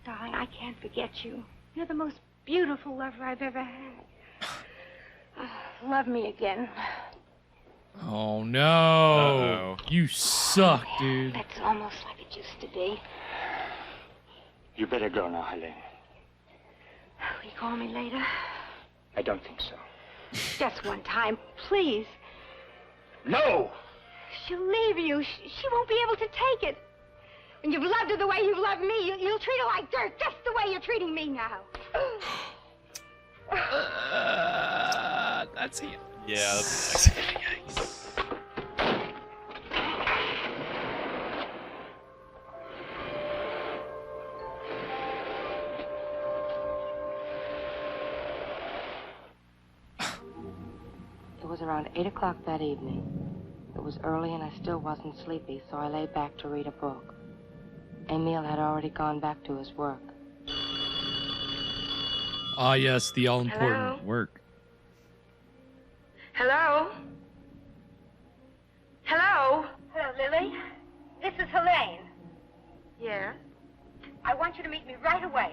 [SPEAKER 2] Darling, I can't forget you. You're the most beautiful lover I've ever had. Love me again.
[SPEAKER 9] Oh, no. You suck, dude.
[SPEAKER 2] That's almost like it used to be.
[SPEAKER 13] You better go now, Helene.
[SPEAKER 2] Will you call me later?
[SPEAKER 13] I don't think so.
[SPEAKER 2] Just one time, please.
[SPEAKER 13] No!
[SPEAKER 2] She'll leave you. She won't be able to take it. When you've loved her the way you've loved me, you'll treat her like dirt, just the way you're treating me now.
[SPEAKER 9] That's it.
[SPEAKER 10] Yeah, that's
[SPEAKER 2] It was around 8 o'clock that evening. It was early and I still wasn't sleepy, so I lay back to read a book. Emil had already gone back to his work.
[SPEAKER 9] Ah, yes, the
[SPEAKER 2] Hello?
[SPEAKER 9] all-important work.
[SPEAKER 2] Hello? Hello? Hello, Lily. This is Helene. Yes? I want you to meet me right away.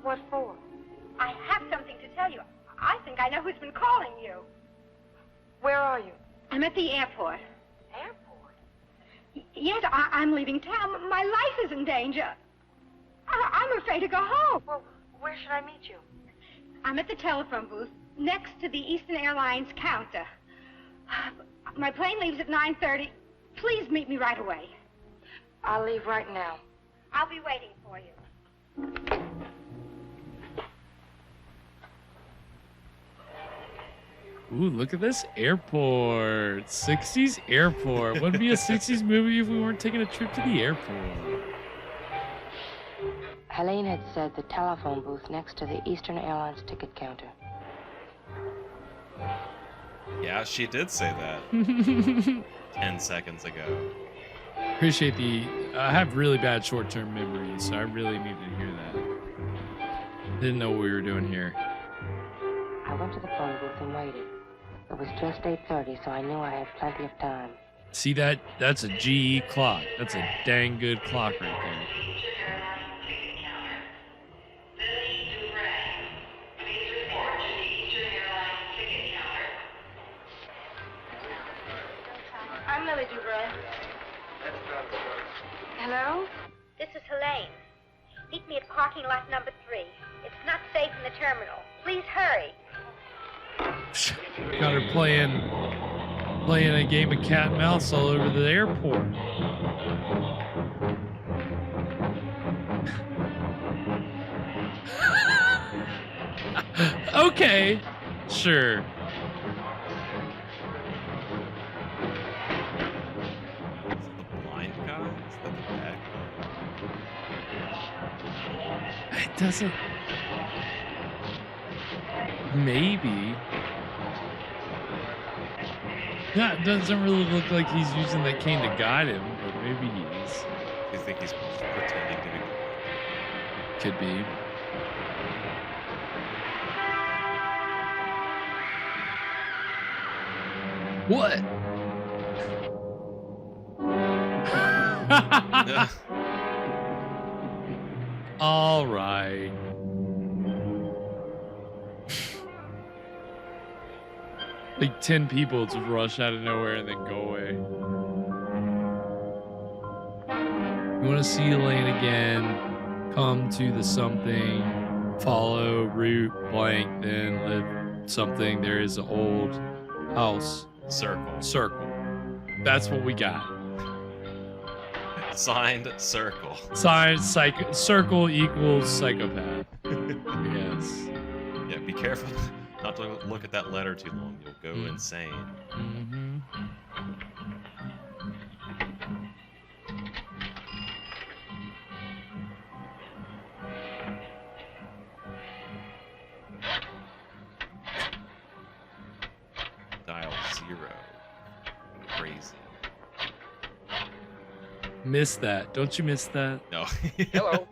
[SPEAKER 2] What for? I have something to tell you. I think I know who's been calling you. Where are you? I'm at the airport. Airport? Yes, I'm leaving town. My life is in danger. I'm afraid to go home. Well, where should I meet you? I'm at the telephone booth next to the Eastern Airlines counter. My plane leaves at 9:30. Please meet me right away. I'll leave right now. I'll be waiting for you.
[SPEAKER 9] Ooh, look at this airport. 60s airport. Wouldn't be a 60s movie if we weren't taking a trip to the airport.
[SPEAKER 2] Helene had said the telephone booth next to the Eastern Airlines ticket counter.
[SPEAKER 10] Yeah, she did say that 10 seconds ago.
[SPEAKER 9] Appreciate I have really bad short-term memories, so I really needed to hear that. Didn't know what we were doing here.
[SPEAKER 2] I went to the phone booth and waited. It was just 8:30, so I knew I had plenty of time.
[SPEAKER 9] See that? That's a GE clock. That's a dang good clock right there.
[SPEAKER 2] I'm Lily Dubray. Hello? This is Helene. Meet me at parking lot number 3. It's not safe in the terminal. Please hurry.
[SPEAKER 9] Got her playing a game of cat and mouse all over the airport. Okay, sure. It doesn't. Maybe. Yeah, it doesn't really look like he's using that cane to guide him, but maybe he is.
[SPEAKER 10] Do you think he's pretending to be?
[SPEAKER 9] Could be. What? All right. Like 10 people just rush out of nowhere and then go away. You want to see Elaine again? Come to the something, follow route blank, then live something. There is an old house. Circle. That's what we got.
[SPEAKER 10] Signed circle.
[SPEAKER 9] Signed circle equals psychopath. Yes.
[SPEAKER 10] Yeah, be careful not to look at that letter too long. You'll go insane.
[SPEAKER 9] Mm-hmm.
[SPEAKER 10] 0. Crazy.
[SPEAKER 9] Miss that. Don't you miss that?
[SPEAKER 10] No.
[SPEAKER 20] Hello.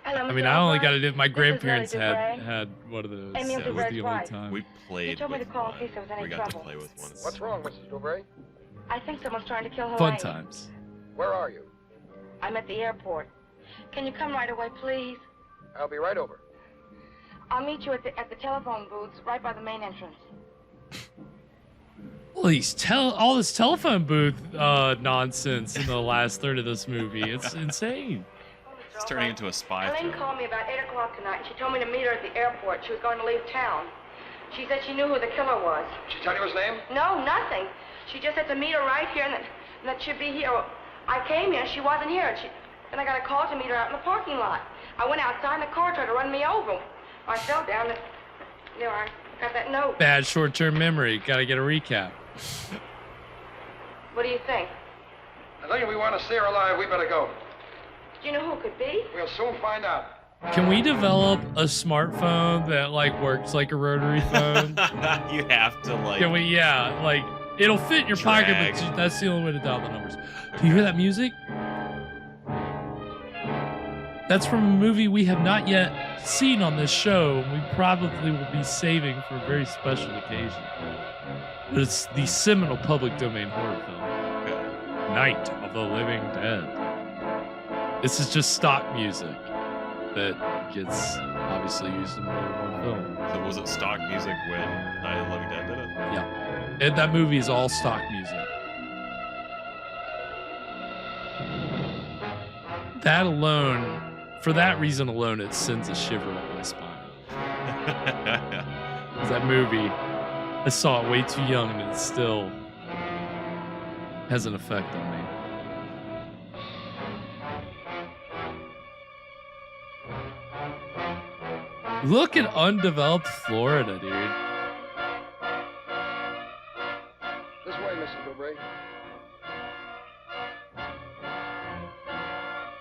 [SPEAKER 9] I mean, I only got it if my
[SPEAKER 11] This is
[SPEAKER 9] grandparents
[SPEAKER 11] Lily
[SPEAKER 9] had one of those.
[SPEAKER 11] Amy
[SPEAKER 9] That was the only
[SPEAKER 11] Duvernay's
[SPEAKER 9] time.
[SPEAKER 10] We played
[SPEAKER 11] told me
[SPEAKER 10] with
[SPEAKER 11] to call in
[SPEAKER 10] one.
[SPEAKER 11] case there was any
[SPEAKER 10] We got
[SPEAKER 11] trouble.
[SPEAKER 10] to play with one.
[SPEAKER 20] What's wrong, Mrs. Dubray?
[SPEAKER 11] I think someone's trying to kill her.
[SPEAKER 9] Fun times.
[SPEAKER 20] Where are you?
[SPEAKER 11] I'm at the airport. Can you come right away, please?
[SPEAKER 20] I'll be right over.
[SPEAKER 11] I'll meet you at the telephone booths right by the main entrance.
[SPEAKER 9] Well, all this telephone booth nonsense in the last third of this movie. It's insane.
[SPEAKER 10] It's turning into a spy
[SPEAKER 11] Elaine
[SPEAKER 10] film.
[SPEAKER 11] called me about 8 o'clock tonight, and she told me to meet her at the airport. She was going to leave town. She said she knew who the killer was.
[SPEAKER 20] She tell you his name?
[SPEAKER 11] No, nothing. She just said to meet her right here, and that she'd be here. Well, I came here, she wasn't here, and I got a call to meet her out in the parking lot. I went outside, and the car tried to run me over. I fell down, and I got that note.
[SPEAKER 9] Bad short-term memory. Gotta get a recap.
[SPEAKER 11] What do you think?
[SPEAKER 20] I think if we want to see her alive, we better go.
[SPEAKER 11] Do you know who it could be?
[SPEAKER 20] We'll soon find out.
[SPEAKER 9] Can we develop a smartphone that like works like a rotary phone?
[SPEAKER 10] You have to like.
[SPEAKER 9] Can we? Yeah, like it'll fit in your pocket,
[SPEAKER 10] Drag.
[SPEAKER 9] but that's the only way to dial the numbers. Do you hear that music? That's from a movie we have not yet seen on this show. We probably will be saving for a very special occasion. But it's the seminal public domain horror film, Night of the Living Dead. This is just stock music that gets obviously used in more than one film.
[SPEAKER 10] So was it stock music when Night of the Living Dead did it?
[SPEAKER 9] Yeah. And that movie is all stock music. That alone, for that reason alone, it sends a shiver up my spine. 'Cause that movie, I saw it way too young and it still has an effect on me. Look at undeveloped Florida, dude.
[SPEAKER 20] This way, Mrs. Dubray.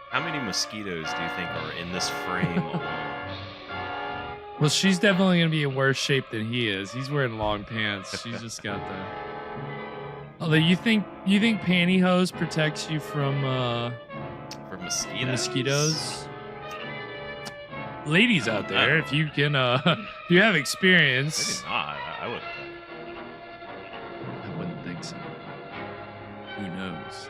[SPEAKER 10] How many mosquitoes do you think are in this frame alone?
[SPEAKER 9] Well, she's definitely gonna be in worse shape than he is. He's wearing long pants. She's just got the. Although you think pantyhose protects you from
[SPEAKER 10] mosquitoes?
[SPEAKER 9] Mosquitoes. Ladies out there, if you can, if you have experience.
[SPEAKER 10] Maybe not. I wouldn't think.
[SPEAKER 9] I wouldn't think so. Who knows?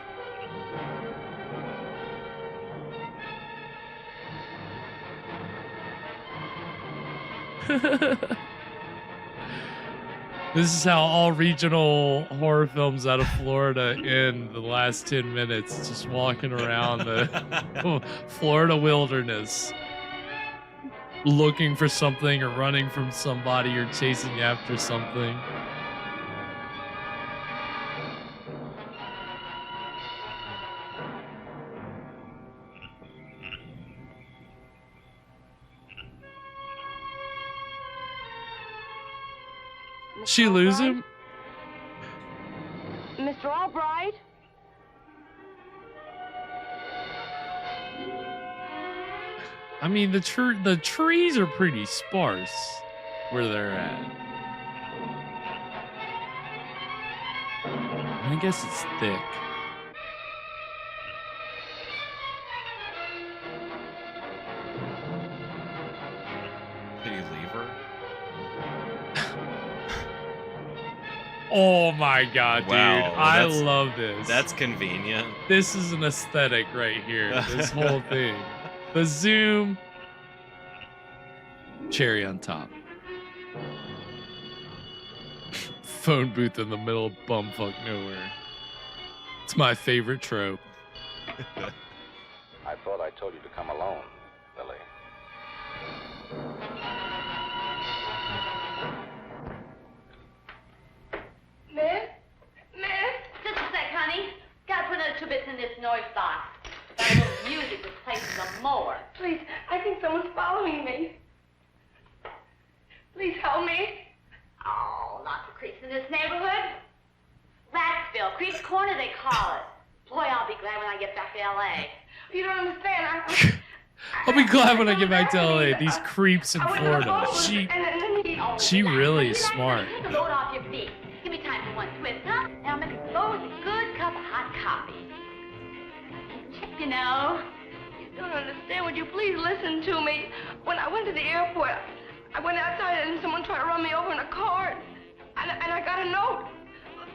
[SPEAKER 9] This is how all regional horror films out of Florida end the last 10 minutes, just walking around the Florida wilderness, looking for something or running from somebody or chasing after something. She lose him?
[SPEAKER 11] Mr. Albright?
[SPEAKER 9] I mean, the trees are pretty sparse where they're at. I guess it's thick.
[SPEAKER 10] Did he leave her?
[SPEAKER 9] Oh my god, dude.
[SPEAKER 10] Wow,
[SPEAKER 9] I love this.
[SPEAKER 10] That's convenient.
[SPEAKER 9] This is an aesthetic right here. This whole thing. The zoom. Cherry on top. Phone booth in the middle of bumfuck nowhere. It's my favorite trope.
[SPEAKER 7] I thought I told you to come alone, Lily.
[SPEAKER 1] Miss? Just a sec, honey. Gotta put another 2 bits in this noise box. That little music replaces the mower.
[SPEAKER 11] Please, I think someone's following me. Please help me.
[SPEAKER 1] Oh, lots of creeps in this neighborhood. Ratsville, Creeps Corner they call it. Boy, I'll be glad when I get back to L.A.
[SPEAKER 11] You don't understand.
[SPEAKER 9] I'll be glad when I get back to LA. These creeps in Florida. She really is smart.
[SPEAKER 1] Take the load off your feet. Give me time for one twist. you know.
[SPEAKER 15] You don't understand. Would you please listen to me? When I went to the airport, I went outside and someone tried to run me over in a car. And I got a note.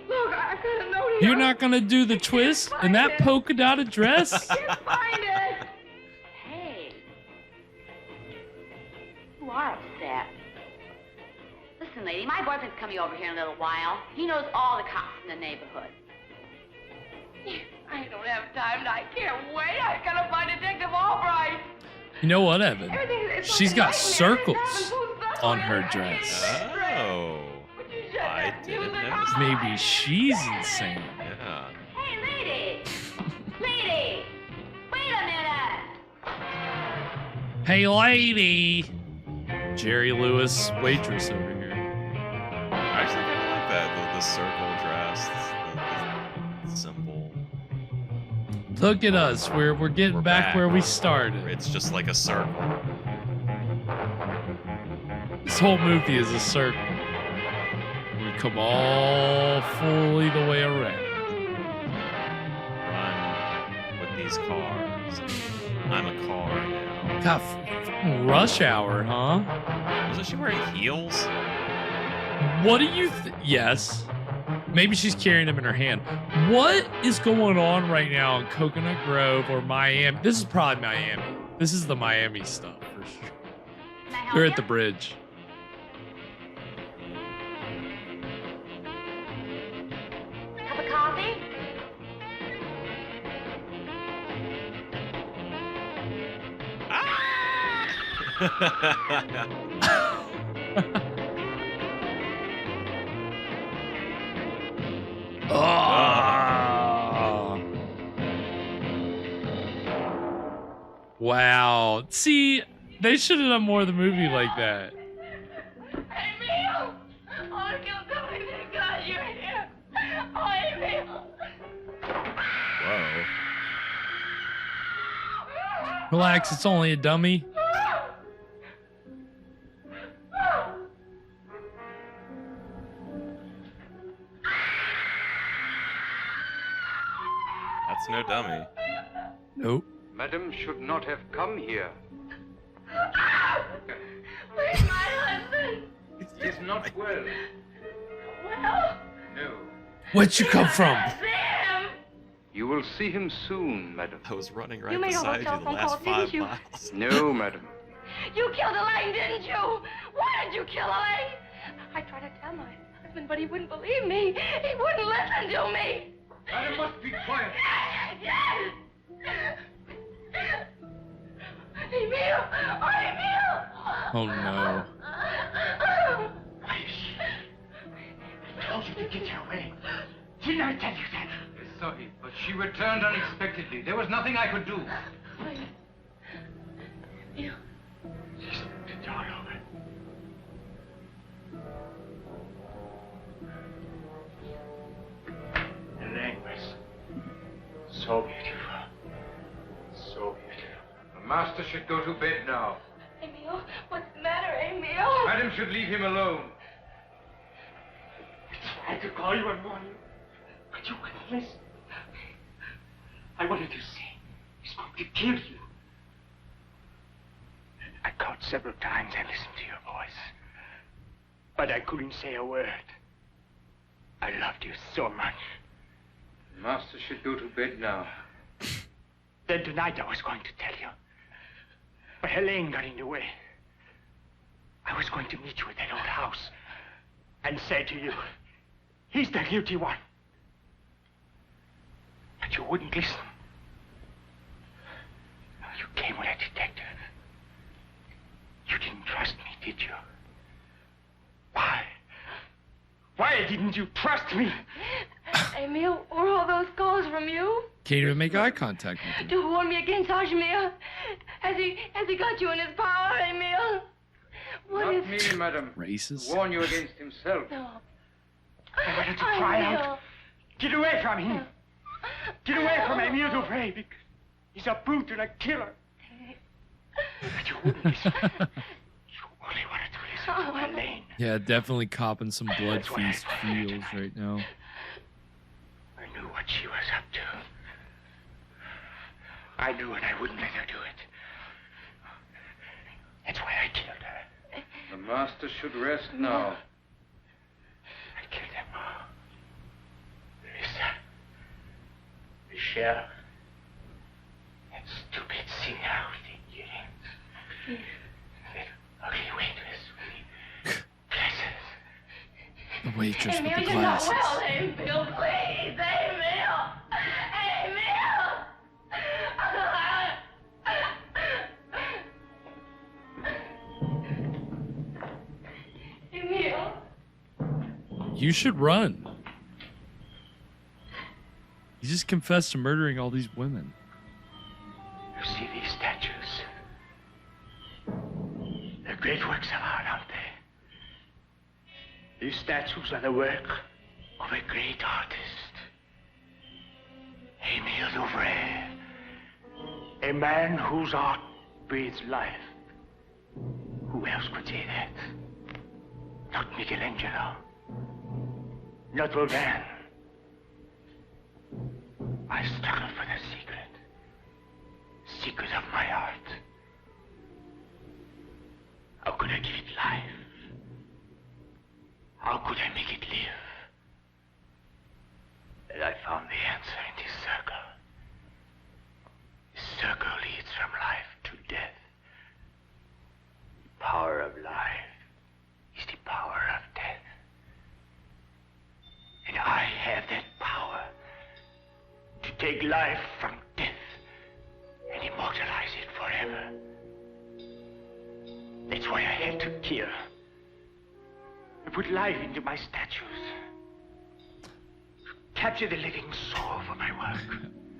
[SPEAKER 15] Look, I got a note here.
[SPEAKER 9] You're not gonna do the twist in that polka dotted dress?
[SPEAKER 15] I can't find it.
[SPEAKER 1] Hey. You are upset. Listen, lady, my boyfriend's coming over here in a little while. He knows all the cops in the neighborhood.
[SPEAKER 15] I don't have time and I can't wait. I gotta find Detective Albright.
[SPEAKER 9] You know what, Evan?
[SPEAKER 15] It's
[SPEAKER 9] She's got circles
[SPEAKER 15] circles
[SPEAKER 9] on her dress.
[SPEAKER 10] Oh. I didn't notice that.
[SPEAKER 9] Maybe she's insane.
[SPEAKER 10] Yeah.
[SPEAKER 1] Hey, lady! Lady! Wait a minute!
[SPEAKER 9] Hey, lady! Jerry Lewis, waitress over here.
[SPEAKER 10] Actually, I kind of like that. The circle dress, the symbol.
[SPEAKER 9] Look at us. We're getting back where we started.
[SPEAKER 10] It's just like a circle.
[SPEAKER 9] This whole movie is a circle. We come all fully the way around.
[SPEAKER 10] Run with these cars. I'm a car now.
[SPEAKER 9] God, rush hour, huh?
[SPEAKER 10] Wasn't she wearing heels?
[SPEAKER 9] What do you yes. Maybe she's carrying them in her hand. What is going on right now in Coconut Grove or Miami? This is probably Miami. This is the Miami stuff for sure. They're at the bridge.
[SPEAKER 1] Cup of coffee?
[SPEAKER 9] Oh. Wow. See, they should have done more of the movie like that.
[SPEAKER 15] Hey, Emil! Oh, kill somebody. Thank God you're here. Oh, Emil!
[SPEAKER 10] Whoa.
[SPEAKER 9] Relax, it's only a dummy.
[SPEAKER 10] That's no dummy.
[SPEAKER 9] Nope.
[SPEAKER 14] Madam should not have come here.
[SPEAKER 15] Where's my husband?
[SPEAKER 14] He's not well.
[SPEAKER 15] Well,
[SPEAKER 14] No.
[SPEAKER 9] Where'd you come from?
[SPEAKER 15] Sam!
[SPEAKER 14] You will see him soon, madam.
[SPEAKER 10] I was running
[SPEAKER 15] You made a hotel phone call, didn't you?
[SPEAKER 10] miles.
[SPEAKER 14] No, madam.
[SPEAKER 15] You killed Elaine, didn't you? Why did you kill Elaine? I tried to tell my husband, but he wouldn't believe me. He wouldn't listen to me.
[SPEAKER 14] Madam must be quiet.
[SPEAKER 15] Yes! Emil! Oh, Emil!
[SPEAKER 9] Oh no.
[SPEAKER 5] I told you to get her away. Didn't I tell you that?
[SPEAKER 14] Sorry, but she returned unexpectedly. There was nothing I could do.
[SPEAKER 15] Emil.
[SPEAKER 5] She's the door over. Elaine was so beautiful. So beautiful.
[SPEAKER 14] The master should go to bed now.
[SPEAKER 15] Emil, what's the matter, Emil?
[SPEAKER 14] Madam should leave him alone.
[SPEAKER 5] I tried to call you and warn you, but you wouldn't listen. I wanted to say he's going to kill you. I called several times and listened to your voice, but I couldn't say a word. I loved you so much.
[SPEAKER 14] The master should go to bed now.
[SPEAKER 5] Then tonight I was going to tell you, but Helene got in the way. I was going to meet you at that old house and say to you, he's the guilty one. But you wouldn't listen. You came with a detective. You didn't trust me, did you? Why? Why didn't you trust me?
[SPEAKER 15] Emil, were all those calls from you?
[SPEAKER 9] Can't even make eye contact with him.
[SPEAKER 15] To warn me against Ajmir? Has he got you in his power, Emil?
[SPEAKER 14] Not me, madam.
[SPEAKER 9] Racist.
[SPEAKER 14] To warn you against himself.
[SPEAKER 15] No.
[SPEAKER 5] I wanted to cry out. Get away from him. Get away from Emile Dupre, because he's a brute and a killer. But you wouldn't listen. You only wanted to listen to Elaine.
[SPEAKER 9] Yeah, definitely copping some blood feast feels right now.
[SPEAKER 5] I knew what she was up to.
[SPEAKER 13] I knew it. I wouldn't let her do it. That's why I killed her.
[SPEAKER 12] The master should rest now.
[SPEAKER 13] I killed him. Lisa. Michelle. That stupid singer with the earrings. That ugly waitress with the glasses.
[SPEAKER 9] The waitress with
[SPEAKER 1] Emil,
[SPEAKER 9] the
[SPEAKER 1] you're not
[SPEAKER 9] glasses.
[SPEAKER 1] well, Emil, please, Emil. Emil.
[SPEAKER 9] You should run. You just confessed to murdering all these women.
[SPEAKER 13] You see these statues? They're great works of art, aren't they? These statues are the work of a great artist. Emile Louvre. A man whose art breathes life. Who else could say that? Not Michelangelo. Not Rodin. I struggle for the secret. Secret of my art. How could I give it life? How could I make it live? And I found the answer in this circle. This circle leads from life to death. The power of life is the power of death. And I have that power to take life from death and immortalize it forever. That's why I had to kill. To put life into my statues. Capture the living soul for my work.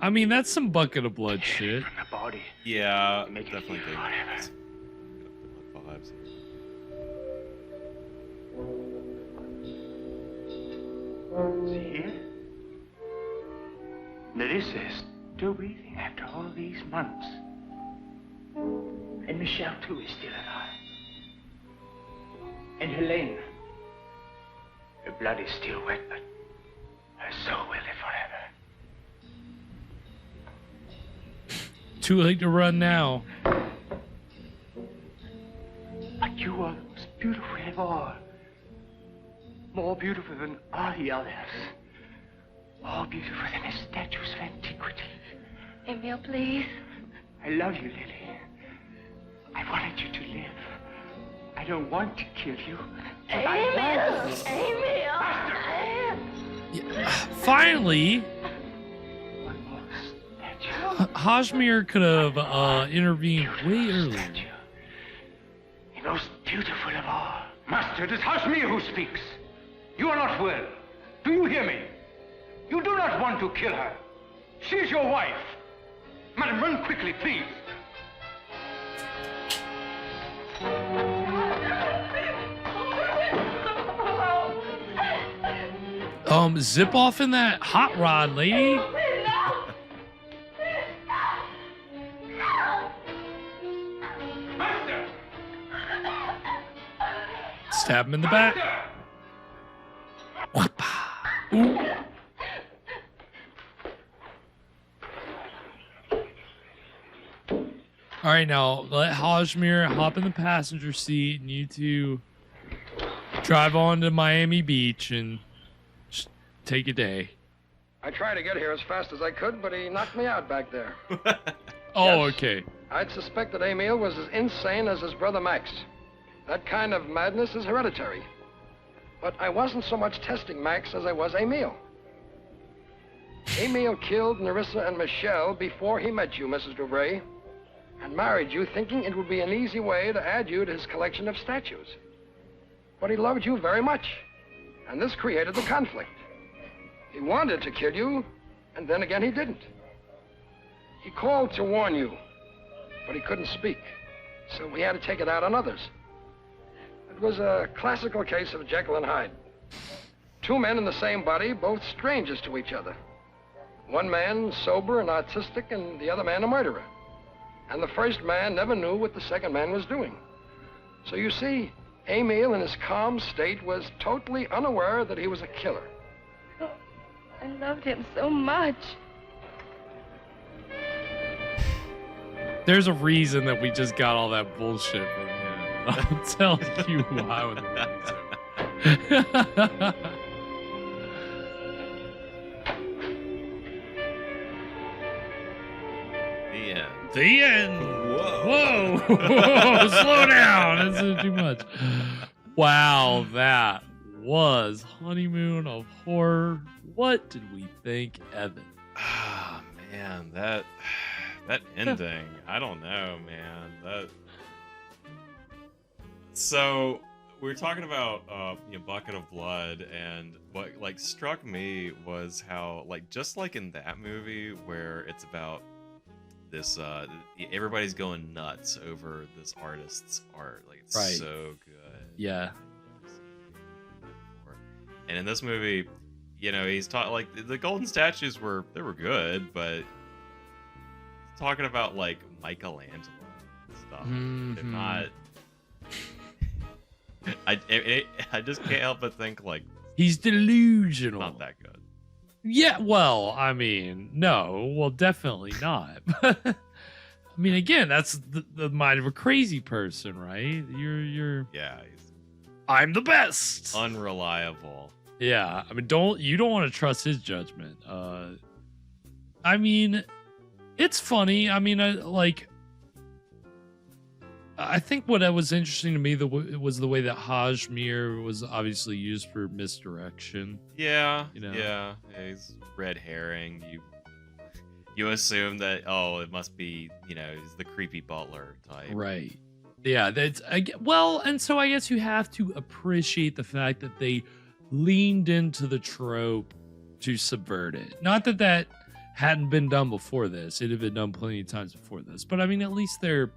[SPEAKER 9] I mean, that's some bucket of blood shit.
[SPEAKER 13] From the body.
[SPEAKER 10] Yeah,
[SPEAKER 13] Make it
[SPEAKER 10] definitely
[SPEAKER 13] live
[SPEAKER 10] think
[SPEAKER 13] forever.
[SPEAKER 10] vibes.
[SPEAKER 13] See here? Nerissa is still breathing after all these months. And Michelle, too, is still alive. And Helene. Her blood is still wet, but her soul will live forever.
[SPEAKER 9] Too late to run now.
[SPEAKER 13] But you are the most beautiful of all. More beautiful than all the others. More beautiful than the statues of antiquity.
[SPEAKER 1] Emil, please.
[SPEAKER 13] I love you, Lily. I wanted you to live. I don't want to kill you. But I want you.
[SPEAKER 1] Emil!
[SPEAKER 9] Finally, Hajmir could have intervened way earlier.
[SPEAKER 13] The most beautiful of all. Master, it is Hashmir who speaks. You are not well. Do you hear me? You do not want to kill her. She is your wife. Madam, run quickly, please.
[SPEAKER 9] Zip off in that hot rod, lady. Stab him in the back. Ooh. All right, now let Hajmir hop in the passenger seat, and you two drive on to Miami Beach and just take a day.
[SPEAKER 20] I tried to get here as fast as I could, but he knocked me out back there.
[SPEAKER 9] Oh, okay.
[SPEAKER 20] I'd suspect that Emil was as insane as his brother Max. That kind of madness is hereditary. But I wasn't so much testing Max as I was Emil. Emil killed Nerissa and Michelle before he met you, Mrs. Dubray, and married you thinking it would be an easy way to add you to his collection of statues. But he loved you very much, and this created the conflict. He wanted to kill you, and then again he didn't. He called to warn you, but he couldn't speak, so we had to take it out on others. It was a classical case of Jekyll and Hyde. Two men in the same body, both strangers to each other. One man sober and artistic, and the other man a murderer. And the first man never knew what the second man was doing. So you see, Emil in his calm state was totally unaware that he was a killer.
[SPEAKER 15] I loved him so much.
[SPEAKER 9] There's a reason that we just got all that bullshit from him. I'll tell you why when the movie's over.
[SPEAKER 10] The end.
[SPEAKER 9] The end.
[SPEAKER 10] Whoa.
[SPEAKER 9] Whoa. Slow down. This is too much. Wow, that was Honeymoon of Horror. What did we think, Evan?
[SPEAKER 10] Ah, man, that ending. I don't know, man. So we were talking about Bucket of Blood, and what like struck me was how just like in that movie where it's about this everybody's going nuts over this artist's art. Like it's
[SPEAKER 9] Right.
[SPEAKER 10] so good.
[SPEAKER 9] Yeah.
[SPEAKER 10] And in this movie, he's taught like the golden statues were good, but he's talking about like Michelangelo and stuff. They're not. I just can't help but think like
[SPEAKER 9] He's delusional.
[SPEAKER 10] not that good.
[SPEAKER 9] Yeah, well, I mean, no, well, definitely not. I mean, again, that's the mind of a crazy person, right? You're.
[SPEAKER 10] Yeah, he's
[SPEAKER 9] I'm the best.
[SPEAKER 10] unreliable.
[SPEAKER 9] Yeah, I mean, you don't want to trust his judgment. I mean, it's funny. I mean, I think what was interesting to me was the way that Hajmir was obviously used for misdirection.
[SPEAKER 10] Yeah,
[SPEAKER 9] You know?
[SPEAKER 10] yeah, he's red herring. You assume that it must be he's the creepy butler type.
[SPEAKER 9] Right. Yeah, and so I guess you have to appreciate the fact that they leaned into the trope to subvert it. Not that hadn't been done before this. It had been done plenty of times before this. But I mean, at least they're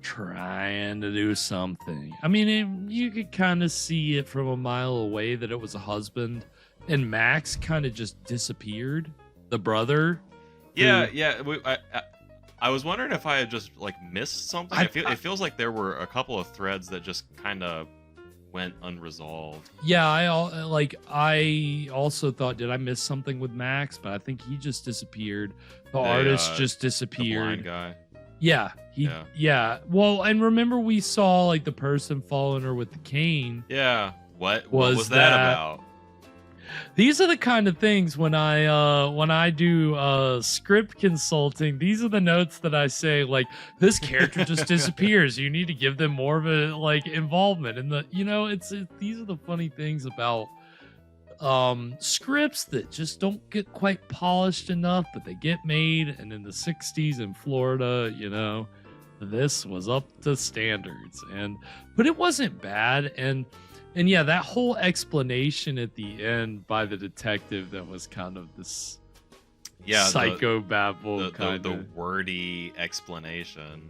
[SPEAKER 9] trying to do something. I mean, you could kind of see it from a mile away that it was a husband, and Max kind of just disappeared. The brother.
[SPEAKER 10] Yeah, yeah. I was wondering if I had just missed something. It feels like there were a couple of threads that just kind of went unresolved.
[SPEAKER 9] Yeah, I also thought, did I miss something with Max? But I think he just disappeared. The artist just disappeared.
[SPEAKER 10] The blind guy.
[SPEAKER 9] Yeah, yeah. Well, and remember we saw the person following her with the cane.
[SPEAKER 10] Yeah. What was that about?
[SPEAKER 9] These are the kind of things when I do script consulting. These are the notes that I say, this character just disappears. You need to give them more of a involvement. And these are the funny things about scripts that just don't get quite polished enough, but they get made. And in the 60s in Florida, this was up to standards. But it wasn't bad. And yeah, that whole explanation at the end by the detective that was kind of this psychobabble kind
[SPEAKER 10] the
[SPEAKER 9] of
[SPEAKER 10] wordy explanation.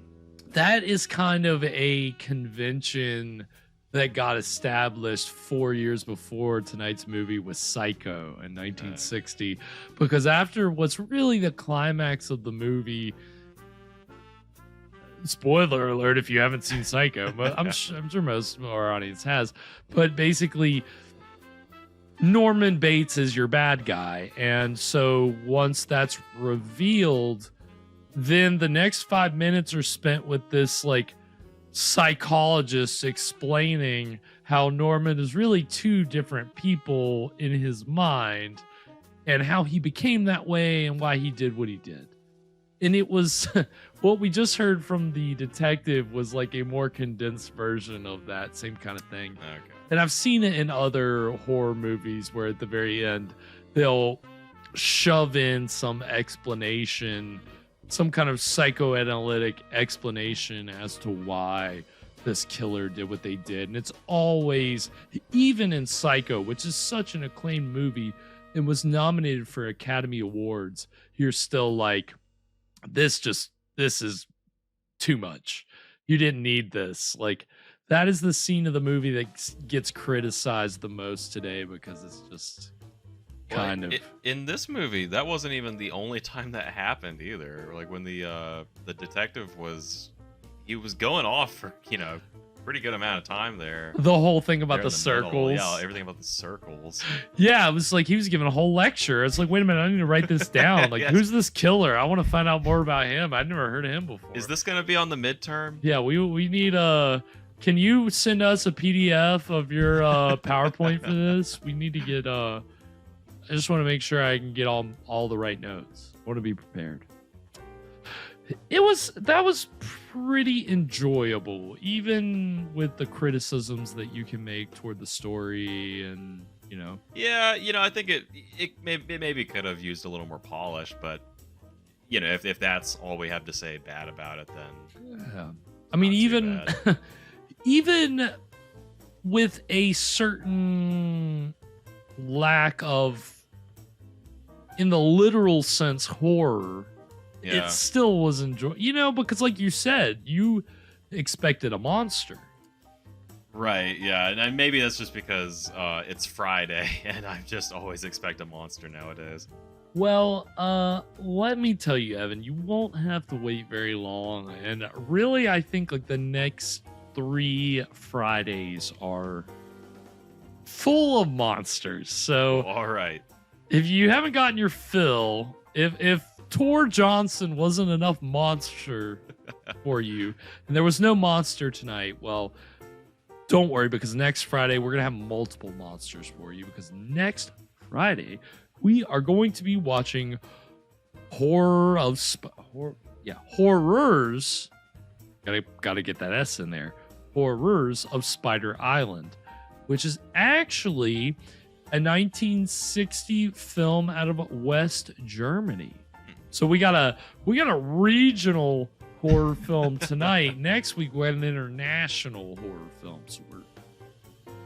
[SPEAKER 9] That is kind of a convention that got established 4 years before tonight's movie was Psycho in 1960. Because after what's really the climax of the movie, spoiler alert if you haven't seen Psycho, but I'm sure most of our audience has. But basically, Norman Bates is your bad guy. And so once that's revealed, then the next 5 minutes are spent with this psychologist explaining how Norman is really two different people in his mind and how he became that way and why he did what he did. And it was what we just heard from the detective was a more condensed version of that same kind of thing.
[SPEAKER 10] Okay.
[SPEAKER 9] And I've seen it in other horror movies where at the very end they'll shove in some explanation, some kind of psychoanalytic explanation as to why this killer did what they did. And it's always, even in Psycho, which is such an acclaimed movie and was nominated for Academy Awards, you're still this is too much. You didn't need this. That is the scene of the movie that gets criticized the most today because it's just kind of
[SPEAKER 10] in this movie. That wasn't even the only time that happened either. When the detective was going off for pretty good amount of time there.
[SPEAKER 9] The whole thing about
[SPEAKER 10] There
[SPEAKER 9] the
[SPEAKER 10] in middle.
[SPEAKER 9] circles.
[SPEAKER 10] Yeah, everything about the circles.
[SPEAKER 9] Yeah, it was like he was giving a whole lecture. It's like, wait a minute, I need to write this down. Like,
[SPEAKER 10] Yes.
[SPEAKER 9] who's this killer? I want to find out more about him. I'd never heard of him before.
[SPEAKER 10] Is this going to be on the midterm?
[SPEAKER 9] Yeah, we need can you send us a PDF of your PowerPoint for this? We need to get I just want to make sure I can get all the right notes. I want to be prepared. That was pretty enjoyable, even with the criticisms that you can make toward the story and, you know.
[SPEAKER 10] Yeah, I think it maybe could have used a little more polish, but if that's all we have to say bad about it, then
[SPEAKER 9] yeah. I mean, even with a certain lack of, in the literal sense, horror,
[SPEAKER 10] Yeah.
[SPEAKER 9] it still was enjoyable. Because like you said, you expected a monster.
[SPEAKER 10] Right, yeah, and maybe that's just because it's Friday, and I just always expect a monster nowadays.
[SPEAKER 9] Well, let me tell you, Evan, you won't have to wait very long. And really, I think like the next 3 Fridays are full of monsters. So,
[SPEAKER 10] all right.
[SPEAKER 9] If you haven't gotten your fill, if Tor Johnson wasn't enough monster for you, and there was no monster tonight, well, don't worry, because next Friday we're gonna have multiple monsters for you. Because next Friday we are going to be watching horrors. Gotta get that S in there. Horrors of Spider Island, which is actually a 1960 film out of West Germany. So we got a regional horror film tonight. Next week we have an international horror film. So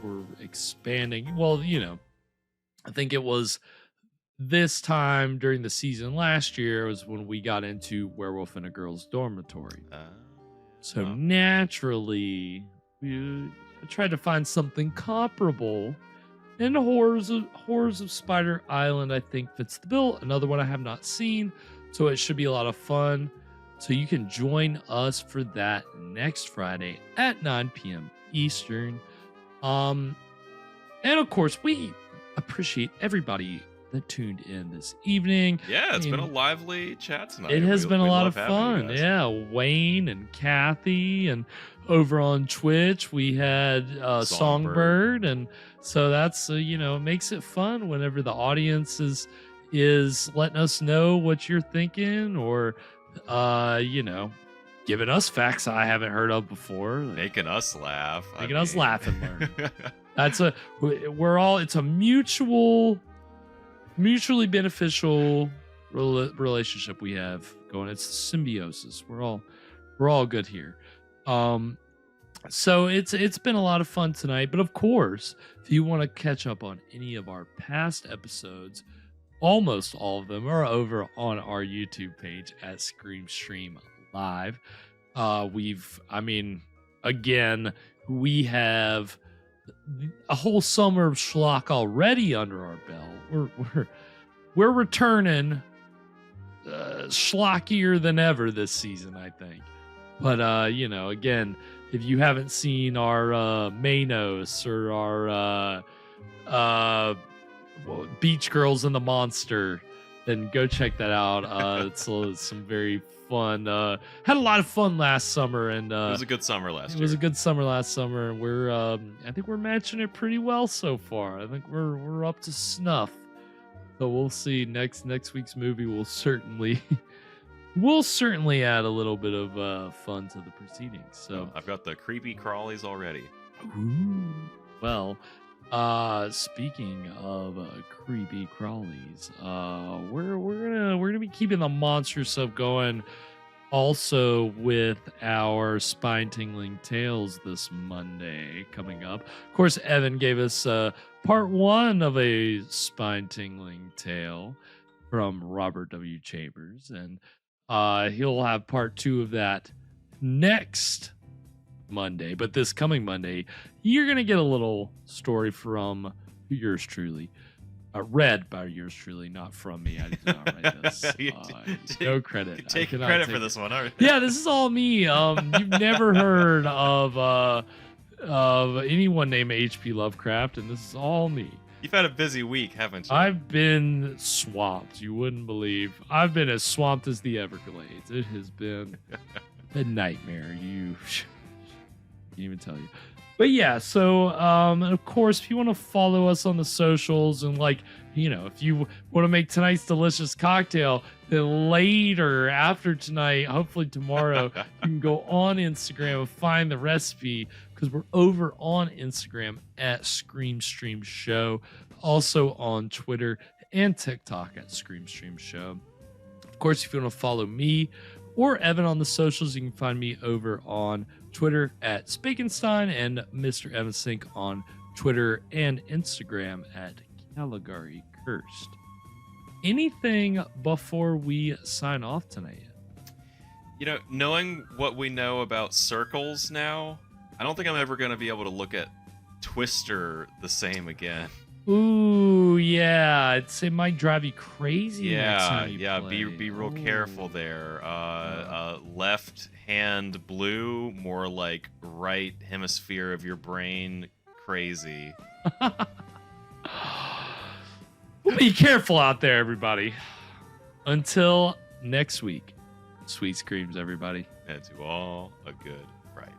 [SPEAKER 9] we're expanding. Well, I think it was this time during the season last year was when we got into Werewolf in a Girl's Dormitory. So naturally, I tried to find something comparable. And Horrors of Spider Island, I think, fits the bill. Another one I have not seen, so it should be a lot of fun. So you can join us for that next Friday at 9 p.m. Eastern. And of course, we appreciate everybody that tuned in this evening.
[SPEAKER 10] Yeah, it's been a lively chat tonight.
[SPEAKER 9] It has been a lot
[SPEAKER 10] love
[SPEAKER 9] of
[SPEAKER 10] having
[SPEAKER 9] fun.
[SPEAKER 10] you guys.
[SPEAKER 9] Yeah, Wayne and Kathy, and over on Twitch we had Songbird, and so that's it makes it fun whenever the audience is letting us know what you're thinking, or giving us facts I haven't heard of before,
[SPEAKER 10] making us laugh,
[SPEAKER 9] us laugh and learn. It's a mutually beneficial relationship we have going. It's symbiosis. We're all good here. So it's been a lot of fun tonight. But of course, if you want to catch up on any of our past episodes, almost all of them are over on our YouTube page at Scream Stream Live. We have a whole summer of Schlock already under our belt. We're returning schlockier than ever this season, I think. But again, if you haven't seen our Manos or our Beach Girls and the Monster, then go check that out. It's some very fun. Had a lot of fun last summer, and
[SPEAKER 10] it was a good summer last year.
[SPEAKER 9] It was a good summer last summer, and I think we're matching it pretty well so far. I think we're up to snuff. So we'll see. Next week's movie will certainly add a little bit of fun to the proceedings. So
[SPEAKER 10] I've got the creepy crawlies already.
[SPEAKER 9] Ooh. Well, speaking of creepy crawlies, we're gonna be keeping the monster stuff going. Also with our spine-tingling tales this Monday coming up. Of course, Evan gave us part 1 of a spine-tingling tale from Robert W. Chambers, and he'll have part 2 of that next Monday. But this coming Monday, you're going to get a little story from yours truly. Read by yours truly, not from me. I did not write this. No credit.
[SPEAKER 10] You take credit for this one, aren't you?
[SPEAKER 9] Yeah, this is all me. You've never heard of of anyone named H.P. Lovecraft, and this is all me.
[SPEAKER 10] You've had a busy week, haven't you?
[SPEAKER 9] I've been swamped. You wouldn't believe. I've been as swamped as the Everglades. It has been a nightmare. You can't even tell you. But yeah, so of course, if you want to follow us on the socials and if you want to make tonight's delicious cocktail, then later after tonight, hopefully tomorrow, you can go on Instagram and find the recipe because we're over on Instagram at Scream Stream Show, also on Twitter and TikTok at Scream Stream Show. Of course, if you want to follow me or Evan on the socials, you can find me over on Twitter at Spakenstein and Mr. Evan Sink on Twitter and Instagram at Caligari Cursed. Anything before we sign off tonight?
[SPEAKER 10] Knowing what we know about circles now, I don't think I'm ever going to be able to look at Twister the same again.
[SPEAKER 9] Ooh, yeah. It might drive you crazy. Next time you play.
[SPEAKER 10] Be real careful there. Left hand blue, more like right hemisphere of your brain crazy.
[SPEAKER 9] Well, be careful out there, everybody. Until next week, sweet screams, everybody.
[SPEAKER 10] And to all a good Friday.